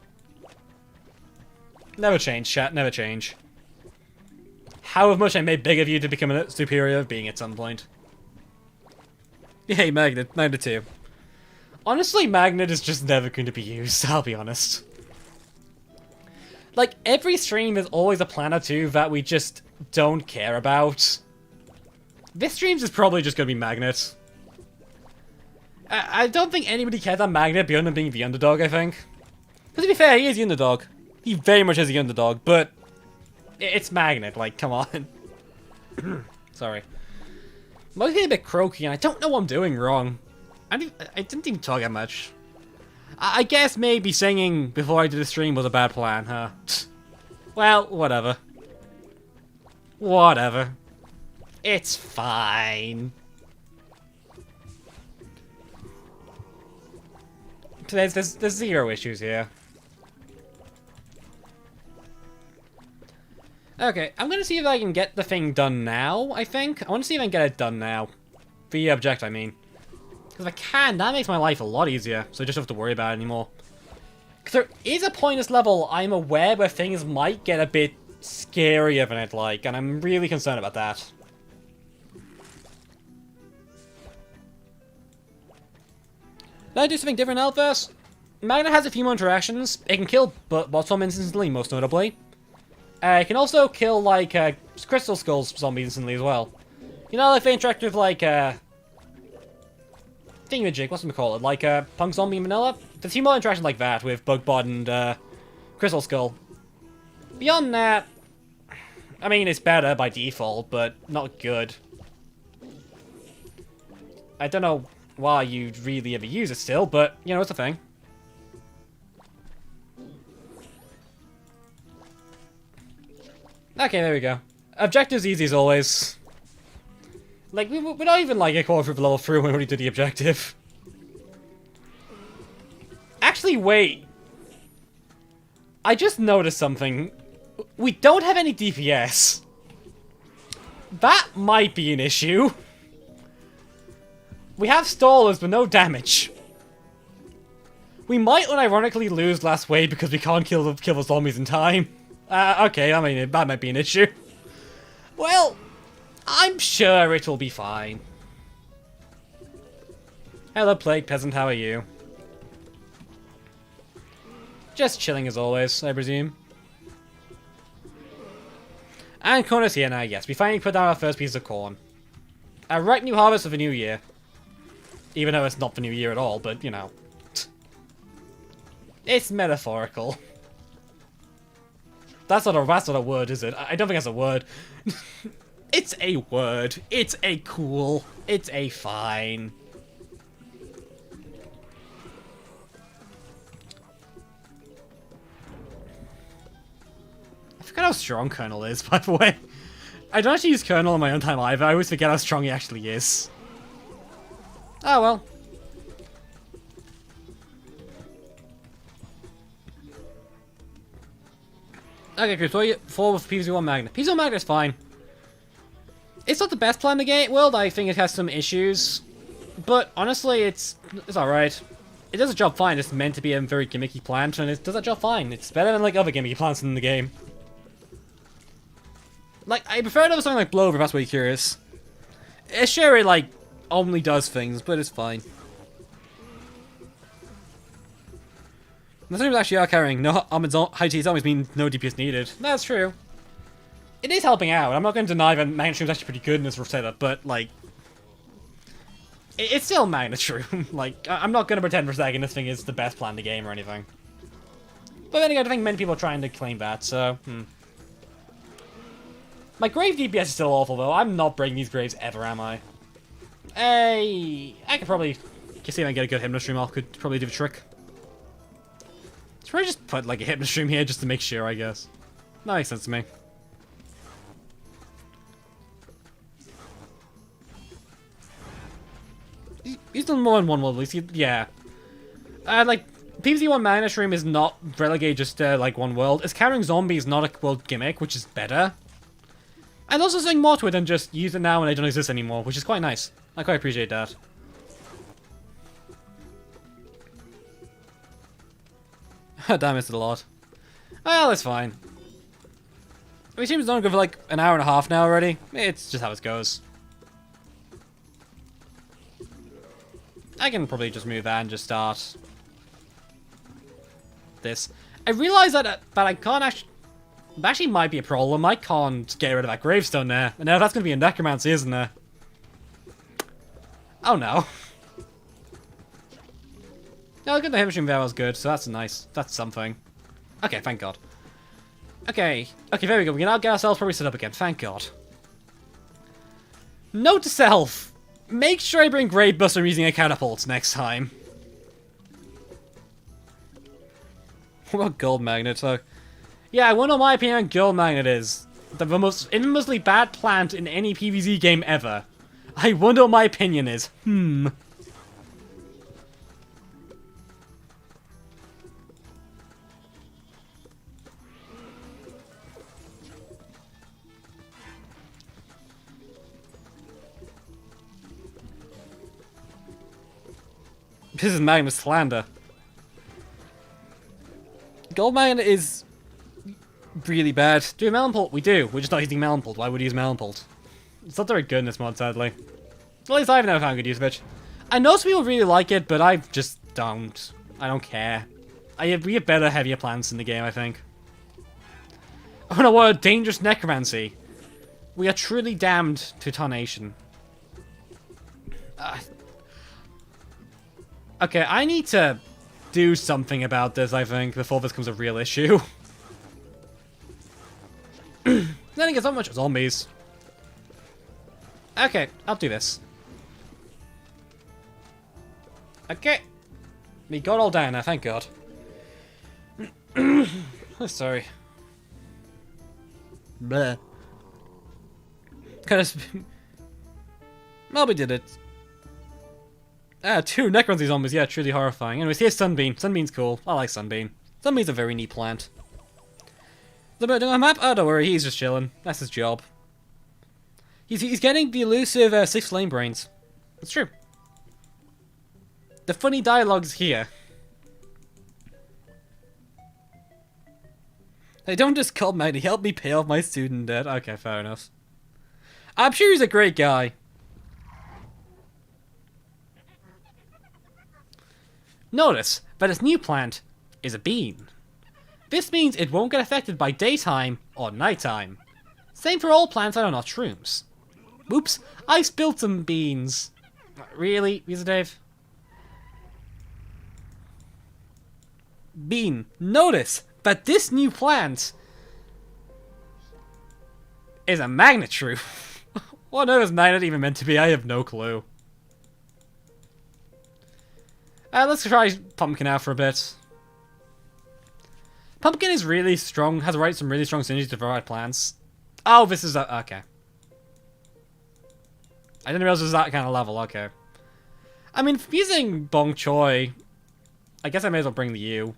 A: Never change, chat, never change. However much I may beg of you to become a superior of being at some point. Yay, Magnet 2. Honestly, Magnet is just never going to be used, I'll be honest. Like, every stream is always a plan or two that we just don't care about. This stream's is probably just going to be Magnet. I don't think anybody cares about Magnet beyond him being the underdog, I think. But to be fair, he is the underdog. He very much is the underdog, but it's Magnet, like, come on. Sorry. I'm getting a bit croaky, and I don't know what I'm doing wrong. I didn't even talk that much. I guess maybe singing before I did the stream was a bad plan, huh? Well, whatever. Whatever. It's fine. There's zero issues here. Okay, I'm gonna see if I can get the thing done now, I think. I want to see if I can get it done now. The object, I mean. Because if I can, that makes my life a lot easier, so I just don't have to worry about it anymore. Because there is a point in this level, I'm aware, where things might get a bit scarier than I'd like, and I'm really concerned about that. Did I do something different, AltverZ? Magnet has a few more interactions. It can kill bottom instantly, most notably. It can also kill, like, crystal skulls zombies instantly as well. You know, if they interact with, like, thingamajig, what's it called? Like, punk zombie vanilla? There's a few more interactions like that with Bugbot and, crystal skull. Beyond that, I mean, it's better by default, but not good. I don't know why you'd really ever use it still, but, you know, it's a thing. Okay, there we go. Objective's easy as always. Like, we're not even like a quarter of a level through when we already did the objective. Actually, wait. I just noticed something. We don't have any DPS. That might be an issue. We have stallers, but no damage. We might unironically lose last wave because we can't kill the zombies in time. Okay, I mean, that might be an issue. Well, I'm sure it'll be fine. Hello, Plague Peasant, how are you? Just chilling as always, I presume. And corn is here now, yes. We finally put down our first piece of corn. A ripe new harvest of the new year. Even though it's not the new year at all, but, you know. It's metaphorical. That's not a word, is it? I don't think that's a word. It's a word. It's a cool. It's a fine. I forgot how strong Colonel is, by the way. I don't actually use Colonel in my own time either. I always forget how strong he actually is. Oh well. Okay, Chris, what are you for with PvZ1 Magnet? PvZ1 Magnet is fine. It's not the best plan in the game world. I think it has some issues. But honestly, it's alright. It does a job fine. It's meant to be a very gimmicky plant, and it does that job fine. It's better than like other gimmicky plants in the game. Like, I prefer it over something like Blover, if that's what you're curious. Sure, it like only does things, but it's fine. The zombies actually are carrying no high T zombies mean no DPS needed. That's true. It is helping out. I'm not going to deny that Magnet-shroom is actually pretty good in this setup, but like, it's still Magnet-shroom. Like, I'm not going to pretend for a second this thing is the best plan in the game or anything. But then again, I think many people are trying to claim that, so My grave DPS is still awful though. I'm not breaking these graves ever, am I? Hey, I could probably see if I can get a good Hypno-shroom off. Could probably do the trick. Should probably just put like a Hypno-shroom here just to make sure, I guess. That makes sense to me. He's done more than one world, at least. Yeah. Like, PvZ1 Magnet-shroom is not relegated just to, like, one world. It's carrying zombies, not a world gimmick, which is better. And also something more to it than just use it now when they don't exist anymore, which is quite nice. I quite appreciate that. Damn, I missed it a lot. Well, it's fine. We seem to have done good for like an hour and a half now already. It's just how it goes. I can probably just move that and just start this. I realize that I can't actually... That actually might be a problem. I can't get rid of that gravestone there. And now that's going to be a necromancy, isn't it? Oh no. No, look at the Hypno-shroom there was good, so that's nice. That's something. Okay, thank God. Okay, there we go. We can now get ourselves probably set up again. Thank God. Note to self. Make sure I bring Gravebuster using a catapult next time. What about gold magnet? So, Yeah, I wonder my opinion on Gold Magnet is the most infamously bad plant in any PvZ game ever. I wonder what my opinion is. This is Magnet slander. Gold Magnet is really bad. Do we melon pult? We do. We're just not using melon pult. Why would we use melon pult? It's not very good in this mod, sadly. At least I've never found good use of it. I know some people really like it, but I just don't. I don't care. We have better, heavier plants in the game, I think. Oh no, what a dangerous necromancy. We are truly damned to tarnation. Okay, I need to do something about this, I think, before this becomes a real issue. Then it gets not much zombies. Okay, I'll do this. Okay. We got all down now, thank God. Oh, sorry. Bleh. Kind of... Well, we did it. Two necromancy zombies, yeah, truly horrifying. Anyways, here's Sunbeam. Sunbeam's cool. I like Sunbeam. Sunbeam's a very neat plant. The bird on the map? Oh, don't worry, he's just chilling. That's his job. He's getting the elusive 6 flame brains. That's true. The funny dialogue's here. Hey, don't just call Maggie, help me pay off my student debt. Okay, fair enough. I'm sure he's a great guy. Notice that this new plant is a bean. This means it won't get affected by daytime or nighttime. Same for all plants that are not shrooms. Oops, I spilled some beans. Really, Visa Dave? Bean, notice that this new plant is a Magnet-shroom. What on earth is Magnet even meant to be? I have no clue. Let's try Pumpkin out for a bit. Pumpkin is really strong, has some really strong synergies to provide plants. Oh, this is okay. I didn't realize it was that kind of level, okay. I mean, using Bong Choi, I guess I may as well bring the U.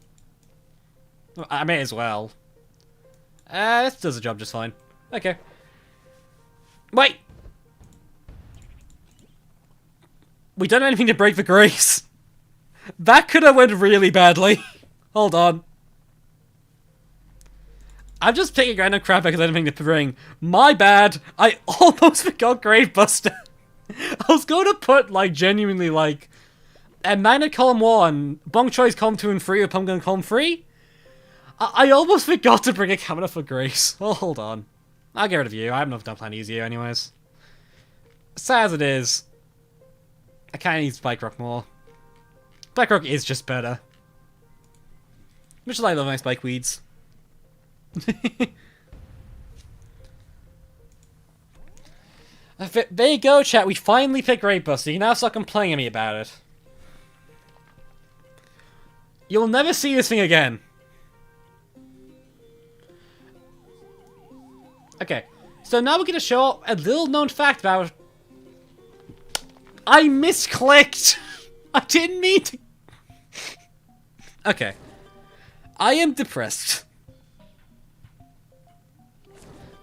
A: I may as well. This does the job just fine. Okay. Wait! We don't have anything to break the grace. That could have went really badly. Hold on. I'm just picking random crap because I don't have anything to bring. My bad. I almost forgot Gravebuster. I was going to put, like, genuinely, like, a Magnet column 1, Bong Choi's column 2 and 3 with Pumpkin column 3. I almost forgot to bring a camera for Grace. Well, hold on. I'll get rid of you. I have enough done plan to use you anyways. Sad as it is, I kind of need Spike Rock more. Spike Rock is just better. Much as I love my Spike Weeds. There you go, chat. We finally picked Gravebuster. You can now stop complaining to me about it. You'll never see this thing again. Okay, so now we're going to show a little known fact about... I misclicked! I didn't mean to... Okay. I am depressed.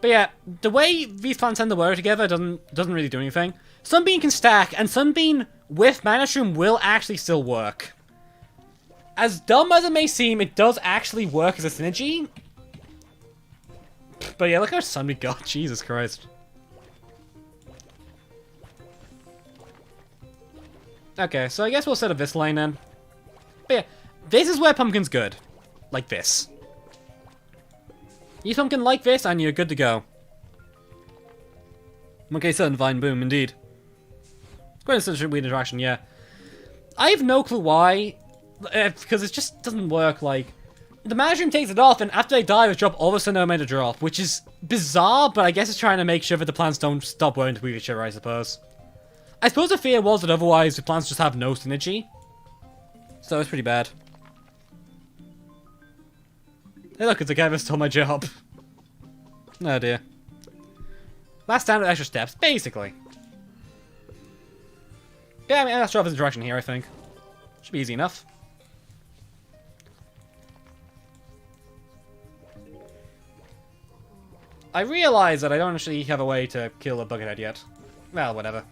A: But yeah, the way these plants tend to work together doesn't really do anything. Sunbeam can stack, and Sunbeam with Magnet-shroom will actually still work. As dumb as it may seem, it does actually work as a synergy. But yeah, look how much sun we got. Jesus Christ. Okay, so I guess we'll set up this line then. But yeah, this is where Pumpkin's good. Like this. Use Pumpkin like this and you're good to go. Okay, sudden Vine Boom, indeed. Quite such a weird interaction, yeah. I have no clue why. Because it just doesn't work, like... The Magnet-shroom takes it off, and after they die, it drop all of a sudden made a drop, which is bizarre, but I guess it's trying to make sure that the plants don't stop wearing to each other, I suppose. I suppose the fear was that otherwise the plants just have no synergy. So it's pretty bad. Hey look, it's a guy that stole my job. Oh dear. Last time with extra steps, basically. Yeah, I mean, let's draw this direction here, I think. Should be easy enough. I realize that I don't actually have a way to kill a buckethead yet. Well, whatever.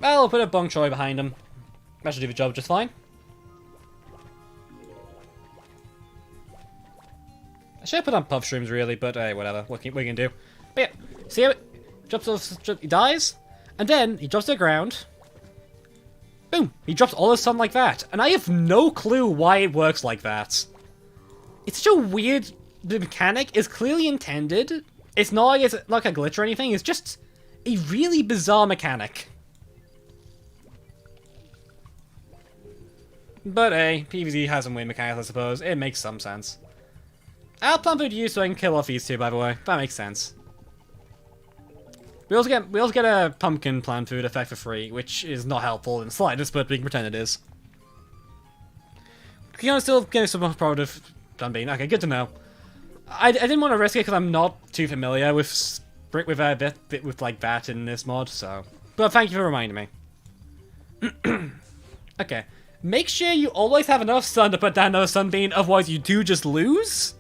A: Well, we'll put a bung choy behind him. That should do the job just fine. I should have put on Puff-shrooms really, but hey, whatever. What we can do? But yeah, see how it drops off, he dies, and then he drops to the ground. Boom! He drops all his sun like that, and I have no clue why it works like that. It's such a weird mechanic. It's clearly intended. It's not like it's like a glitch or anything. It's just a really bizarre mechanic. But hey, PvZ has some weird mechanics, I suppose. It makes some sense. I'll plant food you so I can kill off these two, by the way. That makes sense. We also get a pumpkin plant food effect for free, which is not helpful in the slightest, but we can pretend it is. You know, still getting some product of Sunbeam. Okay, good to know. I didn't want to risk it because I'm not too familiar with like that in this mod, so. But thank you for reminding me. Okay, make sure you always have enough sun to put down another Sunbeam, otherwise you do just lose.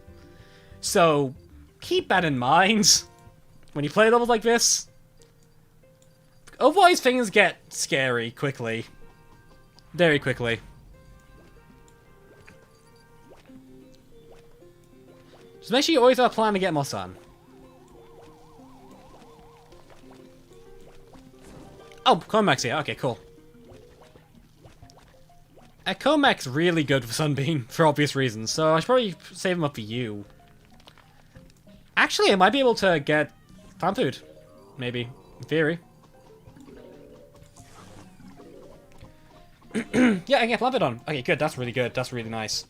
A: So keep that in mind when you play levels like this. Otherwise things get scary quickly. Very quickly. Just make sure you always have a plan to get more sun. Oh, Cormac's here. Okay, cool. Cormac's really good for Sunbeam, for obvious reasons, so I should probably save him up for you. Actually, I might be able to get plant food. Maybe. In theory. Yeah, I can get plant food on. Okay, good. That's really good. That's really nice.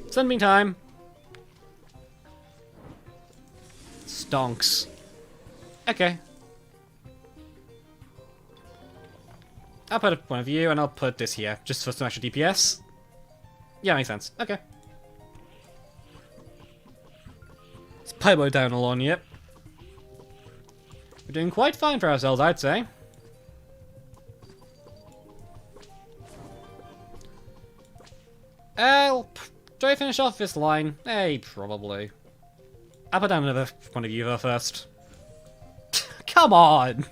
A: Sunbeam time. Stonks. Okay. I'll put one of you, and I'll put this here, just for some extra DPS. Yeah, makes sense. Okay. Let's pipe down along, yep. We're doing quite fine for ourselves, I'd say. Do I finish off this line? Hey, probably. I'll put down another one of you there first. Come on!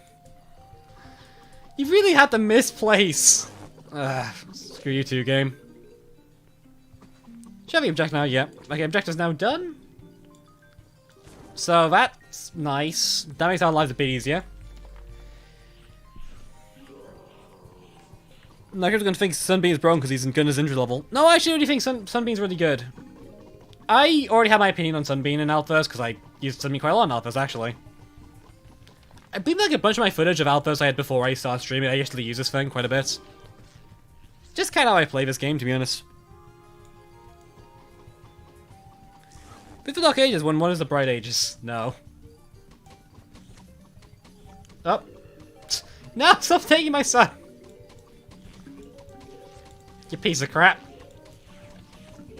A: You really had to misplace. Screw you two, game. Should have the objective now? Yep. Okay, objective's now done. So that's nice. That makes our lives a bit easier. I'm gonna think Sunbeam's broken because he's in goodness injury level. No, I actually already think Sunbeam's really good. I already have my opinion on Sunbeam in AltverZ because I used Sunbeam quite a lot in AltverZ, actually. I believe like a bunch of my footage of AltverZ I had before I started streaming, I actually use this thing quite a bit. Just kind of how I play this game, to be honest. This is the Dark Ages, when what is the Bright Ages? No. Oh. No, stop taking my son! You piece of crap.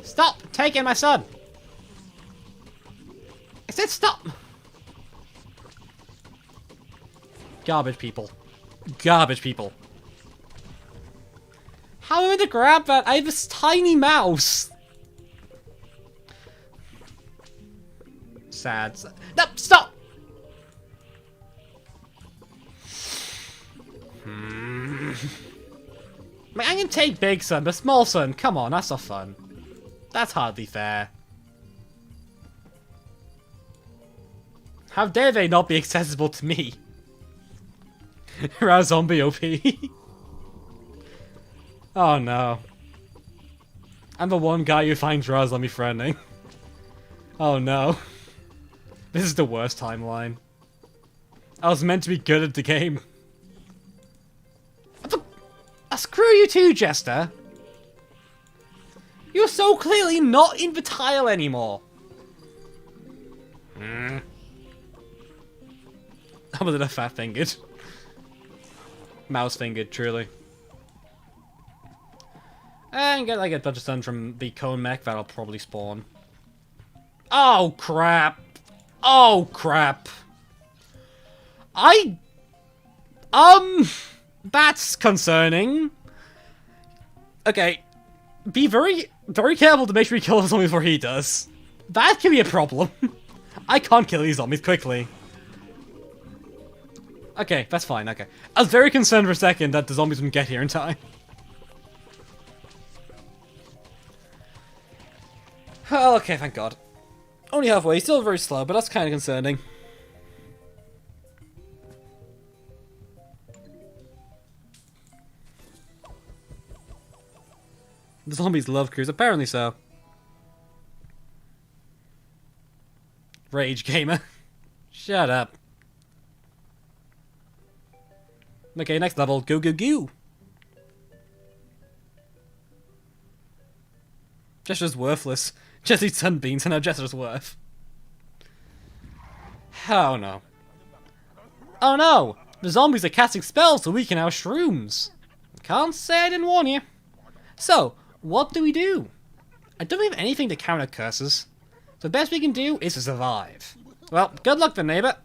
A: Stop taking my son! I said stop! Garbage people. Garbage people. How am I to grab that? I have this tiny mouse! Sad. No, stop! I mean, I can take big son, but small son, come on, that's not fun. That's hardly fair. How dare they not be accessible to me? Raw zombie OP. Oh no. I'm the one guy who finds Raw zombie friendly. Oh no. This is the worst timeline. I was meant to be good at the game. Screw you too, Jester. You're so clearly not in the tile anymore. I was a fat-fingered. Mouse-fingered, truly. And get like a bunch of stun from the cone mech that'll probably spawn. Oh crap! Oh crap! That's concerning. Okay, be very, very careful to make sure you kill the zombies before he does. That can be a problem. I can't kill these zombies quickly. Okay, that's fine, okay. I was very concerned for a second that the zombies wouldn't get here in time. Oh, okay, thank God. Only halfway, still very slow, but that's kind of concerning. The zombies love crews, apparently so. Rage gamer. Shut up. Okay, next level. Go, go, go. Jester's worthless. Just eat sunbeams and now Jester's worth. Oh no. Oh no! The zombies are casting spells to weaken our shrooms. Can't say I didn't warn you. So, what do we do? I don't have anything to counter curses. So the best we can do is to survive. Well, good luck then, neighbor.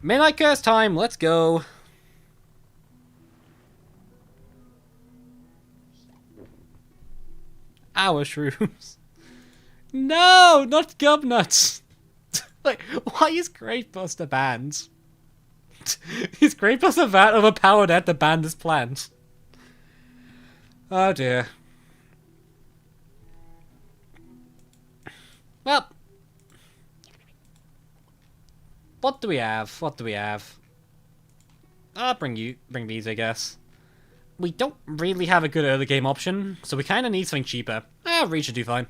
A: Midnight curse time, let's go. Our shrooms. No, not gubnuts. Like, why is Great Buster banned? Is Great Buster that overpowered at the ban this plant? Oh dear. Well, what do we have? What do we have? I'll bring these, I guess. We don't really have a good early game option, so we kind of need something cheaper. Reach should do fine.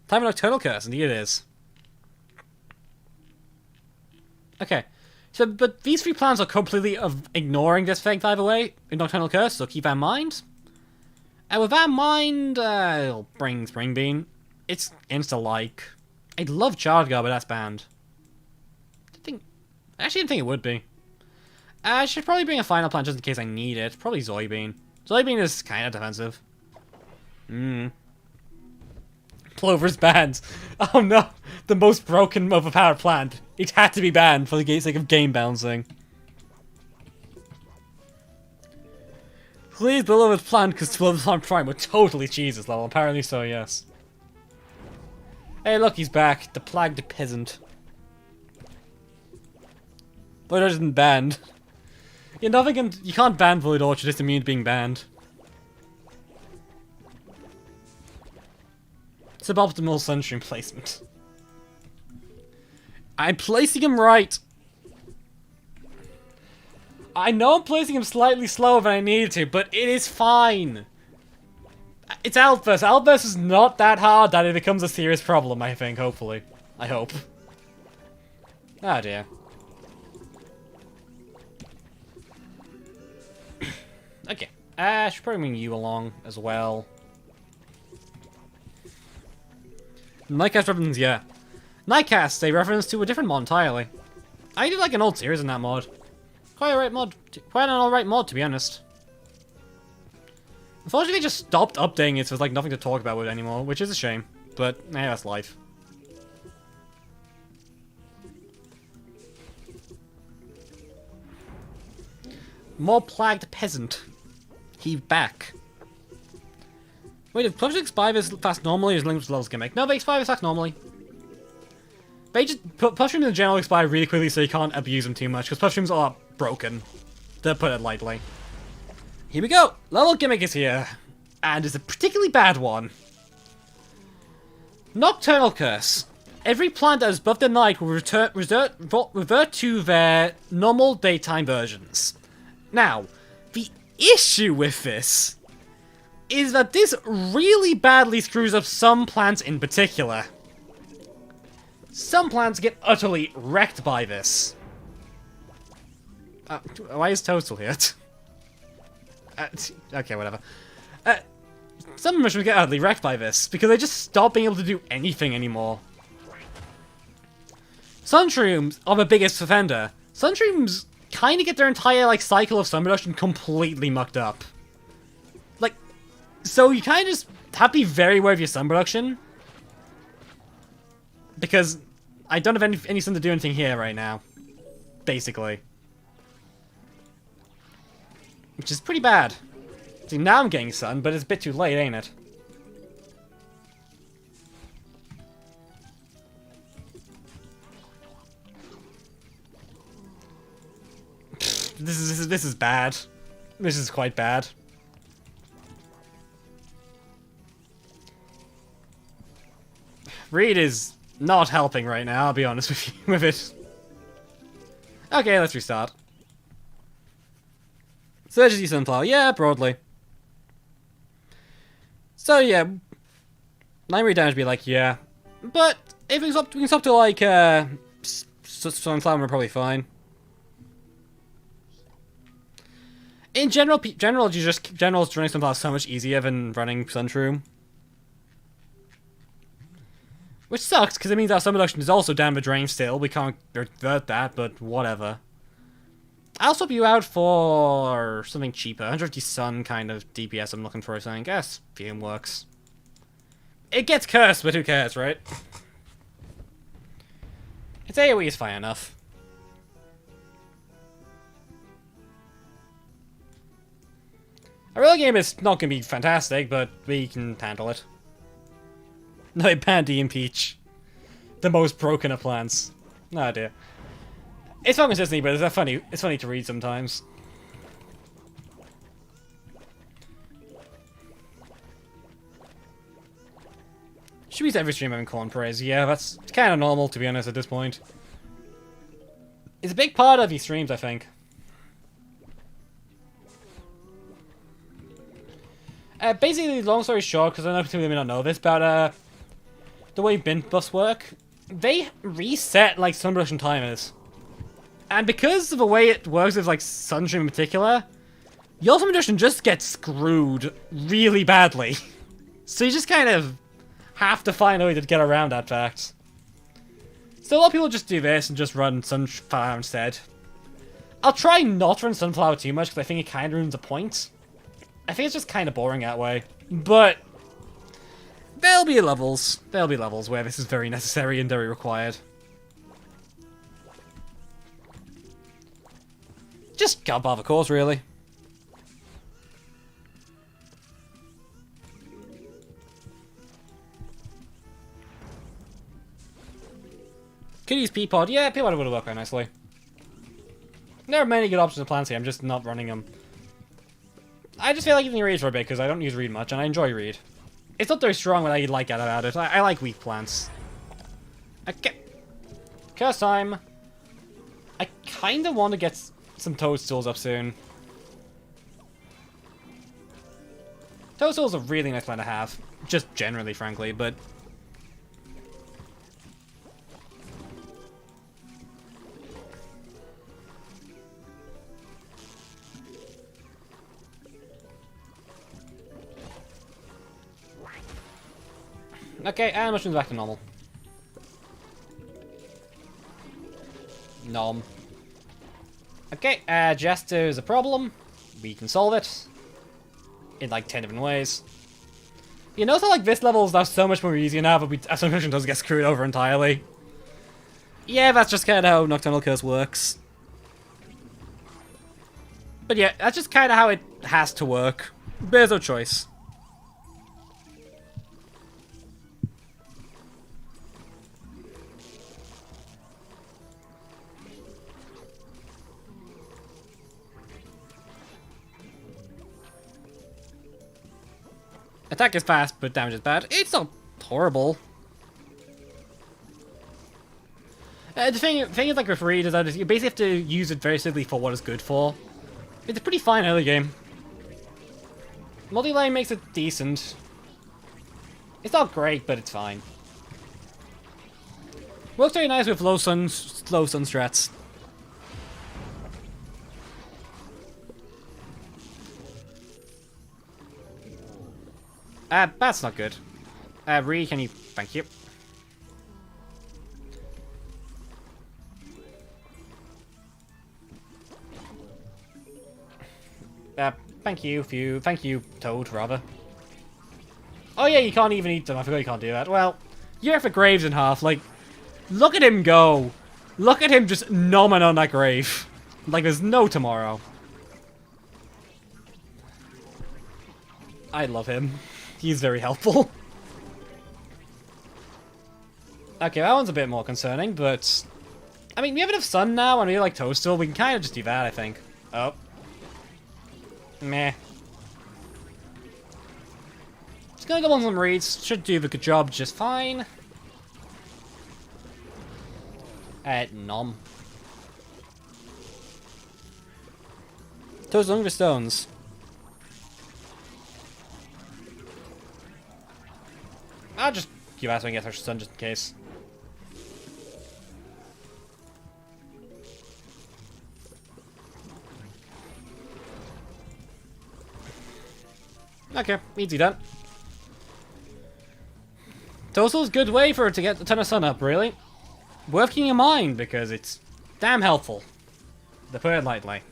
A: Time of Nocturnal Curse, indeed it is. Okay, so, but these three plans are completely ignoring this thing, by the way, in Nocturnal Curse, so keep that in mind. And with that in mind, I'll bring Spring Bean. It's insta-like. I'd love Charge Guard, but that's banned. I actually didn't think it would be. I should probably bring a final plan just in case I need it. Probably Zoybean. Zoybean is kind of defensive. Plover's banned. Oh no! The most broken overpowered plant. It had to be banned for the sake of game balancing. Please, the lowest plant, because Plover's on Prime would totally cheese this level. Apparently so, yes. Hey, look, he's back. The plagued peasant. Void Orchard isn't banned. Yeah, you can't ban Void Orchard, it's immune to being banned. Suboptimal Sunstream placement. I'm placing him right. I know I'm placing him slightly slower than I needed to, but it is fine. It's AltverZ. AltverZ is not that hard that it becomes a serious problem, I think, hopefully. I hope. Oh dear. Okay. I should probably bring you along as well. Nightcast reference, yeah. Nightcast, a reference to a different mod entirely. I did like an old series in that mod. Quite an alright mod, to be honest. Unfortunately, they just stopped updating it, so there's like nothing to talk about with it anymore, which is a shame. But, yeah, that's life. More plagued peasant. He's back. Wait, if Puff-shroom expires fast normally, or is linked with levels gimmick? No, they expire fast normally. They just put Puff-shroom in general expire really quickly so you can't abuse them too much, because Puff-shrooms are broken, to put it lightly. Here we go! Level gimmick is here. And it's a particularly bad one. Nocturnal Curse. Every plant that is above the night will revert to their normal daytime versions. Now, the issue with this is that this really badly screws up some plants in particular. Some plants get utterly wrecked by this. Why is Toad still here? Okay, whatever. Some mushrooms get utterly wrecked by this, because they just stop being able to do anything anymore. Sunshrooms are the biggest offender. Sunshrooms kind of get their entire cycle of sun production completely mucked up. So you kind of just have to be very aware of your sun production. Because I don't have any sun to do anything here right now. Basically. Which is pretty bad. See, now I'm getting sun, but it's a bit too late, ain't it? This is bad. This is quite bad. Reed is not helping right now, I'll be honest with you with it. Okay, let's restart. Synergies sunflower, yeah, broadly. So yeah, 9 rate damage would be like, yeah. But if we can stop to like sunflower, we're probably fine. In general, general's running sunflower is so much easier than running sunshroom. Which sucks, because it means our sun reduction is also damage range still. We can't revert that, but whatever. I'll swap you out for something cheaper. 150 sun kind of DPS I'm looking for, so I guess Fume works. It gets cursed, but who cares, right? Its AoE is fine enough. Our early game is not going to be fantastic, but we can handle it. No, Pandy and Peach. The most broken of plants. Oh dear. It's not consistent, but it's funny. It's funny to read sometimes. Should be every stream having corn praise. Yeah, that's kind of normal, to be honest, at this point. It's a big part of these streams, I think. Basically, long story short, because I know people may not know this, but the way bin buffs work, they reset like sun production timers. And because of the way it works with like Sunstream in particular, your sun production just gets screwed really badly. So you just kind of have to find a way to get around that fact. So a lot of people just do this and just run Sunflower instead. I'll try not to run Sunflower too much because I think it kind of ruins the point. I think it's just kind of boring that way. But there'll be levels. There'll be levels where this is very necessary and very required. Just can't bother cause, really. Could use Peapod. Yeah, Peapod would have worked quite nicely. There are many good options of plants here, I'm just not running them. I just feel like using Reed for a bit, because I don't use Reed much, and I enjoy Reed. It's not very strong, but I like that about it. I like weak plants. Okay. Curse time. I kind of want to get some toadstools up soon. Toadstools are a really nice plant to have. Just generally, frankly, but... Okay, and mushrooms back to normal. Nom. Okay, Jester is a problem. We can solve it. In like 10 different ways. You notice how like this level is now so much more easier now, but our mission does get screwed over entirely. Yeah, that's just kind of how Nocturnal Curse works. But yeah, that's just kind of how it has to work. There's no choice. Attack is fast, but damage is bad. It's not horrible. The thing is like with Reed is that you basically have to use it very simply for what it's good for. It's a pretty fine early game. Multi-lane makes it decent. It's not great, but it's fine. Works very nice with low sun strats. That's not good. Ree, can you... Thank you. Thank you, Toad, rather. Oh yeah, you can't even eat them. I forgot you can't do that. Well, you're for graves in half. Like, look at him go. Look at him just nomming on that grave. Like there's no tomorrow. I love him. He's very helpful. Okay, that one's a bit more concerning, but... I mean, we have enough sun now, and we like Toadstool. We can kind of just do that, I think. Oh. Meh. Just gonna go on some reads. Should do the good job just fine. Nom. Toadstool looking for stones. I'll just keep asking get extra sun just in case. Okay, easy done. Toadstool's a good way for it to get a ton of sun up, really. Worth keeping in mind, because it's damn helpful. To put it lightly.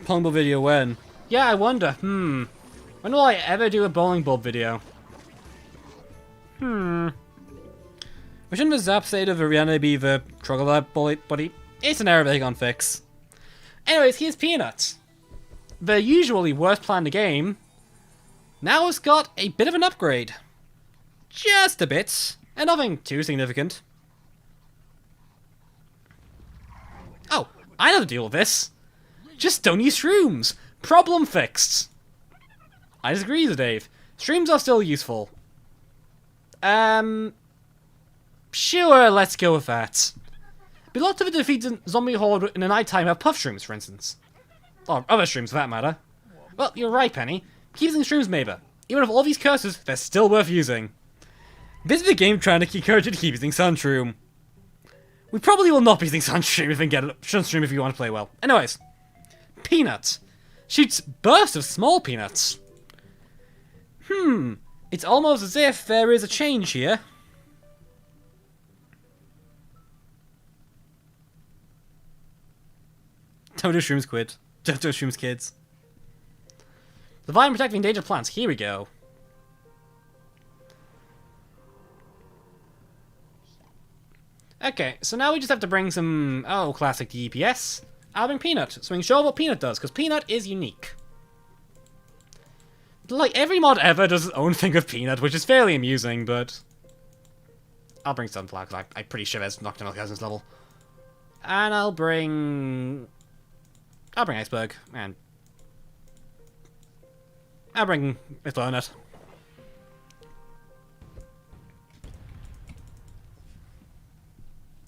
A: Bowling ball video when? Yeah, I wonder. When will I ever do a bowling ball video? Which one was Zap state of Reanimator be the troglodyte buddy? It's an error they can't fix. Anyways, here's Pea-nut. The usually worst planned game. Now it's got a bit of an upgrade. Just a bit. And nothing too significant. Oh, I know how to deal with this. Just don't use shrooms. Problem fixed. I disagree with Dave. Shrooms are still useful. Sure, let's go with that. Be lots of it defeats a zombie horde in the nighttime have Puff-shrooms, for instance. Or other shrooms, for that matter. Well, you're right, Penny. Keep using shrooms, maybe. Even with all these curses, they're still worth using. This is the game trying to encourage you to keep using Sunshroom. We probably will not be using Sunshroom if we can get it. Sunshroom if you want to play well. Anyways. Peanut. Shoots bursts of small peanuts. It's almost as if there is a change here. Don't do shrooms, quid. Don't do shrooms, kids. Divine protecting endangered plants. Here we go. Okay, so now we just have to bring some, classic DPS. I'll bring Pea-nut, so we can show what Pea-nut does, because Pea-nut is unique. Like, every mod ever does its own thing with Pea-nut, which is fairly amusing, but... I'll bring Sunflower, because I'm pretty sure there's Nocturnal guys in this level. And I'll bring Iceberg, and... I'll bring Pea-nut.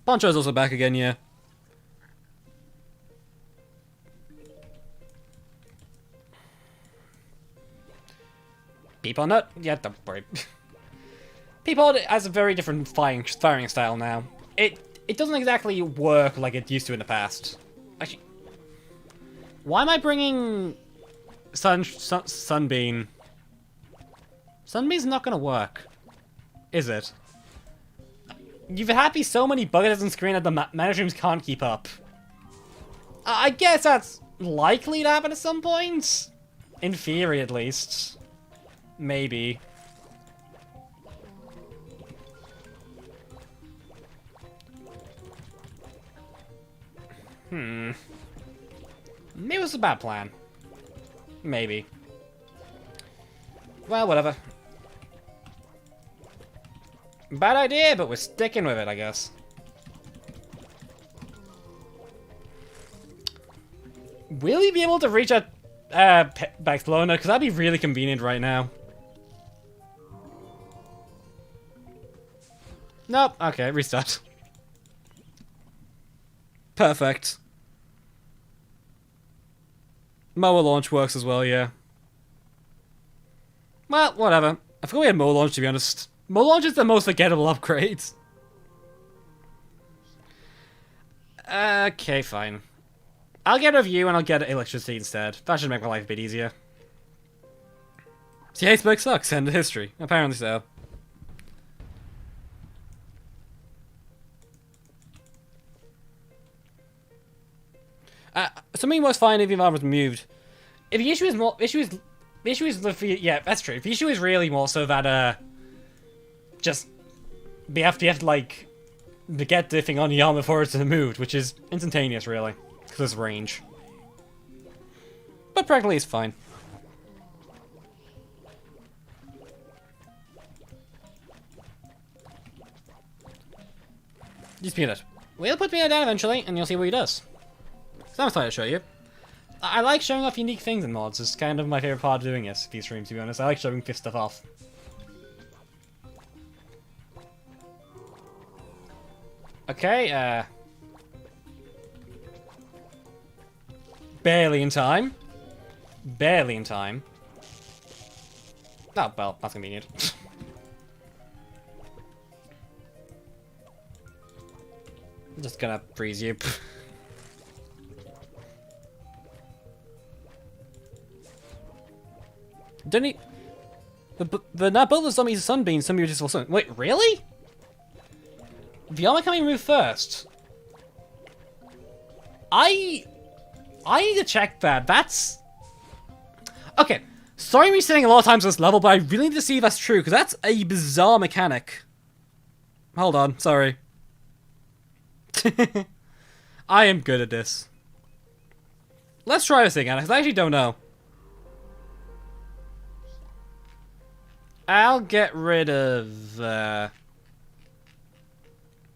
A: Poncho's also back again, yeah. Pea-nut? Yeah, don't worry. Pea-nut has a very different firing style now. It doesn't exactly work like it used to in the past. Actually, why am I bringing Sunbeam? Sunbeam's not gonna work, is it? You've had me so many buggers on screen that the Magnet-shrooms can't keep up. I guess that's likely to happen at some point. In theory, at least. Maybe. Maybe it was a bad plan. Maybe. Well, whatever. Bad idea, but we're sticking with it, I guess. Will he be able to reach out back to Lona? Because that'd be really convenient right now. Nope. Okay, restart. Perfect. Mower launch works as well, yeah. Well, whatever. I forgot we had Mower launch, to be honest. Mower launch is the most forgettable upgrade. Okay, fine. I'll get a view and I'll get electricity instead. That should make my life a bit easier. See, Iceberg sucks. End of history. Apparently so. Something was fine if the environment was moved. If the issue is more, the issue is yeah, that's true. The issue is really more so that just you have to like get the thing on the arm before it's moved, which is instantaneous, really, because it's range. But practically, it's fine. Just Peanut. We'll put Peanut down eventually, and you'll see what he does. So I'm excited to show you. I like showing off unique things in mods. It's kind of my favorite part of doing this, these streams, to be honest. I like showing this stuff off. Okay, barely in time. Barely in time. Oh, well, that's convenient. I'm just gonna freeze you. Don't he... The not both the zombies are Sunbeam, some are just sun. Wait, really? The armor can be removed first. I need to check that. That's... Okay. Sorry me saying a lot of times on this level, but I really need to see if that's true, because that's a bizarre mechanic. Hold on, sorry. I am good at this. Let's try this again, because I actually don't know. I'll get rid of...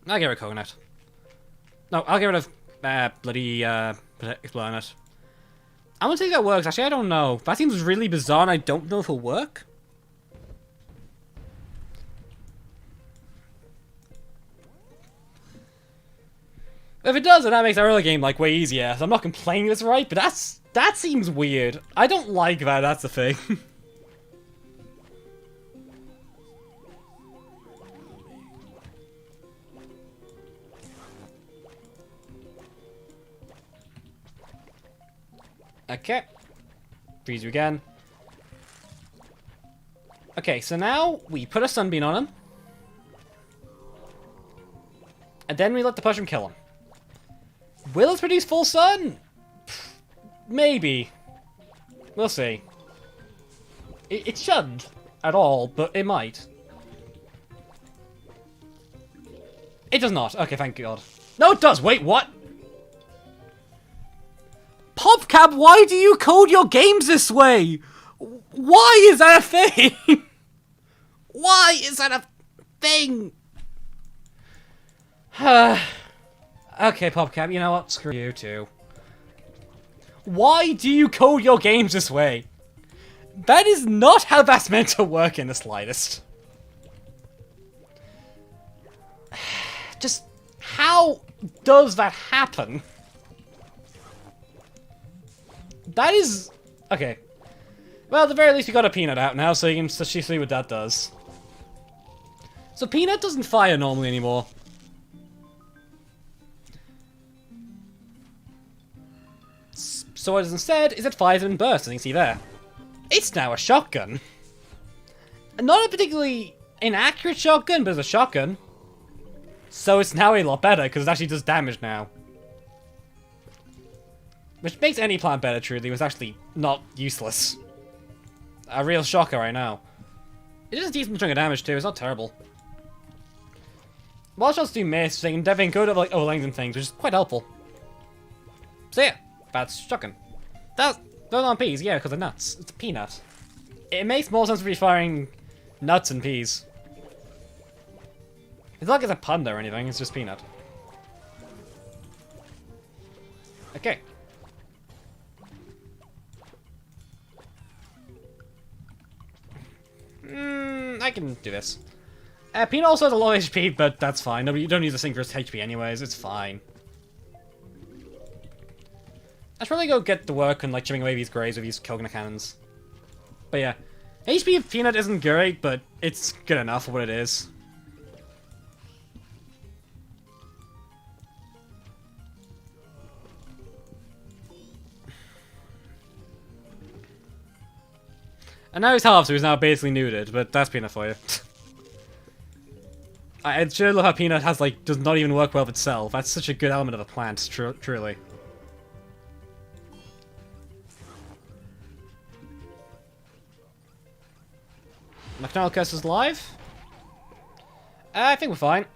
A: I'll get rid of coconut. No, I'll get rid of bloody Pea-nut. I want to see if that works. Actually, I don't know. That seems really bizarre, and I don't know if it'll work. If it does, then that makes our early game like way easier. So I'm not complaining it's right, but that seems weird. I don't like that. That's the thing. Okay. Freeze you again. Okay, so now we put a Sunbeam on him. And then we let the Puff-shroom kill him. Will it produce full sun? Maybe. We'll see. It shouldn't at all, but it might. It does not. Okay, thank God. No, it does. Wait, what? PopCap, why do you code your games this way? Why is that a thing? Why is that a thing? Okay, PopCap, you know what? Screw you too. Why do you code your games this way? That is not how that's meant to work in the slightest. Just how does that happen? That is... Okay. Well, at the very least we got a Pea-nut out now, so you can see what that does. So Pea-nut doesn't fire normally anymore. So what it does instead is it fires in bursts, as you can see there. It's now a shotgun. Not a particularly inaccurate shotgun, but it's a shotgun. So it's now a lot better, because it actually does damage now. Which makes any plant better, truly. It was actually not useless. A real shocker right now. It is a decent chunk of damage too, it's not terrible. Wild shots do miss, so they can definitely go to like overlays and things, which is quite helpful. So yeah, that's shotgun. Those aren't peas, yeah, because they're nuts. It's a peanut. It makes more sense to be firing nuts and peas. It's not like it's a pun or anything, it's just peanut. Okay. I can do this. Peanut also has a low HP, but that's fine. No, you don't use this thing for its HP anyways, it's fine. I should probably go get to work and like chipping away these grays with these coconut cannons. But yeah, HP of Pea-nut isn't great, but it's good enough for what it is. And now he's half, so he's now basically neutered, but that's Pea-nut for you. I sure love how Pea-nut has like does not even work well with itself. That's such a good element of a plant, truly. Nocturnal curse is live. I think we're fine.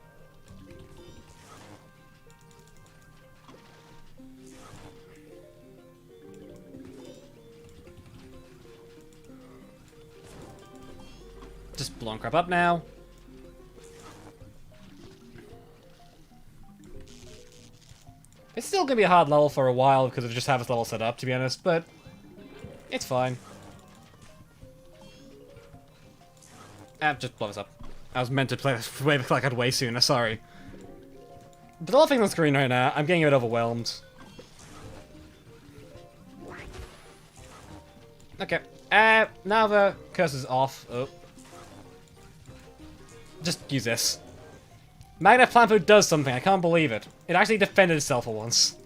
A: Just blowing crap up now. It's still gonna be a hard level for a while because I just have this level set up, to be honest, but it's fine. Just blow this up. I was meant to play this way sooner, sorry. But all the things on screen right now, I'm getting a bit overwhelmed. Okay. Now the curse is off. Oh. Just use this. Magnet plant food does something, I can't believe it. It actually defended itself for once.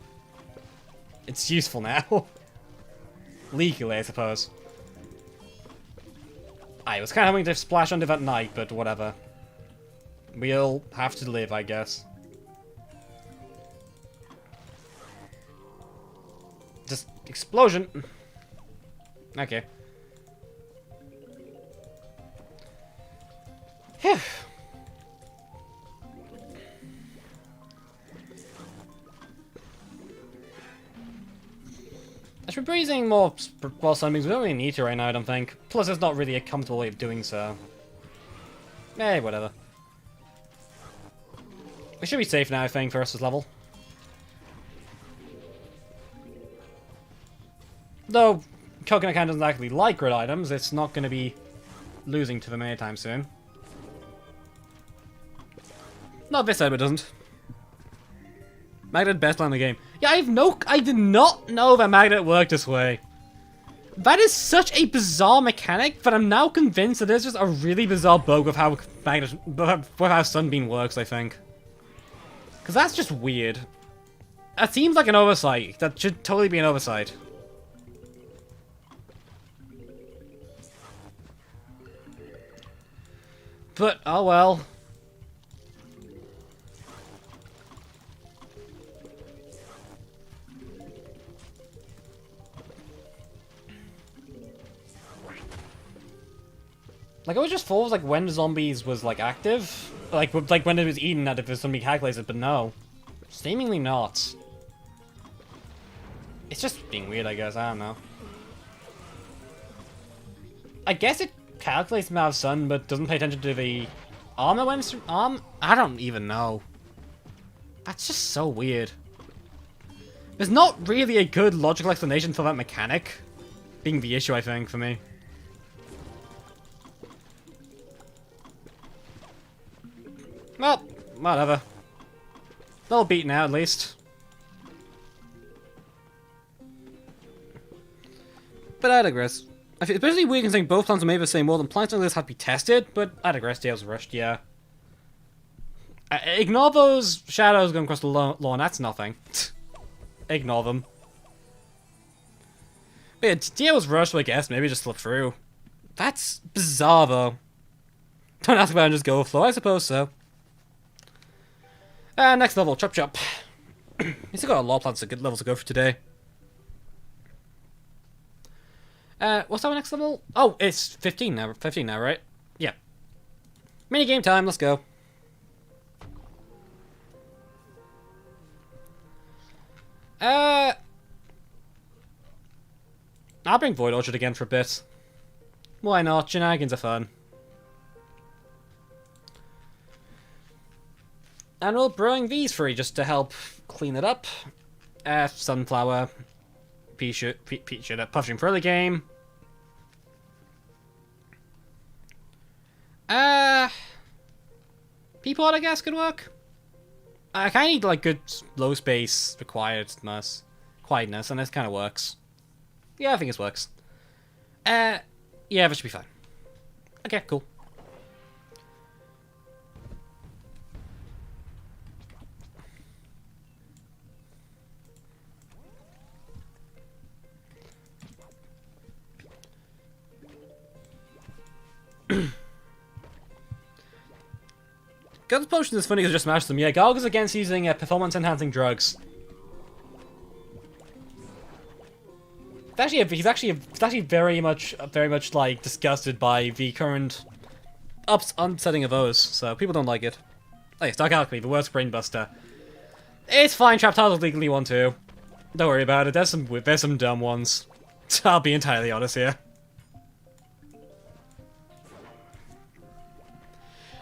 A: It's useful now. Legally, I suppose. I was kind of hoping to splash onto that knight, but whatever. We'll have to live, I guess. Just explosion. Okay. Phew. I should be breathing more while Sunbeams. We don't really need to right now, I don't think. Plus, it's not really a comfortable way of doing so. Eh, whatever. We should be safe now, I think, for this level. Though, Coconut Can doesn't actually like red items, it's not going to be losing to them anytime soon. Not this side, but it doesn't. Magnet best line in the game. Yeah, I did not know that Magnet worked this way. That is such a bizarre mechanic, but I'm now convinced that there's just a really bizarre bug with how Sunbeam works, I think. Because that's just weird. That seems like an oversight. That should totally be an oversight. But, oh well. Like, I was just thought like when the zombies was like active, like when it was eaten that if there's something calculated, but no, seemingly not. It's just being weird, I guess. I don't know. I guess it calculates the amount of sun, but doesn't pay attention to the armor when it's I don't even know. That's just so weird. There's not really a good logical explanation for that mechanic being the issue, I think, for me. Well, whatever. They'll beat now, at least. But I digress. I feel especially weird considering both plants are made of the same mold and plants like this have to be tested, but I digress. Tails rushed, yeah. Ignore those shadows going across the lawn, that's nothing. Ignore them. But yeah, Tails rushed, so I guess. Maybe just slip through. That's bizarre, though. Don't ask about it and just go with flow, I suppose so. Next level, Chop Chop. We still got a lot of plants, good levels to go for today. What's our next level? Oh, it's 15 now. 15 now, right? Yeah. Mini game time. Let's go. I'll bring Void Orchard again for a bit. Why not? Shenanigans are fun. And we'll bring these three just to help clean it up. Sunflower, Puff-shroom for the game. Peapod, I guess, could work. I kind of need like good low space quietness, and this kind of works. Yeah, I think this works. Yeah, that should be fine. Okay, cool. Guns potion is funny because I just smashed them. Yeah, Garg is against using performance-enhancing drugs. He's actually very much like disgusted by the current upsetting of those, so people don't like it. Oh yes, Dark Alchemy, the worst brainbuster. It's fine, Trap Tiles legally one too. Don't worry about it, there's some dumb ones. I'll be entirely honest here.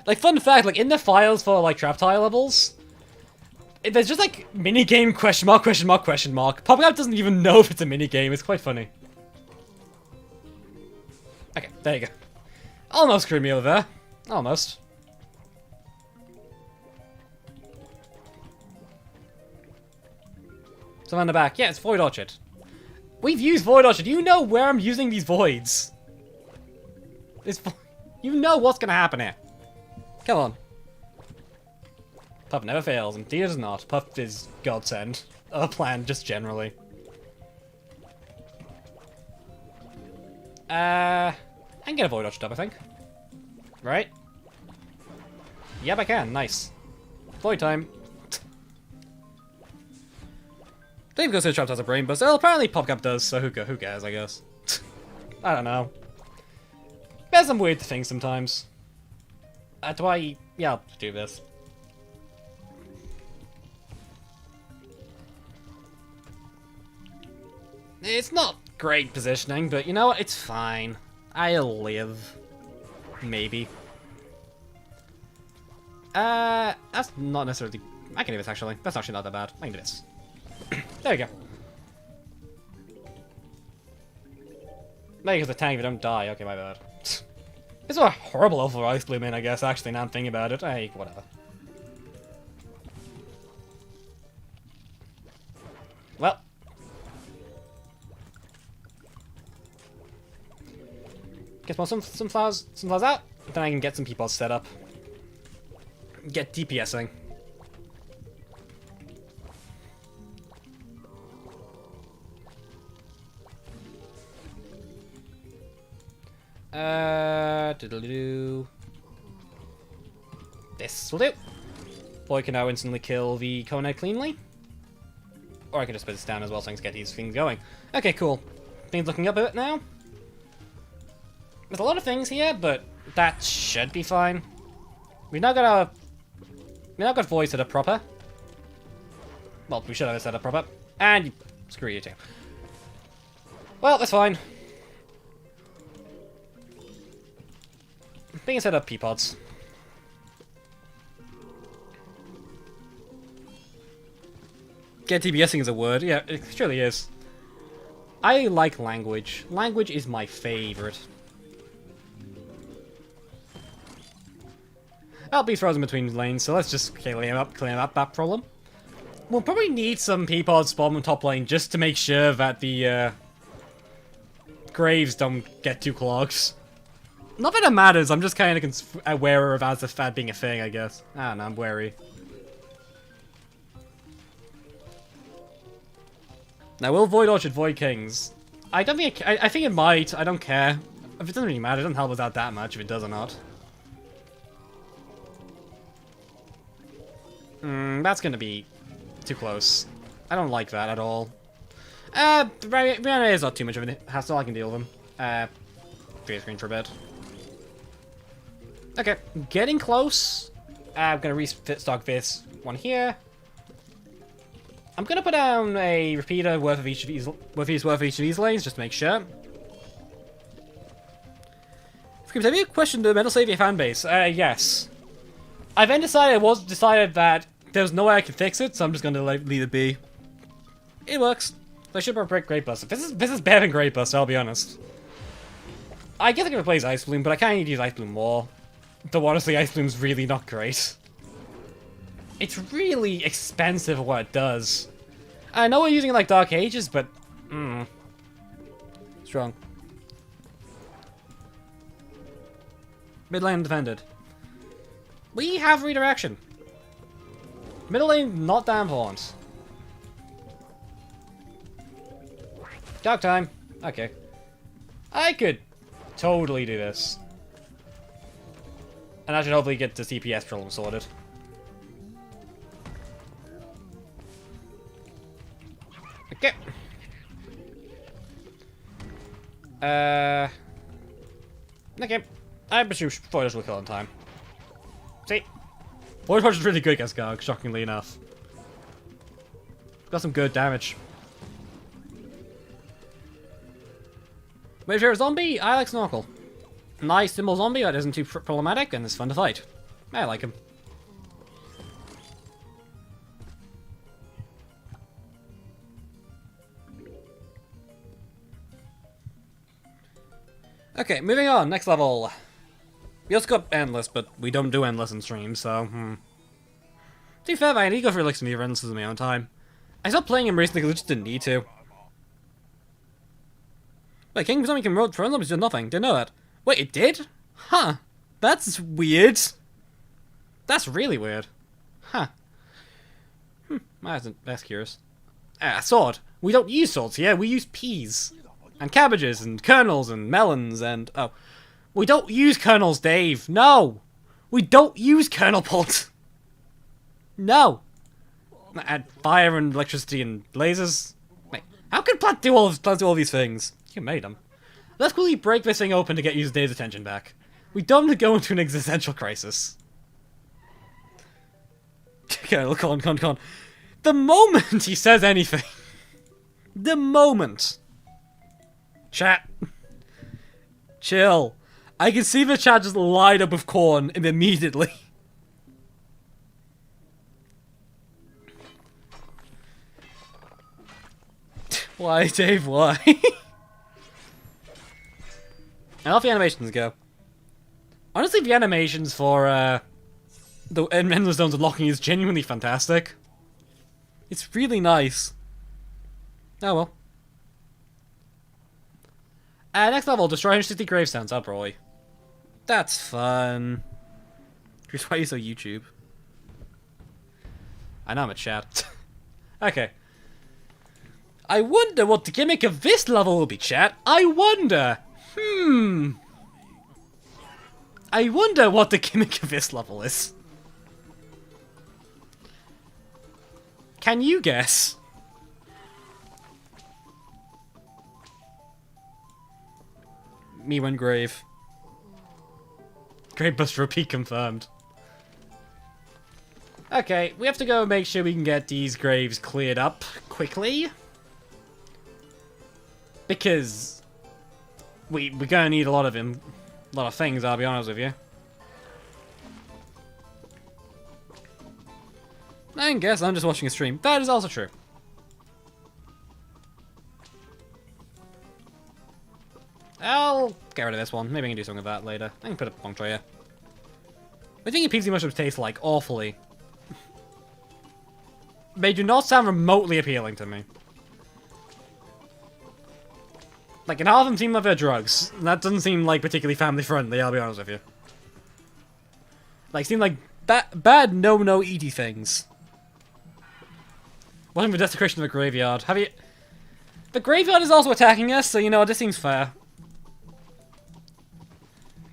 A: Like, fun fact, like, in the files for, like, Trap Tile levels, there's just, like, minigame question mark, question mark, question mark. PopCap doesn't even know if it's a minigame, it's quite funny. Okay, there you go. Almost screwed me over there. Almost. So on the back, yeah, it's Void Orchard. We've used Void Orchard. You know where I'm using these voids. You know what's gonna happen here. Come on. Puff never fails, and Dia does not. Puff is godsend. A plan, just generally. I can get a Void Orchard up, I think. Right? Yep, I can. Nice. Void time. Dave goes to Trap has a brain bust. Well, apparently PopCap does, so who cares, I guess. I don't know. There's some weird things sometimes. Yeah, I'll do this. It's not great positioning, but you know what? It's fine. I'll live. Maybe. That's not necessarily... I can do this, actually. That's actually not that bad. I can do this. There we go. Maybe because the tank, if you don't die. Okay, my bad. This is a horrible over Ice Bloom in, I guess, actually, now I'm thinking about it. Hey, whatever. Well. Guess more some flowers out. Then I can get some people set up. Get DPSing. Diddle-doo. This will do. Boy can now instantly kill the Coned cleanly. Or I can just put this down as well so I can get these things going. Okay, cool. Things looking up a bit now. There's a lot of things here, but that should be fine. We've now got voice set up proper. Well, we should have it set up proper. And screw you too. Well, that's fine. We can set up P-pods. Get DPSing is a word. Yeah, it surely is. I like language. Language is my favorite. I'll be frozen between lanes, so let's just clean up that problem. We'll probably need some P-pods spawn on top lane just to make sure that the graves don't get too clogged. Not that it matters, I'm just kind of aware of that being a thing, I guess. I don't know, I'm wary. Now, will Void Orchard Void Kings? I don't think I think it might, I don't care. If it doesn't really matter, it doesn't help us out that much if it does or not. That's gonna be too close. I don't like that at all. Reanimator is not too much of a hassle, I can deal with them. Green screen for a bit. Okay, getting close. I'm gonna restock this one here. I'm gonna put down a repeater worth of each of these lanes just to make sure. Screams, have you questioned the Metal Savior fanbase? Yes. I then decided that there's no way I can fix it, so I'm just gonna leave it be. It works. I should break Great Buster. This is better than Great Buster, I'll be honest. I guess I can replace Ice Bloom, but I kinda need to use Ice Bloom more. Though honestly, Ice Bloom's really not great. It's really expensive for what it does. I know we're using it like Dark Ages, but... strong. Mid lane defended. We have redirection. Middle lane, not damn important. Dark time. Okay. I could totally do this. And I should hopefully get the CPS problem sorted. Okay. Okay. I'm sure Voiders will kill in time. See? Void Punch is really good against Garg, shockingly enough. Got some good damage. But if you're a zombie, I like Snorkel. Nice, simple zombie that isn't too problematic and is fun to fight. I like him. Okay, moving on. Next level. We also got Endless, but we don't do Endless in stream, so, To be fair, I need to go for Elixir of Endless in my own time. I stopped playing him recently because I just didn't need to. Wait, King Zombie can roll for zombies did nothing. Didn't know that. Wait, it did? Huh. That's weird. That's really weird. Huh. That's curious. Sword. We don't use swords here, we use peas. And cabbages, and kernels, and melons, and... Oh. We don't use kernels, Dave. No! We don't use kernel pods. No! Add fire and electricity and lasers. Wait, how can plants do all these things? You made them. Let's quickly break this thing open to get user Dave's attention back. We don't want to go into an existential crisis. Okay, look on. The moment he says anything. The moment. Chat. Chill. I can see the chat just light up with corn immediately. Why, Dave, why? How the animations go? Honestly, the animations for the Endless Zones unlocking is genuinely fantastic. It's really nice. Oh well. Next level, destroy 160 gravestones. Oh boy. That's fun. Here's why you so YouTube. I know I'm a chat. Okay. I wonder what the gimmick of this level will be, chat. I wonder. I wonder what the gimmick of this level is. Can you guess? Me when grave. Gravebuster repeat confirmed. Okay, we have to go make sure we can get these graves cleared up quickly. Because we're gonna need a lot of him. A lot of things, I'll be honest with you. I guess I'm just watching a stream. That is also true. I'll get rid of this one. Maybe I can do something with that later. I can put a puncture here. I think peasy mushrooms taste like awfully. They do not sound remotely appealing to me. Like, and half of them seem like they're drugs. That doesn't seem like particularly family friendly, I'll be honest with you. Like, seem like bad no eaty things. Watching the desecration of the graveyard. Have you... The graveyard is also attacking us, so you know, this seems fair.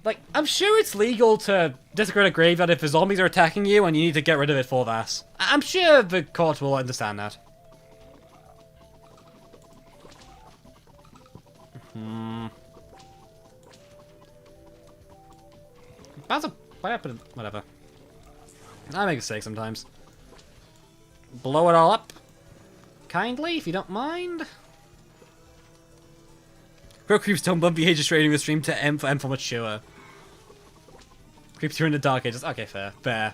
A: Like, I'm sure it's legal to desecrate a graveyard if the zombies are attacking you and you need to get rid of it for that. I'm sure the court will understand that. That's a... What happened? Whatever. I make mistakes sometimes. Blow it all up. Kindly, if you don't mind. Bro creeps don't bump behavior trading the stream to M for mature. Creeps you're in the dark ages. Okay, fair. Fair.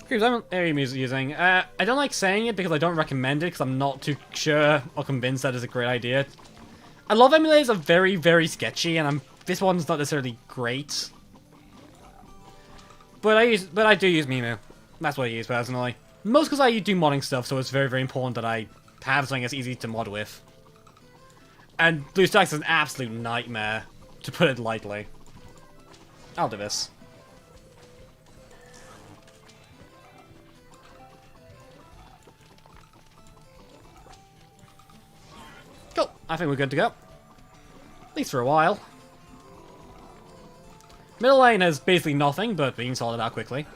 A: Creeps I'm using. I don't like saying it because I don't recommend it because I'm not too sure or convinced that is a great idea. A lot of emulators are very, very sketchy, and this one's not necessarily great. But I do use Mimu. That's what I use personally. Most because I do modding stuff, so it's very, very important that I have something that's easy to mod with. And Blue Stacks is an absolute nightmare, to put it lightly. I'll do this. Cool. I think we're good to go. At least for a while. Middle lane has basically nothing, but we can sort it out quickly.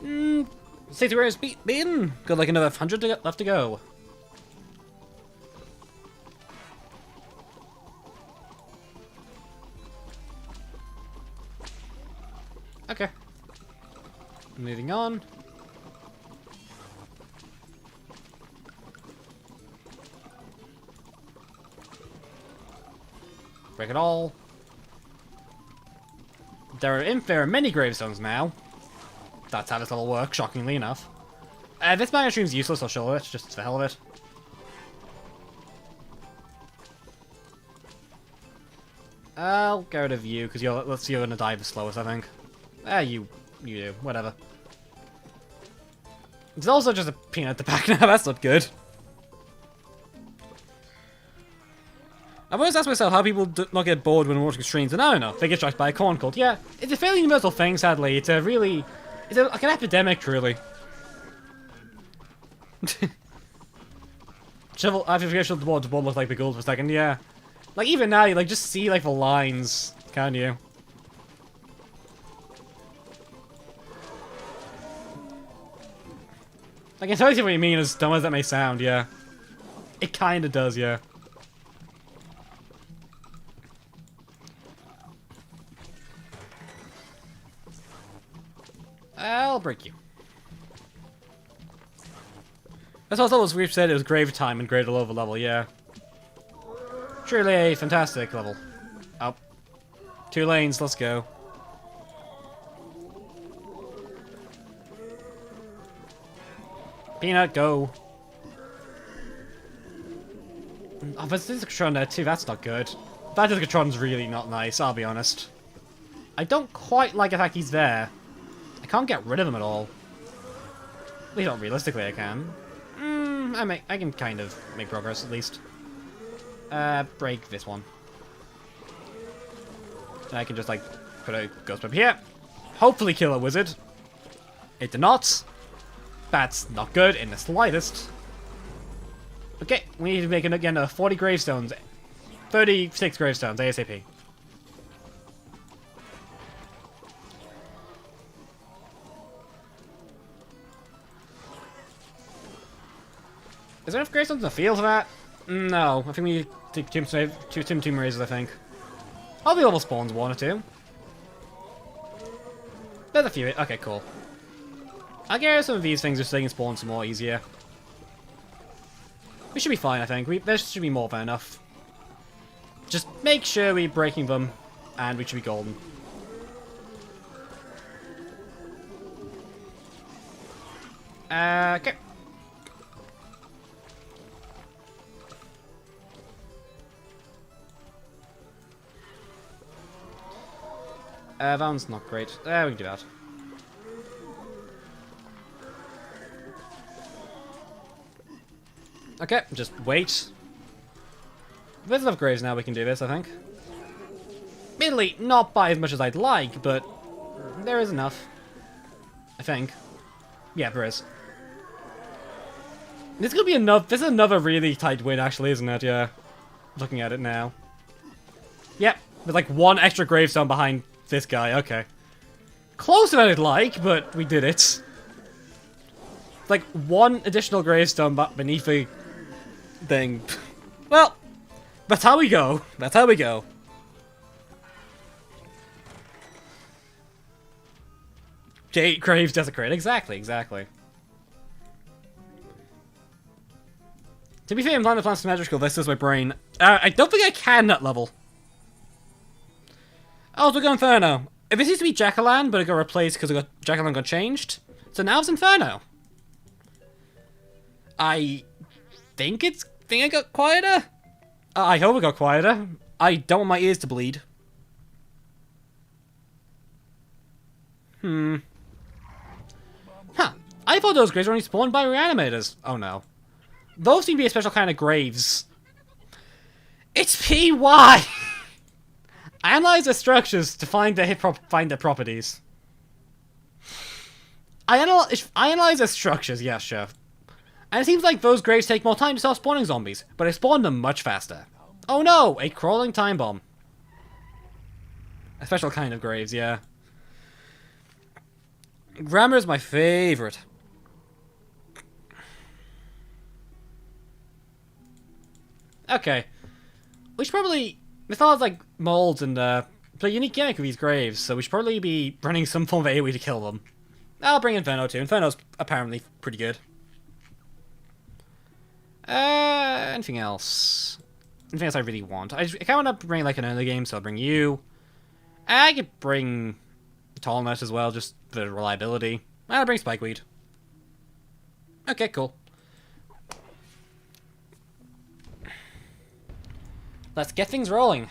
A: 6 60 graves beaten. Got like another 100 left to go. Okay. Moving on. Break it all. There are many gravestones now. That's how this level works, shockingly enough. This Magnet-shroom's useless, I'll show it, just for the hell of it. I'll get rid of you, because you're gonna die the slowest, I think. You do, whatever. There's also just a Pea-nut at the back now, that's not good. I've always asked myself how people do not get bored when watching streams, and I don't know, they get struck by a corn cold. Yeah, it's a fairly universal thing, sadly. It's like an epidemic, truly. I forget what the board looked like the gold for a second, yeah. Like, even now, you like just see like the lines, can't you? I can totally see what you mean, as dumb as that may sound, yeah. It kinda does, yeah. I'll break you. That's also what we've said, it was grave time and greater over level, yeah. Truly a fantastic level. Up. 2 lanes, let's go. Pea-nut, go. Oh, but there's a citron there too, that's not good. That citron's really not nice, I'll be honest. I don't quite like the fact he's there. I can't get rid of him at all. At least not realistically I can. I can kind of make progress at least. Break this one. And I can just like put a ghost web here. Hopefully kill a wizard. It did not. That's not good in the slightest. Okay, we need to make again 40 gravestones. 36 gravestones, ASAP. Is there enough gravestones in the field for that? No, I think we need two tomb raises, I think. I'll be level spawns 1 or 2. There's a few. Okay, cool. I'll get rid of some of these things just so they can spawn some more easier. We should be fine, I think. There should be more than enough. Just make sure we're breaking them, and we should be golden. Okay. That one's not great. We can do that. Okay, just wait. There's enough graves now we can do this, I think. Admittedly, not by as much as I'd like, but there is enough. I think. Yeah, there is. This could be enough. This is another really tight win, actually, isn't it? Yeah. Looking at it now. Yep, there's like 1 extra gravestone behind this guy, okay. Closer than I'd like, but we did it. Like 1 additional gravestone beneath the thing. Well, that's how we go. That's how we go. Jade Graves desecrate. Exactly, exactly. To be fair, I'm planning to plan some magical. This is my brain. I don't think I can that level. Oh, so we got Inferno. If this used to be Jackalan, but it got replaced because Jackalan got changed. So now it's Inferno. I think it got quieter. I hope it got quieter. I don't want my ears to bleed. Huh. I thought those graves were only spawned by Reanimators. Oh no. Those seem to be a special kind of graves. It's PY! Analyze the structures to find their properties. I analyze the structures, yeah, sure. And it seems like those graves take more time to start spawning zombies, but I spawn them much faster. Oh no! A crawling time bomb. A special kind of graves, yeah. Grammar is my favorite. Okay. We should probably... It's not like molds and the unique gimmick of these graves, so we should probably be running some form of AoE to kill them. I'll bring Inferno too. Inferno's apparently pretty good. Anything else? Anything else I really want? I kind of want to bring like an early game, so I'll bring you. I could bring Tallness as well, just for reliability. I'll bring Spikeweed. Okay, cool. Let's get things rolling.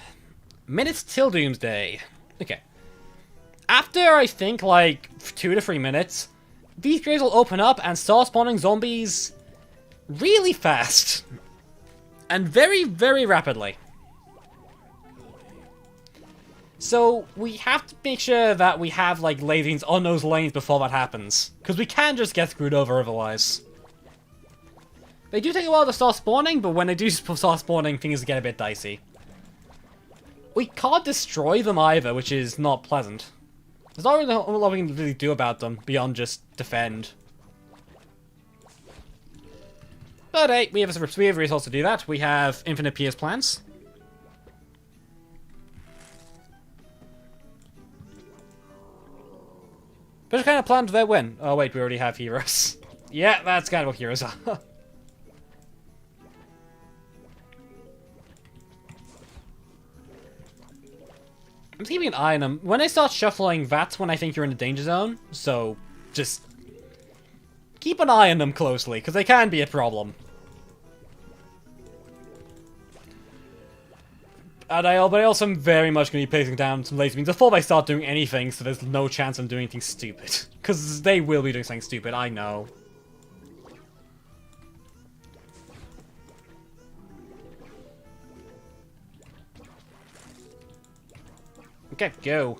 A: Minutes till Doomsday. Okay. After, I think, like, 2 to 3 minutes, these graves will open up and start spawning zombies really fast. And very, very rapidly. So, we have to make sure that we have, like, lasers on those lanes before that happens. Because we can just get screwed over otherwise. They do take a while to start spawning, but when they do start spawning, things get a bit dicey. We can't destroy them either, which is not pleasant. There's not really a lot we can really do about them, beyond just defend. But hey, we have a resource to do that. We have infinite Pierce plants. Which kind of plant do they win? Oh wait, we already have heroes. Yeah, that's kind of what heroes are. I'm keeping an eye on them. When they start shuffling, that's when I think you're in the danger zone. So, just keep an eye on them closely, because they can be a problem. But I also am very much going to be placing down some laser beams before they start doing anything, so there's no chance of doing anything stupid. Because they will be doing something stupid, I know. Okay, go.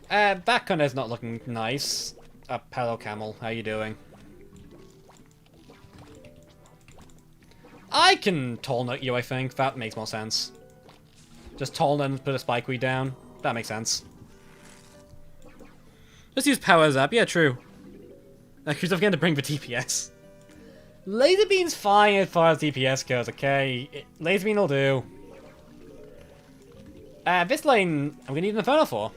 A: That kind of is not looking nice. Hello, Camel. How you doing? I can Tallnut you, I think. That makes more sense. Just Tallnut and put a Spikeweed down. That makes sense. Let's use Powers Up. Yeah, true. Because I'm going to bring the DPS. Laser Beam's fine as far as DPS goes, okay? Laser Beam will do. This lane, I'm gonna need an Inferno for.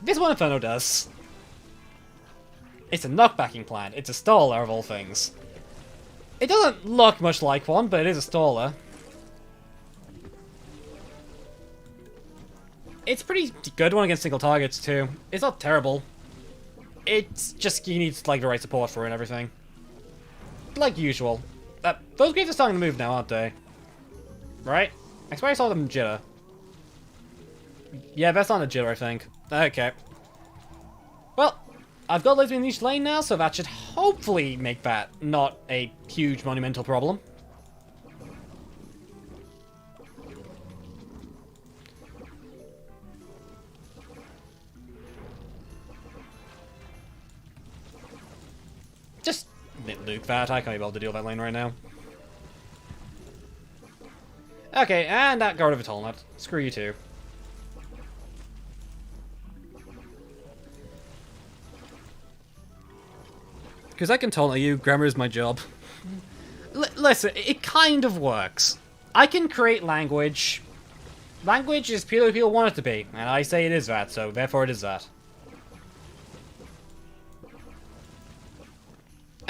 A: This one Inferno does. It's a knockbacking plant. It's a staller of all things. It doesn't look much like one, but it is a staller. It's pretty good one against single targets too. It's not terrible. It's just you need like the right support for it and everything. Like usual. Those graves are starting to move now, aren't they? Right? I swear I saw them jitter. Yeah, that's not a jitter, I think. Okay. Well, I've got laser in each lane now, so that should hopefully make that not a huge monumental problem. Just nuke that. I can't be able to deal with that lane right now. Okay, and that got rid of a Tallnut. Screw you too. Because I can Tallnut you, grammar is my job. Listen, it kind of works. I can create language. Language is purely what people want it to be, and I say it is that, so therefore it is that.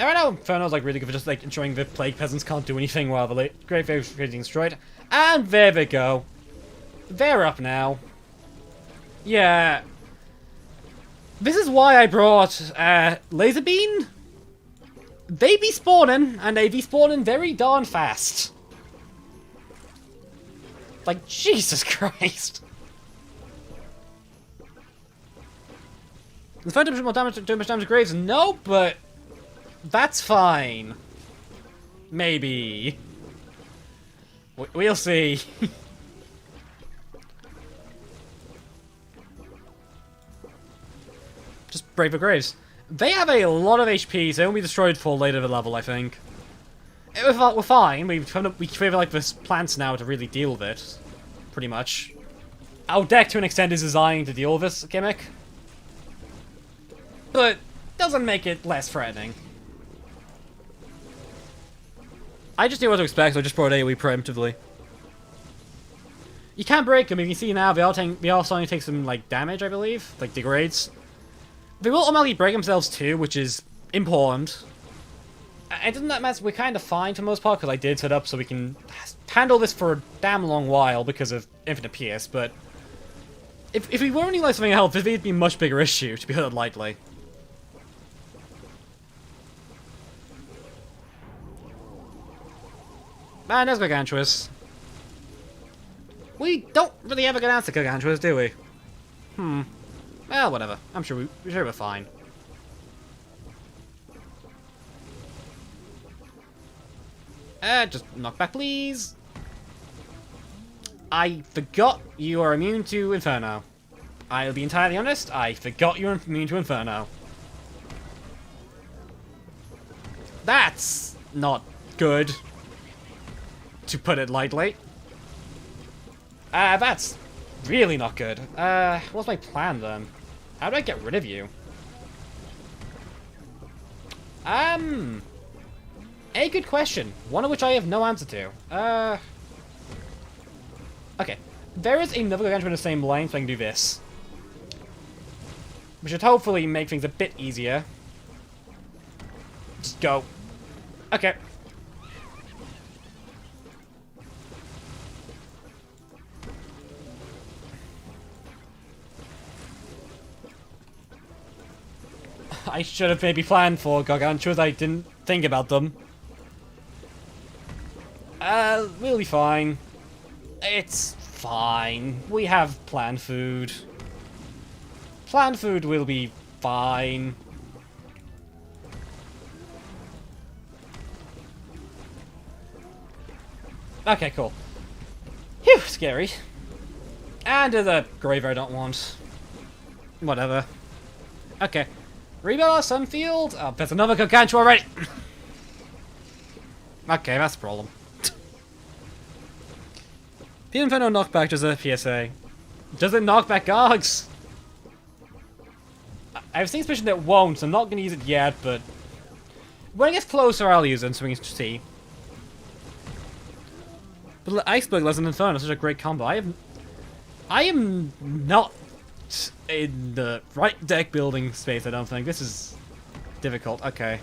A: And right now, Inferno's like really good for just like ensuring the plague peasants can't do anything while the Great Waves are getting destroyed. And there they go. They're up now. Yeah. This is why I brought Laser Beam. They be spawning, and they be spawning very darn fast. Like, Jesus Christ. The Phantom more damage, too much damage to Graves? No, but that's fine. Maybe. We'll see. Just brave the Graves. They have a lot of HP, so they won't be destroyed for later in the level, I think. We're fine. We favor like this plants now to really deal with it. Pretty much. Our deck, to an extent, is designed to deal with this gimmick. But doesn't make it less threatening. I just knew what to expect, so I just brought AoE preemptively. You can't break them. You can see now they all starting to take some like damage, I believe, like degrades. They will automatically break themselves too, which is important. And doesn't that matter? We're kind of fine for the most part because I did set up so we can handle this for a damn long while because of Infinite Pierce. But if we were only like something else, it'd be a much bigger issue, to be put it lightly. Man, there's Gargantuous. We don't really ever get answer Gargantuous, do we? Well, whatever. I'm sure we're fine. Just knock back, please. I forgot you are immune to Inferno. I'll be entirely honest, I forgot you're immune to Inferno. That's not good, to put it lightly. That's really not good. What's my plan then? How do I get rid of you? A good question, one of which I have no answer to. Okay. There is another Gargantuan in the same lane, so I can do this. Which should hopefully make things a bit easier. Just go. Okay. I should have maybe planned for Gargantuas, I didn't think about them. We'll be fine. It's fine. We have planned food. Planned food will be fine. Okay, cool. Phew, scary. And there's a grave I don't want. Whatever. Okay. Rebuild our Sunfield? Oh, there's another Gargantua already! Okay, that's a problem. The Inferno knockback does a PSA. Does it knock back Gargs? I have seen suspicion that it won't, so I'm not going to use it yet, but when it gets closer, I'll use it so we can see. But Iceberg less than Inferno is such a great combo. I am not in the right deck building space, I don't think. This is difficult. Okay.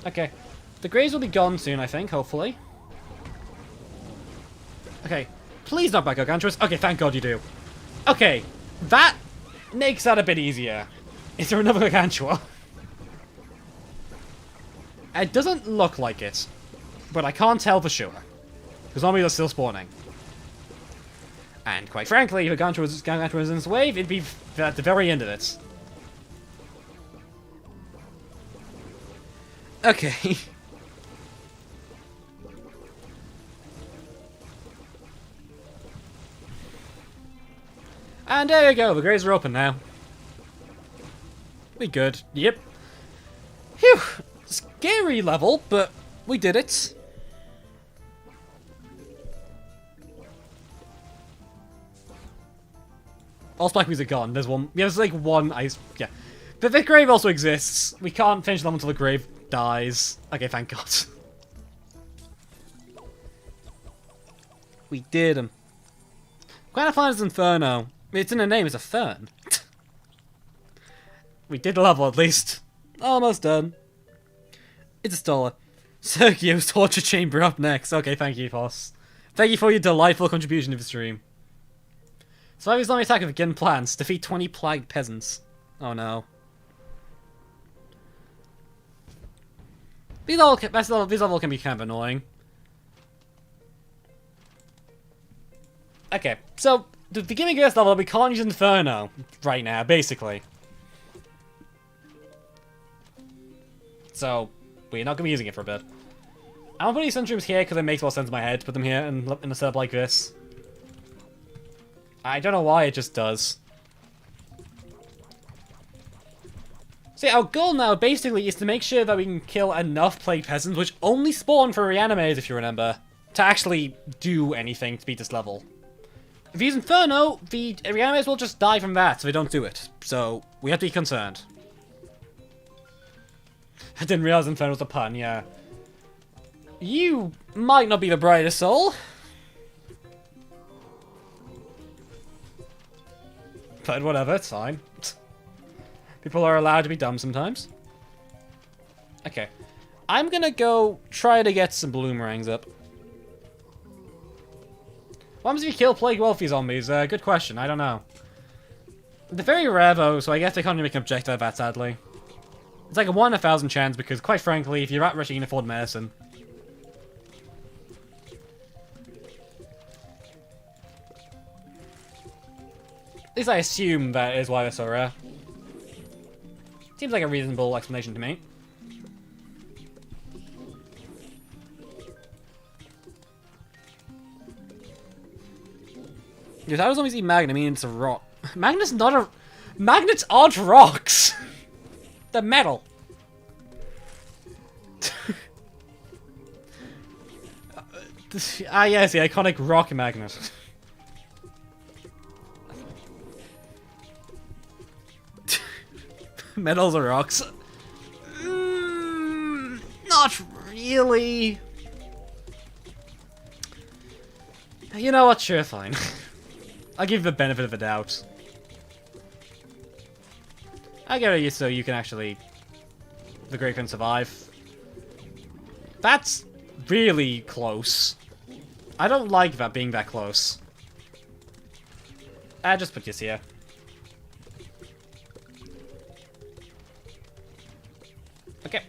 A: Okay. The Graves will be gone soon, I think, hopefully. Okay. Please knock back Gargantuous. Okay, thank God you do. Okay. That makes that a bit easier. Is there another Gargantua? It doesn't look like it, but I can't tell for sure. Because zombies are still spawning. And quite frankly, if Gargantua was in this wave, it'd be at the very end of it. Okay. And there we go, the graves are open now. We good. Yep. Phew. Scary level, but we did it. All Spike Bees are gone. There's one. Yeah, there's like one ice. Yeah. But the grave also exists. We can't finish them until the grave dies. Okay, thank God. We did them. Quite a fun as Inferno. It's in the name, it's a fern. We did the level at least. Almost done. It's a Stoller. Sergio's torture chamber up next. Okay, thank you, boss. Thank you for your delightful contribution to the stream. Survive his zombie attack with again plants. Defeat 20 plagued peasants. Oh no. These level can be kind of annoying. Okay, so the beginning of this level, we can't use Inferno right now, basically. So, we're not going to be using it for a bit. I'm going to put these Sunbeams here because it makes more sense in my head to put them here in a setup like this. I don't know why, it just does. So yeah, our goal now basically is to make sure that we can kill enough plague peasants, which only spawn for Reanimators, if you remember, to actually do anything to beat this level. If you use Inferno, the Reanimators will just die from that, so they don't do it. So, we have to be concerned. I didn't realize Inferno was a pun, yeah. You might not be the brightest soul. But whatever, it's fine. People are allowed to be dumb sometimes. Okay. I'm gonna go try to get some bloomerangs up. What happens if you kill Plague Wealthy zombies? Good question, I don't know. They're very rare though, so I guess I can't really make an objective of that, sadly. It's like a 1 in 1,000 chance because, quite frankly, if you're at rich, you can afford medicine. At least I assume that is why they're so rare. Seems like a reasonable explanation to me. Dude, how does zombies eat magnet? I mean, it's a rock. Magnet's not a... Magnets aren't rocks! They're metal. Ah, yes, the iconic rock magnet. Metals are rocks. Not really. You know what? Sure, fine. I'll give you the benefit of the doubt. I'll get you so you can actually... The Great can survive. That's really close. I don't like that being that close. I'll just put this here. Okay.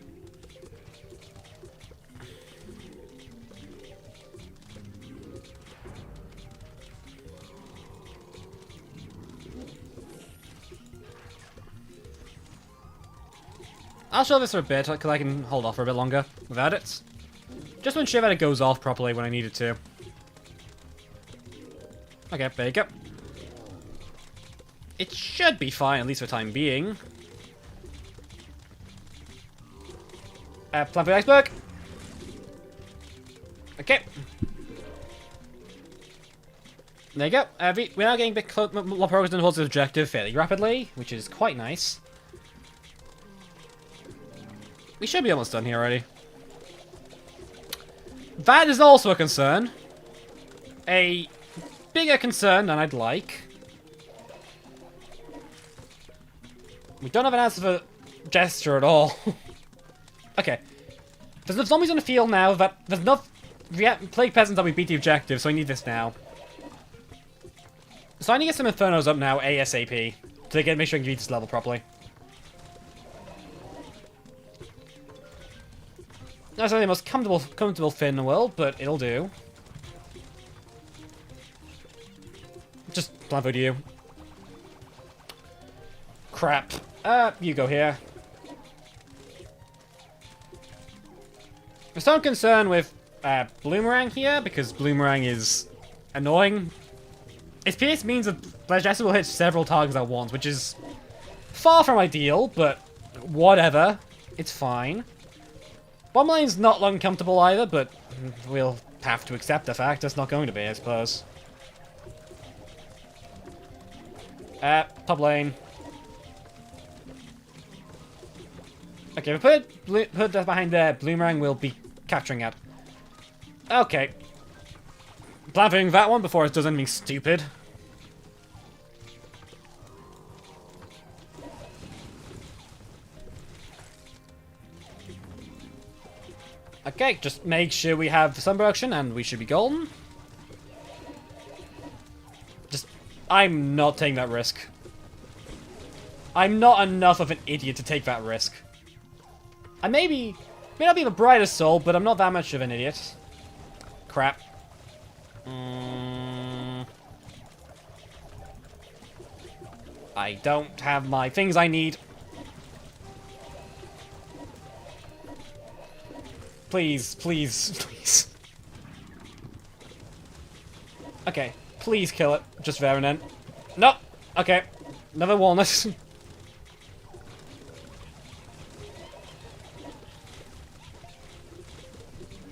A: I'll show this for a bit, because I can hold off for a bit longer without it. Just to ensure that it goes off properly when I need it to. Okay, there you go. It should be fine, at least for the time being. Plan for the iceberg. Okay. There you go. We're now getting a bit more progress towards the objective fairly rapidly, which is quite nice. We should be almost done here already. That is also a concern. A bigger concern than I'd like. We don't have an answer for Jester at all. Okay. There's enough zombies on the field now that there's enough plague peasants that we beat the objective, so I need this now. So I need to get some Infernos up now, ASAP, to make sure I can beat this level properly. Not necessarily the most comfortable fit in the world, but it'll do. Just plan for you. Crap. You go here. There's some concern with Bloomerang here, because Bloomerang is annoying. Its PS means that Jester will hit several targets at once, which is far from ideal, but whatever. It's fine. Bomb lane's not uncomfortable either, but we'll have to accept the fact it's not going to be, I suppose. Top lane. Okay, we put that behind there. Bloomerang will be capturing it. Okay. Plan for doing that one before it does anything stupid. Okay, just make sure we have sun production and we should be golden. Just, I'm not taking that risk. I'm not enough of an idiot to take that risk. I may not be the brightest soul, but I'm not that much of an idiot. Crap. I don't have my things I need. Please, please, please. Okay, please kill it. Just there and then. No! Okay. Another walnut.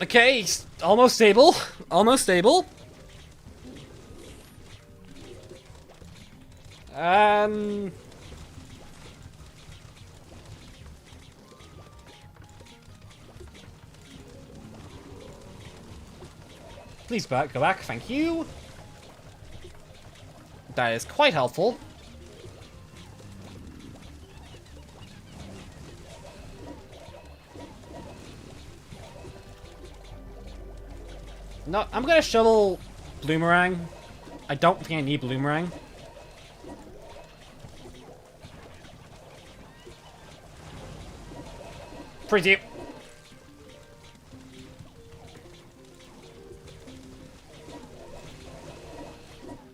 A: Okay, almost stable. Almost stable. Please go back, thank you. That is quite helpful. No, I'm gonna shovel Bloomerang. I don't think I need Bloomerang. Pretty.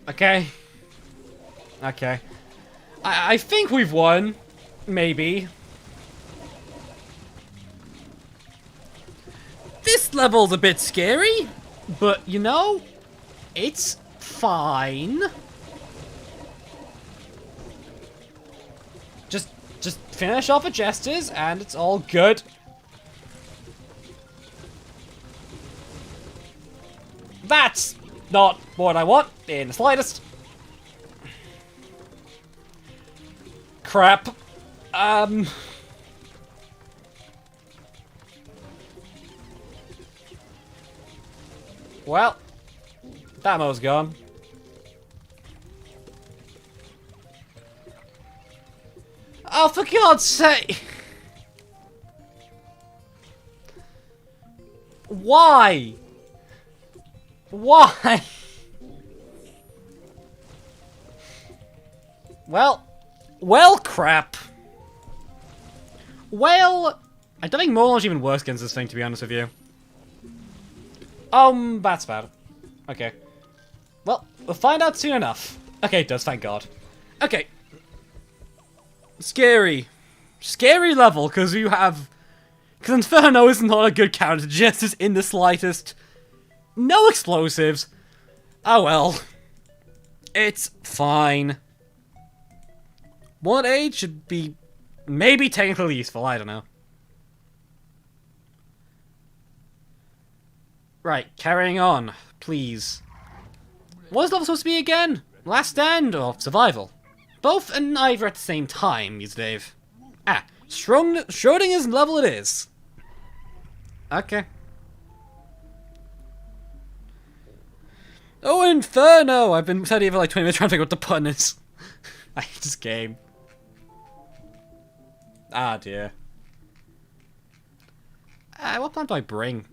A: Okay. Okay. I think we've won. Maybe. This level's a bit scary, but you know, it's fine. Just finish off at Jester's and it's all good. That's not what I want in the slightest. Crap. Well, that ammo's gone. Oh, for God's sake! Why? Why? Well, crap. Well, I don't think Morlon's even worse against this thing, to be honest with you. That's bad. Okay. Well, we'll find out soon enough. Okay, it does, thank God. Okay. Scary. Scary level, because you have... Because Inferno is not a good counter to Jesters in the slightest. No explosives. Oh well. It's fine. One age should be maybe technically useful, I don't know. Right, carrying on, please. What is level supposed to be again? Last Stand or Survival? Both and neither at the same time, Ms. Dave. Ah, Schrodinger's level it is. Okay. Oh, Inferno! I've been studying for like 20 minutes trying to figure out what the pun is. I hate this game. Ah, dear. What plant do I bring?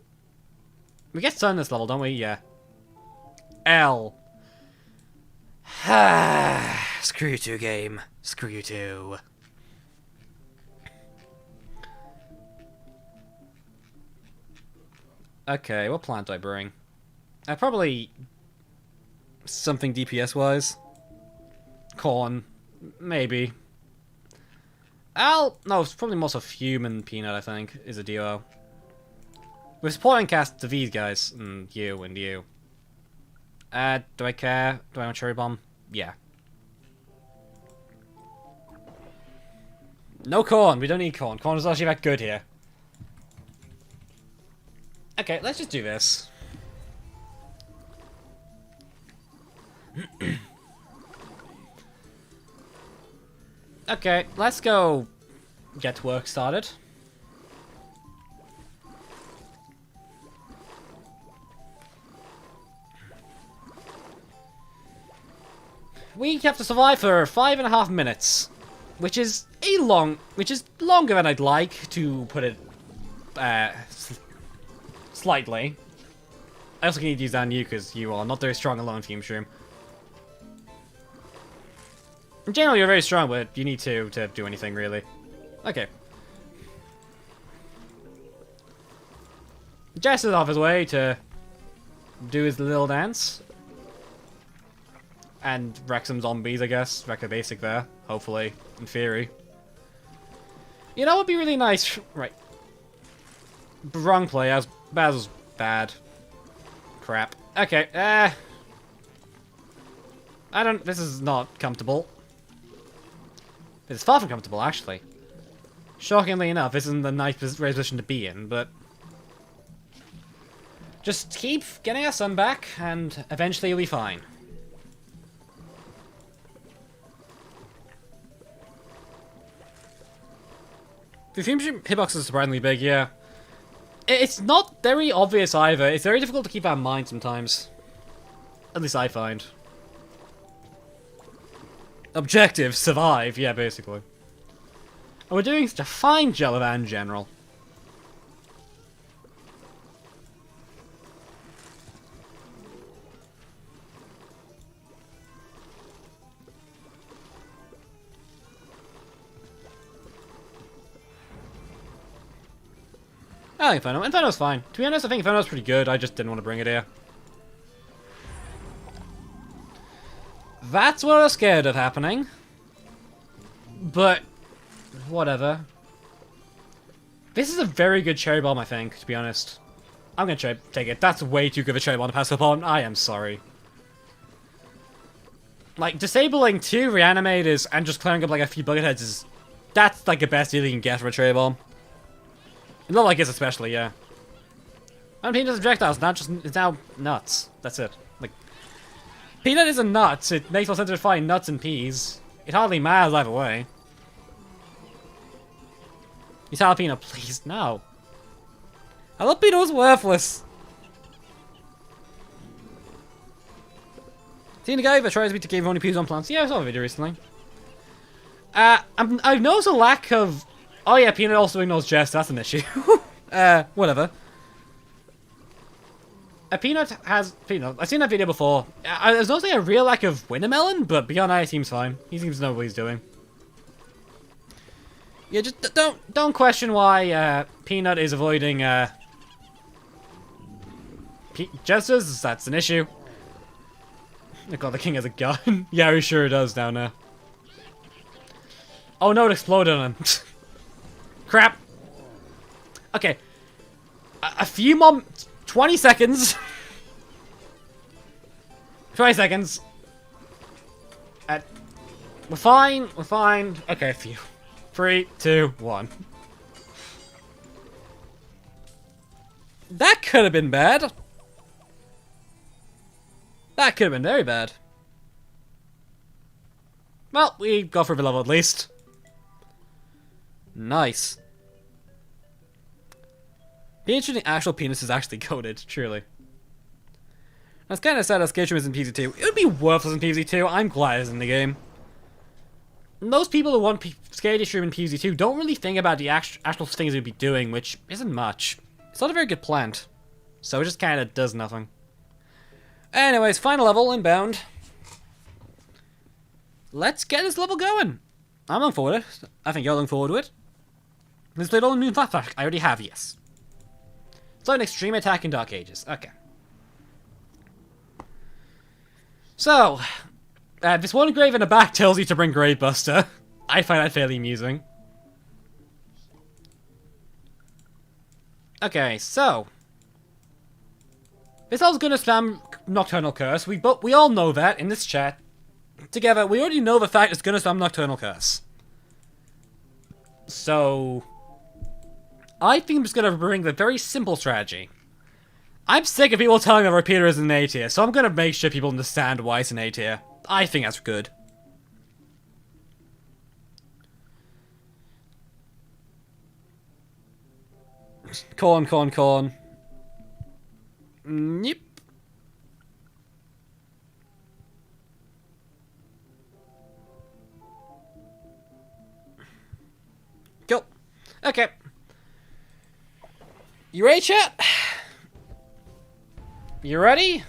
A: We get sun this level, don't we? Yeah. L. Screw you two, game. Screw you two. Okay, what plant do I bring? Probably something DPS-wise. Corn. Maybe. No, it's probably more so human Peanut, I think, is a duo. We're supporting cast to these guys, and you, and you. Do I care? Do I want Cherry Bomb? Yeah. No corn, we don't need corn. Corn is actually that good here. Okay, let's just do this. Okay, let's go get work started. We have to survive for 5.5 minutes, which is longer than I'd like, to put it slightly. I also need to use that on you because you are not very strong alone, Team Shroom. In general, you're very strong, but you need to do anything, really. Okay. Jester's off his way to do his little dance. And wreck some zombies, I guess. Wreck a basic there, hopefully, in theory. You know what would be really nice? Right. Wrong play, that was bad. Crap. Okay, this is not comfortable. It's far from comfortable, actually. Shockingly enough, this isn't the nice position to be in, but... Just keep getting our sun back, and eventually you'll be fine. The theme hitbox is surprisingly big, yeah. It's not very obvious either. It's very difficult to keep that in mind sometimes. At least I find. Objective, survive, yeah, basically. And we're doing such a fine job of that in general. I think Inferno's fine. To be honest, I think Inferno's pretty good. I just didn't want to bring it here. That's what I was scared of happening. But, whatever. This is a very good cherry bomb, I think, to be honest. I'm gonna take it. That's way too good of a cherry bomb to pass upon. I am sorry. Like, disabling 2 reanimators and just clearing up like a few bucket heads is... That's like the best deal you can get for a cherry bomb. Not like this especially, yeah. I'm Peanut's projectiles, it's now nuts. That's it. Like, Peanut isn't nuts. It makes more sense to find nuts and peas. It hardly matters either way. You tell Peanut, please, no. Jalapeno was worthless. Seen a guy that tries to give only peas on plants. Yeah, I saw a video recently. I've noticed a lack of... Oh yeah, Peanut also ignores Jester, that's an issue. Whatever. Peanut, I've seen that video before. There's also a real lack of Wintermelon, but beyond that, he seems fine. He seems to know what he's doing. Yeah, just don't question why Peanut is avoiding Jesters. That's an issue. Oh god, the king has a gun. Yeah, he sure does down there. Oh no, it exploded on him. Crap. Okay. A few more... 20 seconds. 20 seconds. We're fine. We're fine. Okay, a few. 3, 2, 1. That could have been bad. That could have been very bad. Well, we got through the level at least. Nice. The interesting actual penis is actually coded, truly. That's kind of sad that Skitchum is in PZ2. It would be worthless in PZ2. I'm glad it's in the game. Most people who want Skitchum in PZ2 don't really think about the actual things it would be doing, which isn't much. It's not a very good plant. So it just kind of does nothing. Anyways, final level, inbound. Let's get this level going. I'm looking forward to it. I think you're looking forward to it. Let's play it all in new flashback. I already have, yes. It's like an extreme attack in Dark Ages. Okay. So, this one grave in the back tells you to bring Gravebuster. I find that fairly amusing. Okay, so. This all's gonna spam Nocturnal Curse. We all know that in this chat. Together, we already know the fact it's gonna spam Nocturnal Curse. So, I think I'm just gonna bring the very simple strategy. I'm sick of people telling me the repeater is an A tier, so I'm gonna make sure people understand why it's an A tier. I think that's good. Corn. Yep. Cool. Okay. You ready, chat? You ready?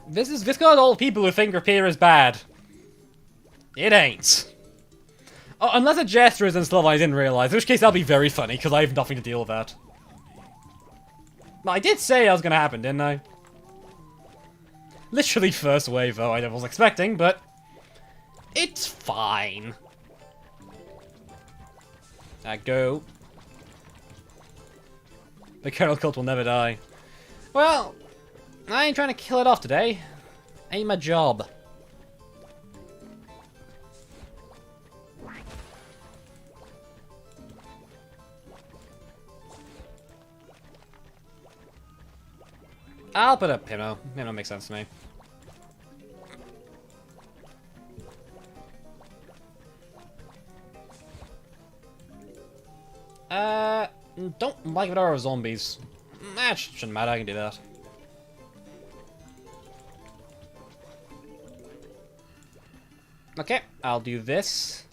A: This got all people who think Repeater is bad. It ain't. Oh, unless a Jester is in slow, I didn't realize. In which case, that'll be very funny, because I have nothing to deal with that. But I did say that was gonna happen, didn't I? Literally first wave, though, I was expecting, but... it's fine. Go. The Colonel Cult will never die. Well, I ain't trying to kill it off today. Ain't my job. I'll put up Pino. Pino makes sense to me. Don't like if there are zombies. That shouldn't matter, I can do that. Okay, I'll do this.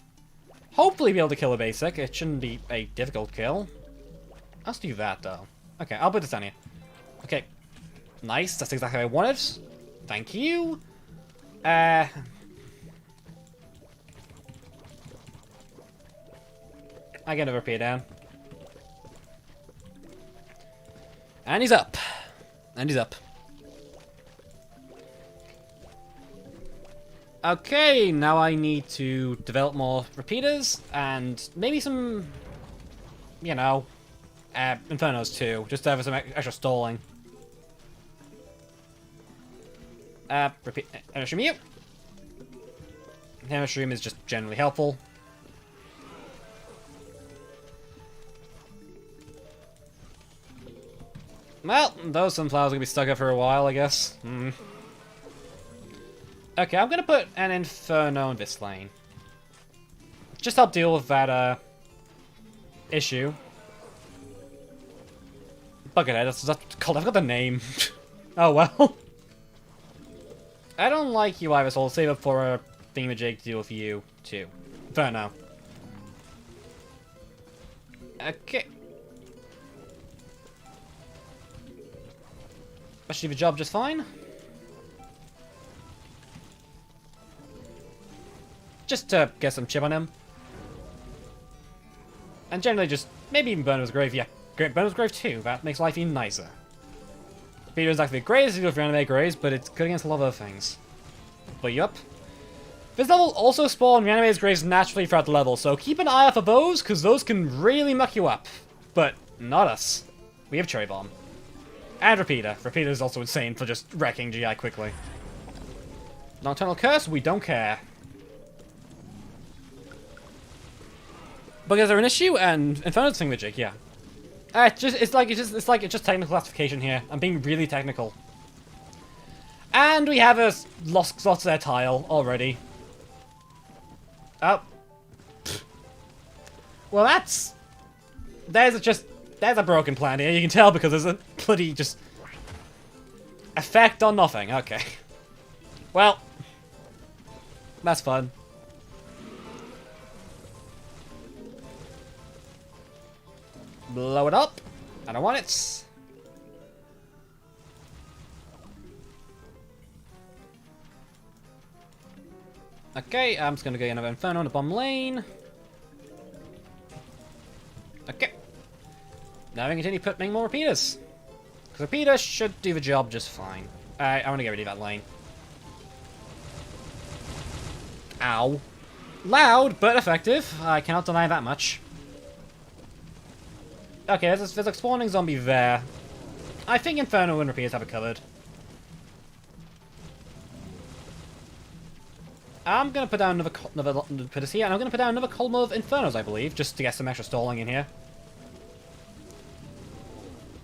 A: Hopefully be able to kill a basic. It shouldn't be a difficult kill. Let's do that, though. Okay, I'll put this down here. Okay. Nice, that's exactly what I wanted. Thank you. I get another Pea down. And he's up. And he's up. Okay, now I need to develop more repeaters and maybe some, you know, infernos too, just to have some extra stalling. Repeat, Magnet-shroom you. Magnet-shroom is just generally helpful. Well, those sunflowers are gonna be stuck up for a while, I guess. Okay, I'm gonna put an inferno in this lane. Just help deal with that, issue. Buckethead, that's called. I forgot the name. Oh well. I don't like you either, so I'll save it for a thingamajig to deal with you, too. Inferno. Okay. That should do the job just fine. Just to get some chip on him. And generally just, maybe even burn his grave, yeah. Burn his grave too, that makes life even nicer. Peter is actually the greatest to do with Reanimator graves, but it's good against a lot of other things. But yup. This level also spawned Reanimator's graves naturally throughout the level, so keep an eye out for those, because those can really muck you up. But not us. We have Cherry Bomb. And Repeater. Repeater is also insane for just wrecking GI quickly. Nocturnal Curse, we don't care. But is there an issue? And Inferno's thingamajig, yeah. It's just technical classification here. I'm being really technical. And we have a lost slots there tile already. Oh. Well, there's a broken plan here. You can tell because there's a bloody just effect on nothing. Okay. Well, that's fun. Blow it up. I don't want it. Okay, I'm just gonna get another Inferno in the bottom lane. Okay. Now we can continue putting more repeaters. Because repeaters should do the job just fine. I want to get rid of that lane. Ow. Loud, but effective. I cannot deny that much. Okay, there's a spawning zombie there. I think Inferno and Repeaters have it covered. I'm gonna put down another Repeaters here, and I'm gonna put down another column of Infernos, I believe, just to get some extra stalling in here.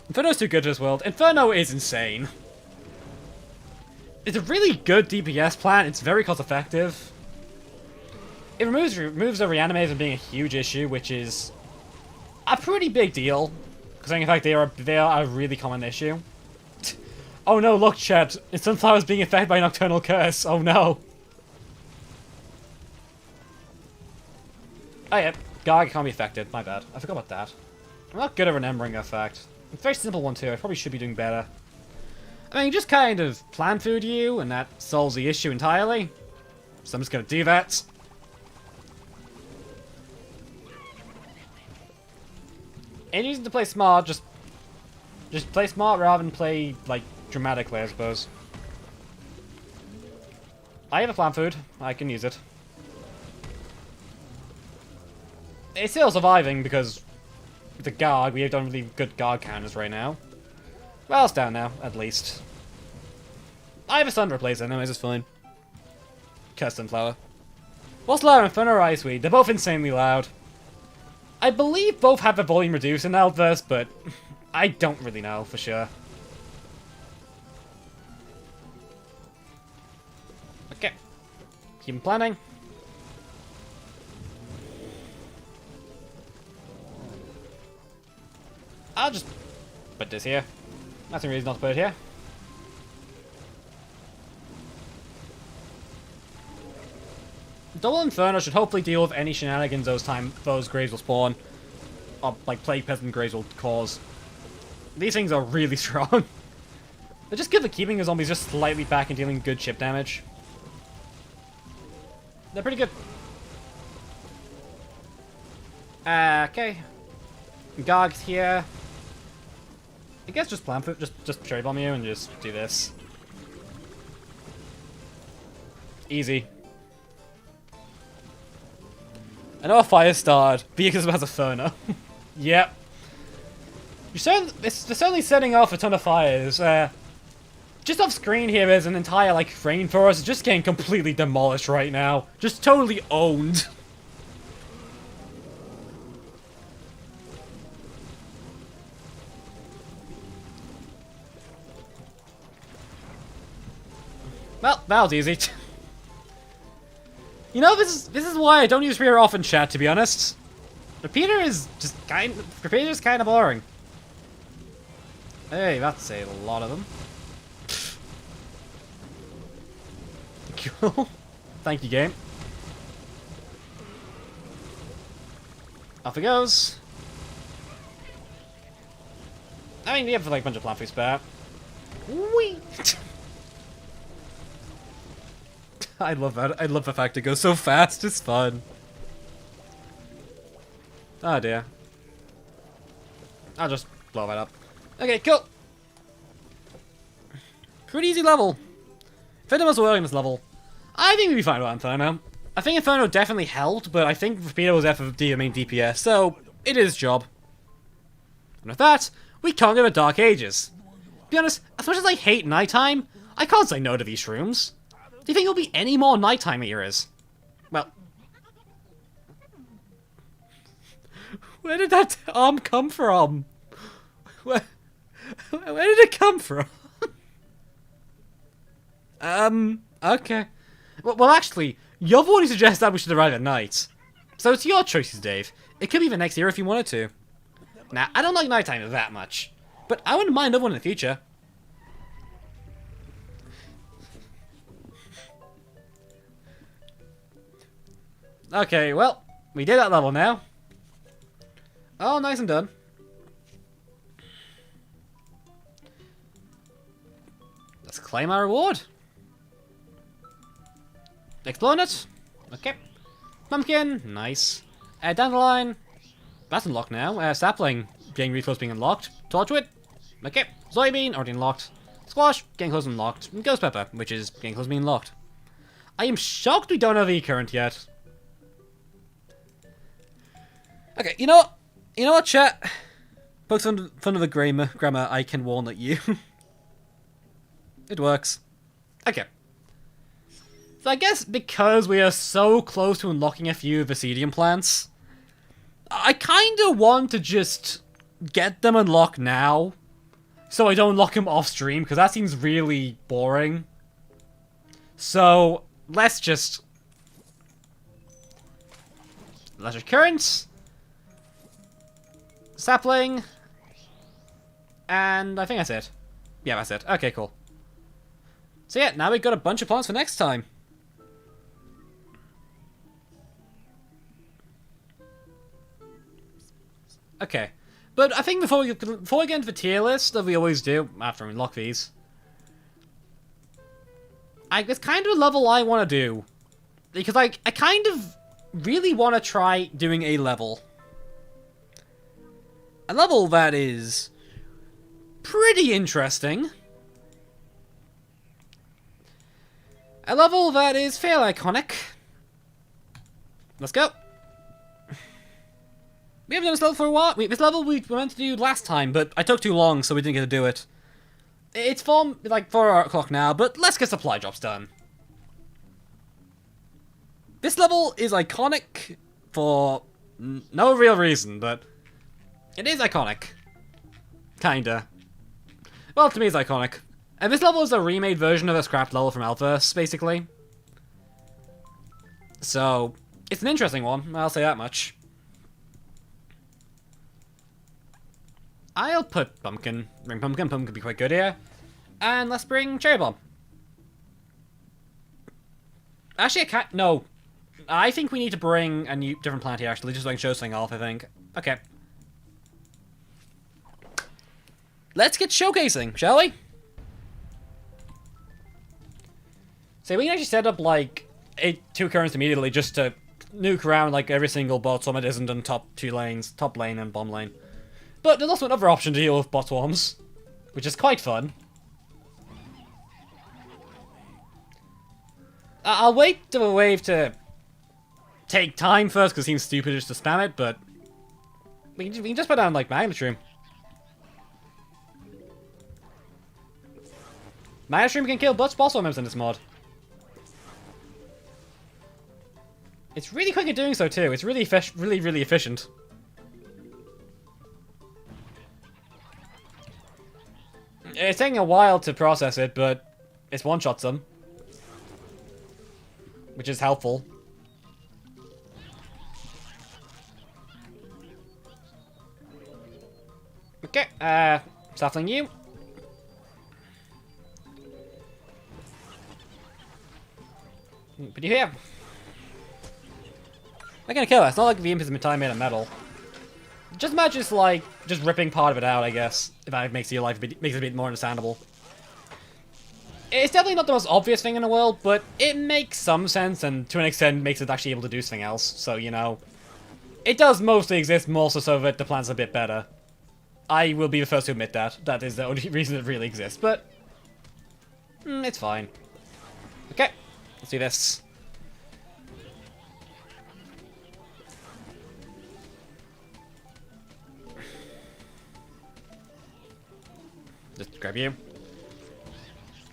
A: Inferno's too good to this world. Inferno is insane. It's a really good DPS plan. It's very cost effective. It removes the Reanimator from being a huge issue, which is a pretty big deal, considering in fact they are a really common issue. Oh no, look, chat. Sunflower's being affected by Nocturnal Curse. Oh no. Oh yeah, Garg can't be affected. My bad. I forgot about that. I'm not good at remembering that fact. It's a very simple one too. I probably should be doing better. I mean, just kind of plant food you, and that solves the issue entirely. So I'm just gonna do that. And using to play smart, just play smart rather than play, like, dramatically, I suppose. I have a plant food. I can use it. It's still surviving because the guard, we have done really good guard counters right now. Well, it's down now, at least. I have a stun to replace it, anyways, it's fine. Custom flower. What's louder, Inferno or Iceweed? They're both insanely loud. I believe both have the volume reduced in AltverZ, but I don't really know for sure. Okay. Keep planning. I'll just put this here. That's a reason not to put it here. Double Inferno should hopefully deal with any shenanigans those graves will spawn. Or, like, plague peasant graves will cause. These things are really strong. They're just good at keeping the zombies just slightly back and dealing good chip damage. They're pretty good. Okay. Garg's here. I guess just plan for it, just cherry bomb you and just do this. Easy. I know a fire started because it has a Inferno. Yep. They're certainly setting off a ton of fires. Just off screen here is an entire, like, rainforest just getting completely demolished right now. Just totally owned. Well, that was easy. You know, this is why I don't use Reaper often, chat, to be honest. Repeater is just Repeater's kind of boring. Hey, that's a lot of them. Cool. Thank you, game. Off it goes. I mean, we have like a bunch of plant food spare. Whee! I love that. I love the fact it goes so fast. It's fun. Oh dear. I'll just blow that up. Okay, cool. Pretty easy level. If anyone was working this level, I think we'd be fine with Inferno. I think Inferno definitely helped, but I think Repeater was there for the main DPS, so it is his job. And with that, we can't go to Dark Ages. To be honest, as much as I hate nighttime, I can't say no to these shrooms. Do you think there'll be any more nighttime eras? Well, where did that arm come from? Where did it come from? Okay. Well, actually, you've already suggested that we should arrive at night. So it's your choices, Dave. It could be the next year if you wanted to. Now, I don't like nighttime that much, but I wouldn't mind another one in the future. Okay, well, we did that level now. Oh, nice and done. Let's claim our reward. Explode it. Okay. Pumpkin. Nice. Dandelion. That's unlocked now. Sapling. Getting really close to being unlocked. Torchwood. Okay. Soybean. Already unlocked. Squash. Getting close to unlocked. And Ghost Pepper, which is getting close to being unlocked. I am shocked we don't have E-current yet. Okay, you know what? You know what, chat? Pokes fun of the grammar, I can warn at you. It works. Okay. So I guess because we are so close to unlocking a few Vicidium plants, I kind of want to just get them unlocked now, so I don't unlock them off stream, because that seems really boring. So let's just electric currents, sapling, and I think that's it. Yeah, that's it. Okay, cool. So yeah, now we've got a bunch of plants for next time. Okay, but I think before we get into the tier list that we always do after we unlock these, it's kind of a level I want to do, because I kind of really want to try doing a level that is pretty interesting, a level that is fairly iconic. Let's go. We haven't done this level for a while. This level we were meant to do last time, but I took too long, so we didn't get to do it. It's for like 4 o'clock now, but let's get supply drops done. This level is iconic for no real reason, but it is iconic. Kinda. Well, to me it's iconic. And this level is a remade version of a scrapped level from AltverZ, basically. So, it's an interesting one, I'll say that much. I'll put pumpkin. Bring pumpkin. Pumpkin could be quite good here. And let's bring cherry bomb. Actually, I can't. No. I think we need to bring a new, different plant here, actually, just so I can show something off, I think. Okay. Let's get showcasing, shall we? So we can actually set up, like, 2 currents immediately just to nuke around, like, every single bottom it isn't in top 2 lanes, top lane and bomb lane. But there's also another option to deal with bot swarms, which is quite fun. I'll wait for the wave to take time first, because it seems stupid just to spam it, but we can just put down, like, Magnet-shroom. Magnet-shroom can kill boss swarms in this mod. It's really quick at doing so, too. It's really efficient. It's taking a while to process it, but it's one-shots them. Which is helpful. Okay, sapling you. Put you here. I'm gonna kill it. It's not like the imp is entirely made of metal. Just imagine it's like just ripping part of it out, I guess. If that makes your life makes it a bit more understandable. It's definitely not the most obvious thing in the world, but it makes some sense, and to an extent makes it actually able to do something else. So, you know, it does mostly exist more so that the plan's a bit better. I will be the first to admit that. That is the only reason it really exists, but it's fine. Okay, let's do this. Just grab you.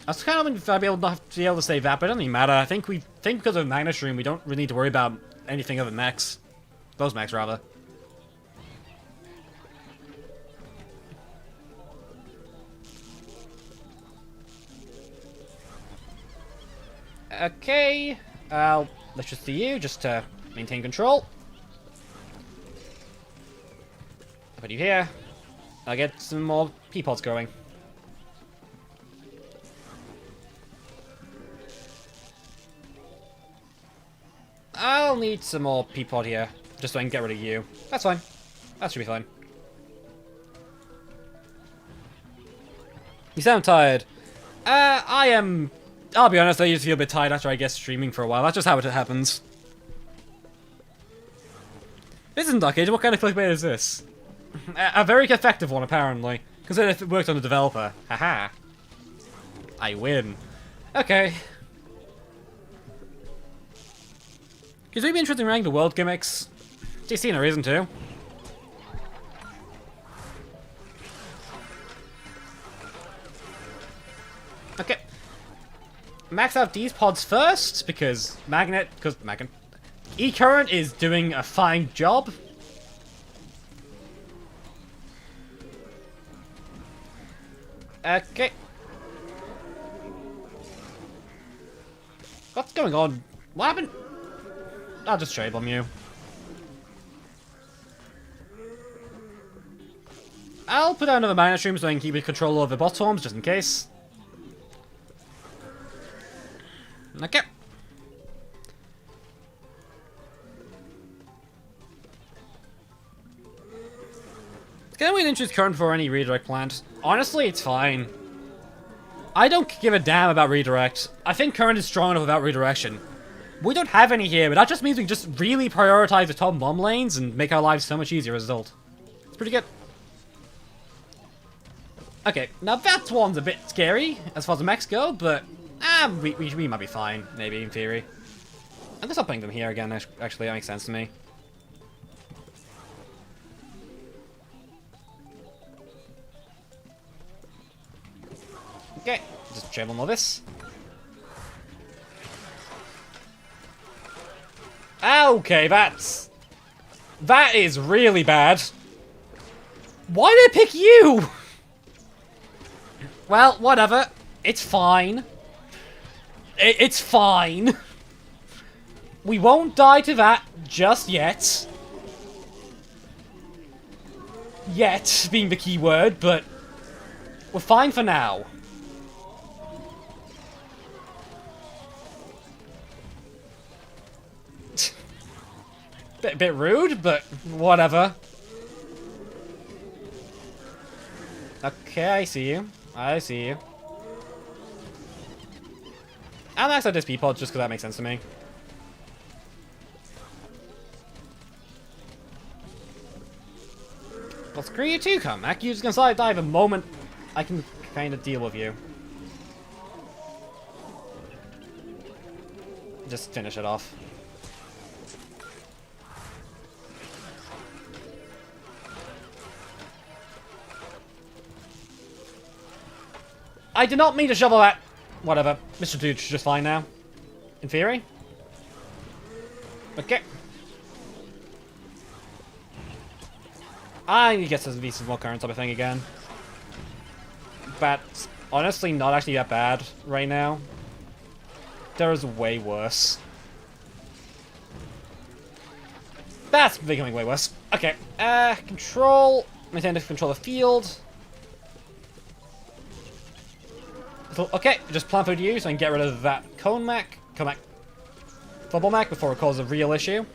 A: I was kind of hoping if I'd be able to save that, but it doesn't even matter. I think because of Magnet-shroom, we don't really need to worry about anything other than mechs. Those mechs, rather. Okay. Let's just do you, just to maintain control. I'll put you here. I'll get some more pea-pods going. I'll need some more pea-pod here, just so I can get rid of you. That's fine. That should be fine. You sound tired. I am... I'll be honest, I used to feel a bit tired after I guess streaming for a while. That's just how it happens. This isn't arcade. What kind of clickbait is this? A very effective one, apparently. Consider if it worked on the developer. Haha. I win. Okay. It's really interesting ranking the world gimmicks. Just seeing a reason to. Okay. Max out these pods first, because Magnet... E-current is doing a fine job. Okay. What's going on? What happened? I'll just trade bomb you. I'll put down another Magnet-shroom so I can keep control over bot swarms, just in case. Okay. It's gonna be an interest current for any redirect plant. Honestly, it's fine. I don't give a damn about redirect. I think current is strong enough without redirection. We don't have any here, but that just means we can just really prioritize the top bomb lanes and make our lives so much easier as a result. It's pretty good. Okay, now that one's a bit scary as far as the mechs go, but we might be fine, maybe, in theory. I'm just not putting them here again, actually, that makes sense to me. Okay, just travel all this. Okay, that is really bad. Why did I pick you? Well, whatever. It's fine. It's fine. We won't die to that just yet. Yet being the key word, but we're fine for now. Bit rude, but whatever. Okay, I see you. I see you. I'll max out this P-pod just because that makes sense to me. Well, screw you too, Comac. You're just gonna slide dive the moment I can kind of deal with you. Just finish it off. I did not mean to shovel that. Whatever. Mr. Dude's just fine now. In theory. Okay. I need to get some decent more current type of thing again. But honestly not actually that bad right now. There's way worse. That's becoming way worse. Okay. Control. Maintain to control the field. Okay, just plan for you so I can get rid of that cone mech. Bubble mech before it causes a real issue.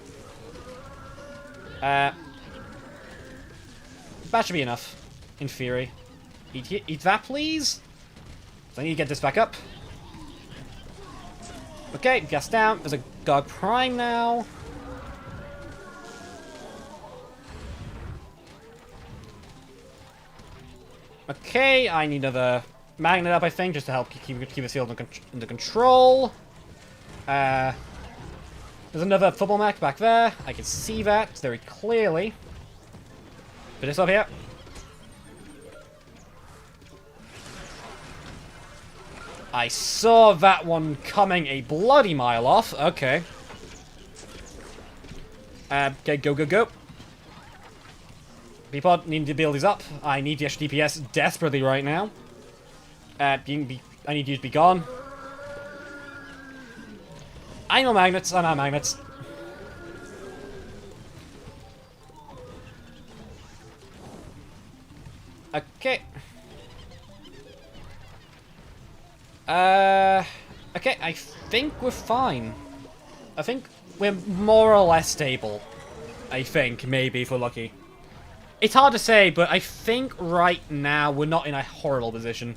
A: That should be enough, in theory. Eat that, please. So I need to get this back up. Okay, gas down. There's a God Prime now. Okay, I need another Magnet up, I think, just to help keep the field under control. There's another football mech back there. I can see that very clearly. Put this up here. I saw that one coming a bloody mile off. Okay. Okay, go. Peapod, need to build these up. I need the extra DPS desperately right now. I need you to be gone. I know magnets. I know magnets. Okay. Okay, I think we're fine. I think we're more or less stable. I think, maybe, if we're lucky. It's hard to say, but I think right now we're not in a horrible position.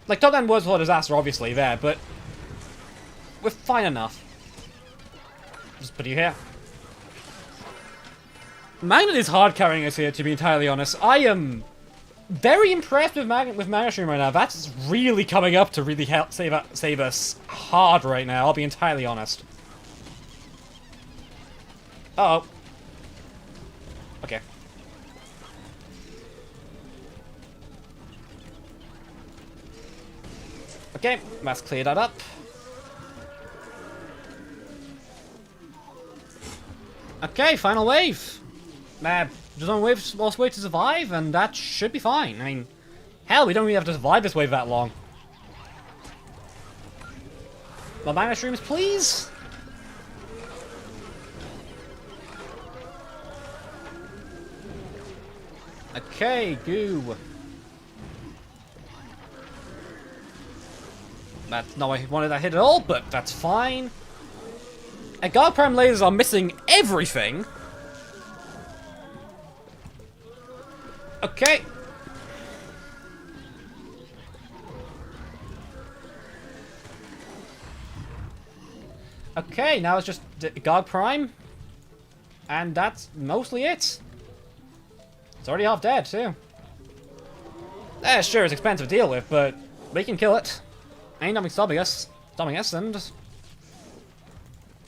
A: Like, top 10 words for disaster, obviously, there, but we're fine enough. Just put you here. Magnet is hard carrying us here, to be entirely honest. I am very impressed with Magnet-shroom right now. That's really coming up to really help save us hard right now, I'll be entirely honest. Uh-oh. Okay. Okay, let's clear that up. Okay, final wave. Just one wave, last wave to survive, and that should be fine. I mean, hell, we don't even have to survive this wave that long. My Magnet-shrooms, please. Okay, goo. That's not what I wanted that hit at all, but that's fine. And Guard Prime lasers are missing everything. Okay. Okay, now it's just Guard Prime. And that's mostly it. It's already half dead, too. Sure, it's expensive to deal with, but we can kill it. Ain't nothing stopping us, and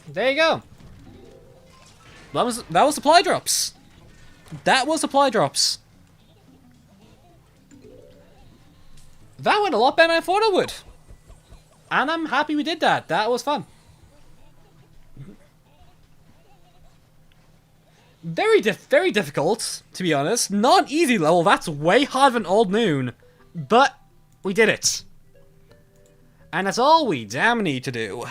A: there you go. That was supply drops. That was supply drops. That went a lot better than I thought it would, and I'm happy we did that. That was fun. Very difficult, to be honest. Not an easy level. That's way harder than Old Noon, but we did it. And that's all we damn need to do.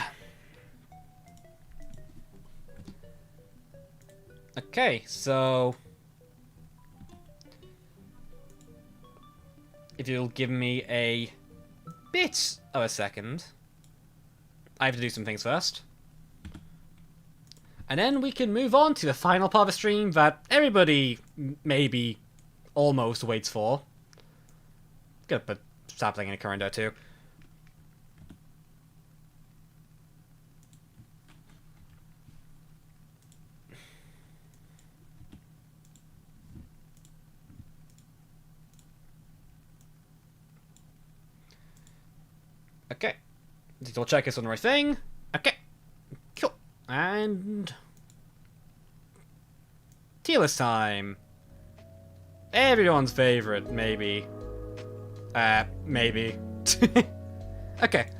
A: Okay, so if you'll give me a bit of a second, I have to do some things first. And then we can move on to the final part of the stream that everybody maybe almost waits for. Gonna put sapling in a current there too. Okay. We'll check this on the right thing. Okay. Cool. And tier list time. Everyone's favorite, maybe. Maybe. Okay.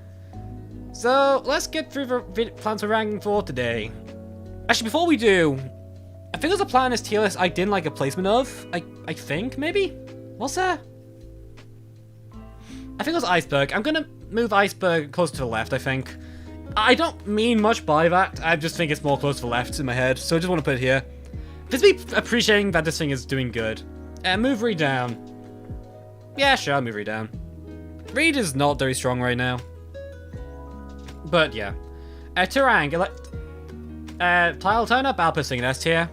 A: So, let's get through the plans we're ranking for today. Actually, before we do, I think there's a plan in this tier list I didn't like a placement of. I think, maybe? Was there? I think it was Iceberg. I'm gonna move Iceberg closer to the left, I think. I don't mean much by that. I just think it's more close to the left in my head, so I just want to put it here. Just be appreciating that this thing is doing good. Move Reed down. Yeah, sure, I'll move Reed down. Reed is not very strong right now. But, yeah. Terang. Tile turn up, I'll put in S tier.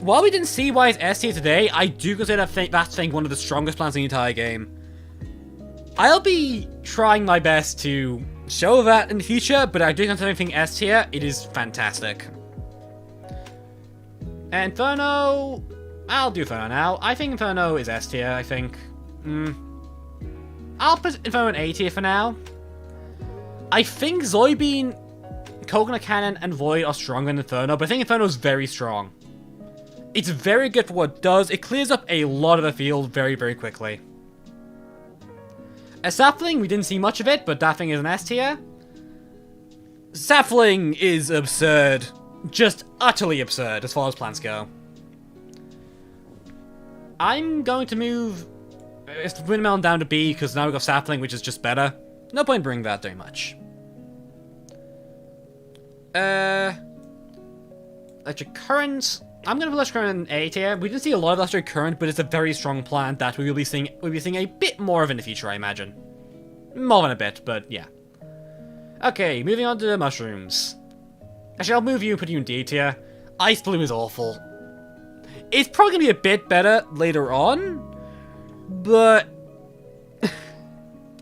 A: While we didn't see why it's S tier today, I do consider that thing one of the strongest plans in the entire game. I'll be trying my best to show that in the future, but I do consider anything S tier. It is fantastic. Inferno, I'll do Inferno now. I think Inferno is S tier, I think. I'll put Inferno in A tier for now. I think Zoidbeam, Coconut Cannon, and Void are stronger than Inferno, but I think Inferno is very strong. It's very good for what it does. It clears up a lot of the field very, very quickly. A Sapling, we didn't see much of it, but that thing is an S tier. Sapling is absurd. Just utterly absurd as far as plants go. I'm going to move Windmelon down to B because now we've got Sapling, which is just better. No point in bringing that very much. Electric Current. I'm going to put Electric Current in A tier. We didn't see a lot of Electric Current, but it's a very strong plant that we will be seeing. We'll be seeing a bit more of in the future, I imagine. More than a bit, but yeah. Okay, moving on to the mushrooms. Actually, I'll move you and put you in D tier. Ice Bloom is awful. It's probably going to be a bit better later on, but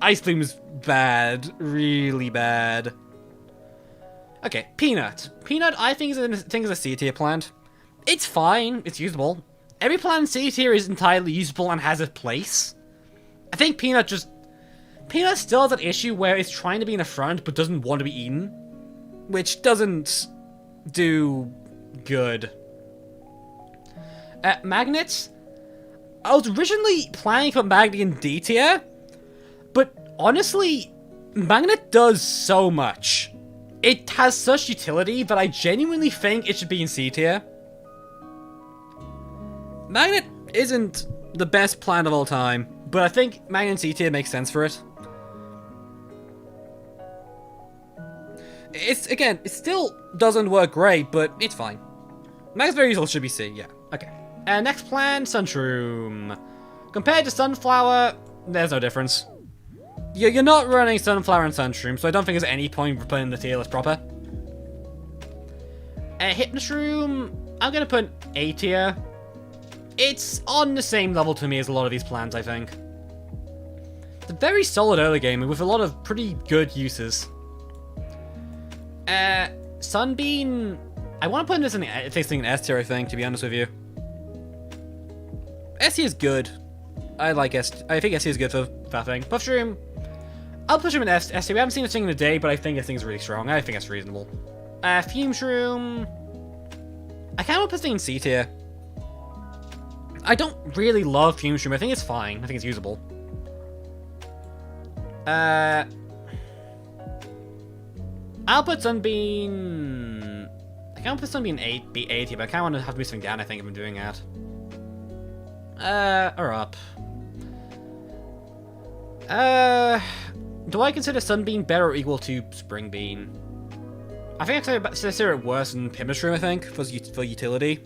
A: Ice Bloom is bad. Really bad. Okay, Pea-nut. Pea-nut, I think is a C tier plant. It's fine. It's usable. Every plant in C tier is entirely usable and has a place. I think Pea-nut still has that issue where it's trying to be in the front but doesn't want to be eaten, which doesn't do good. Magnet. I was originally planning for Magnet in D tier, but honestly, Magnet does so much. It has such utility that I genuinely think it should be in C tier. Magnet isn't the best plant of all time, but I think Magnet in C tier makes sense for it. It still doesn't work great, but it's fine. Magnet's very useful, should be C, yeah. Okay. Next plant, Sunshroom. Compared to Sunflower, there's no difference. You're not running Sunflower and Sunshroom, so I don't think there's any point for putting the tier list proper. Hypnoshroom, I'm gonna put A tier. It's on the same level to me as a lot of these plants, I think. It's a very solid early game with a lot of pretty good uses. Sunbeam, I want to put this in S tier, I think, to be honest with you. S tier is good. I like S. I think S tier is good for that thing. Puff-shroom, I'll push him in S tier. We haven't seen this thing in a day, but I think this thing's really strong. I think it's reasonable. Fume-shroom, I kind of want to put this thing in C tier. I don't really love Fume-shroom. I think it's fine. I think it's usable. I'll put Sunbeam. I can't put Sunbeam in B A tier, but I kind of want to have to move something down, I think, if I'm doing that. Or up. Do I consider Sunbeam better or equal to Springbeam? I think I consider it worse than Hypnoshroom, I think, for utility.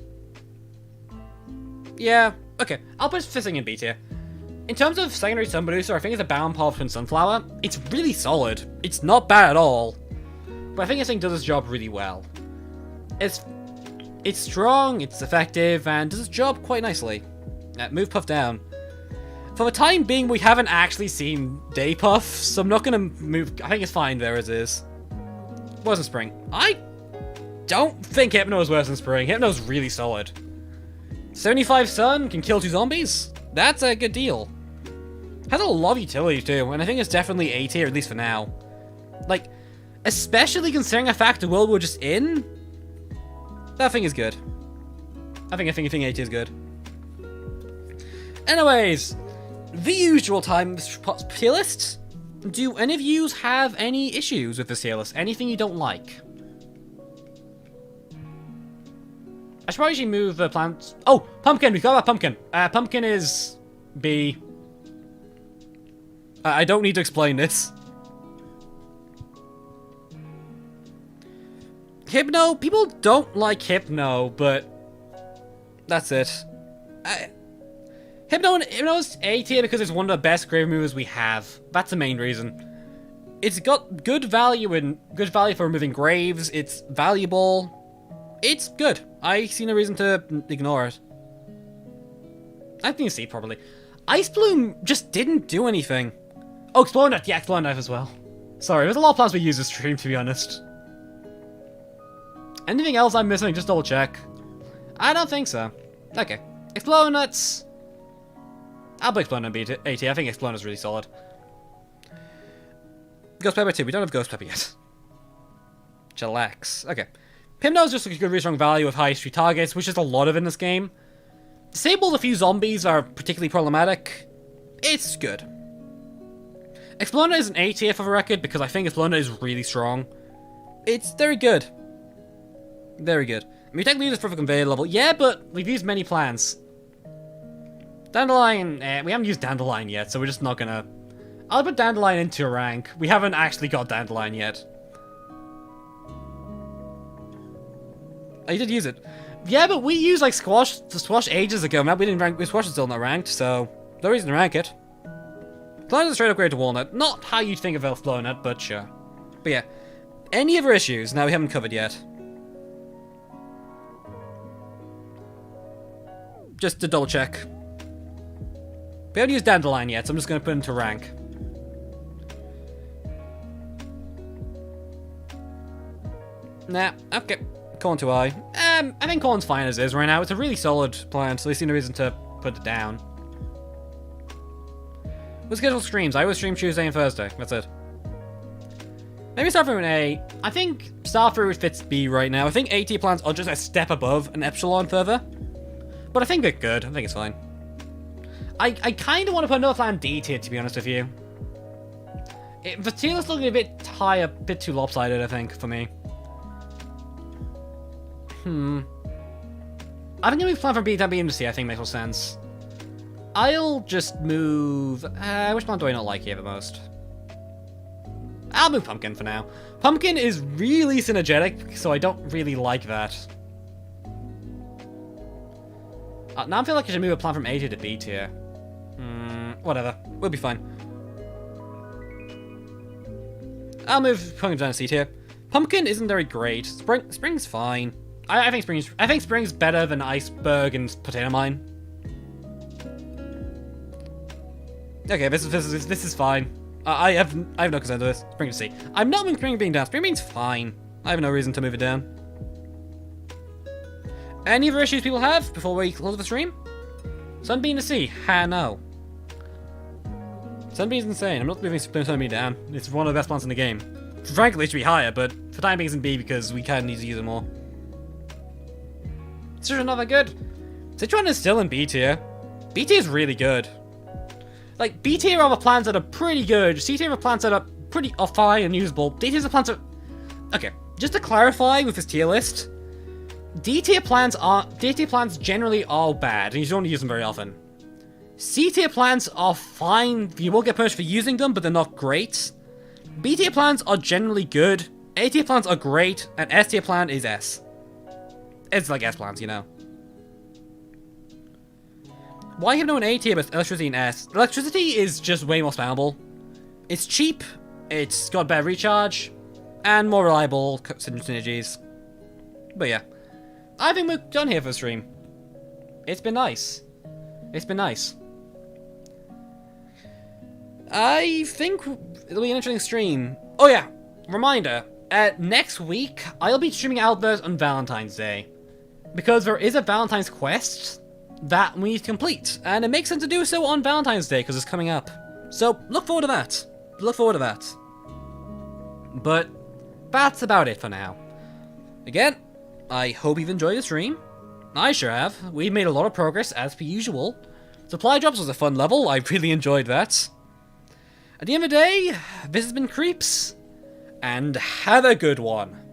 A: Yeah, okay. I'll put this thing in B tier. In terms of secondary sun producer, I think it's a balance path between Sunflower. It's really solid. It's not bad at all. But I think this thing does its job really well. It's strong, it's effective, and does its job quite nicely. Move Puff down. For the time being, we haven't actually seen Day Puff, so I'm not gonna move. I think it's fine there as is. Worse than Spring. I don't think Hypno is worse than Spring. Hypno's really solid. 75 Sun can kill 2 zombies. That's a good deal. Has a lot of utility too, and I think it's definitely A tier, at least for now. Like, especially considering the fact the world we're just in, that thing is good. I think A tier is good. Anyways, the usual time tier list. Do any of you have any issues with this tier list? Anything you don't like? I should probably move the plants. Oh, Pumpkin! We got that Pumpkin. Pumpkin is B. I don't need to explain this. Hypno, people don't like Hypno, but that's it. Hypno's A tier because it's one of the best grave movers we have. That's the main reason. It's got good value for removing graves. It's valuable. It's good. I see no reason to ignore it. I think you see probably. Ice Bloom just didn't do anything. Oh, Explore Knife. Yeah, Explore Knife as well. Sorry, there's a lot of plans we use this stream, to be honest. Anything else I'm missing? Just double check. I don't think so. Okay. Explore Nuts. I'll put Explore Nut A tier. I think Explore Nut's really solid. Ghost Pepper 2. We don't have Ghost Pepper yet. Chillax. Okay. Hypno's just a good, really strong value with high history targets, which is a lot of in this game. Disabled a few zombies are particularly problematic. It's good. Explorer is an A tier for the record because I think Explorer is really strong. It's very good. Very good. We technically use this for the conveyor level. Yeah, but we've used many plans. Dandelion, we haven't used Dandelion yet, so we're just not gonna... I'll put Dandelion into a rank. We haven't actually got Dandelion yet. I did use it. Yeah, but we used like Squash ages ago. Man, we didn't rank. Squash is still not ranked, so no reason to rank it. Climb is a straight upgrade to Walnut. Not how you'd think of Elf-Blownut, but sure. But yeah, any other issues? Now we haven't covered yet. Just to double check. We haven't used Dandelion yet, so I'm just going to put it into rank. Nah, okay. Corn to I. I think Corn's fine as is right now. It's a really solid plant, so I see no reason to put it down. We'll schedule streams. I always stream Tuesday and Thursday. That's it. Maybe Starfruit an A. I think Starfruit fits B right now. I think A tier plants are just a step above an epsilon further. But I think they're good. I think it's fine. I kind of want to put another plant D tier, to be honest with you. The tier is looking a bit high, a bit too lopsided, I think, for me. I think I'm move plant from B to B into C, I think makes more sense. I'll just move... which plant do I not like here the most? I'll move Pumpkin for now. Pumpkin is really synergetic, so I don't really like that. Now I feel like I should move a plant from A tier to B tier. Whatever. We'll be fine. I'll move Pumpkin down to C tier. Pumpkin isn't very great. Spring's fine. I think Spring's better than Iceberg and Potato Mine. Okay, this is fine. I have no concern to this. Spring to C. I'm not moving Spring being down. Spring being's fine. I have no reason to move it down. Any other issues people have before we close the stream? Sunbeam to C. No. Sunbeam's insane. I'm not moving Sunbeam down. It's one of the best plants in the game. Frankly, it should be higher, but for time being it's in B because we kind of need to use it more. Citron not that good. Citron is still in B tier. B tier is really good. Like, B tier are the plants that are pretty good. C tier are plants that are pretty fine and usable. D tier are plants that... Okay, just to clarify with this tier list, D tier plants generally are bad, and you don't use them very often. C tier plants are fine. You won't get punished for using them, but they're not great. B tier plants are generally good. A tier plants are great, and S tier plant is S. It's like S plants, you know. Why have no an A tier with electricity and S? Electricity is just way more spammable. It's cheap, it's got better recharge, and more reliable synergies. But yeah, I think we're done here for the stream. It's been nice. It's been nice. I think it'll be an interesting stream. Oh yeah, reminder, next week I'll be streaming AltverZ on Valentine's Day. Because there is a Valentine's quest that we need to complete, and it makes sense to do so on Valentine's Day because it's coming up. So look forward to that. Look forward to that. But that's about it for now. Again, I hope you've enjoyed the stream. I sure have. We've made a lot of progress as per usual. Supply drops was a fun level. I really enjoyed that. At the end of the day, this has been Creeps, and have a good one.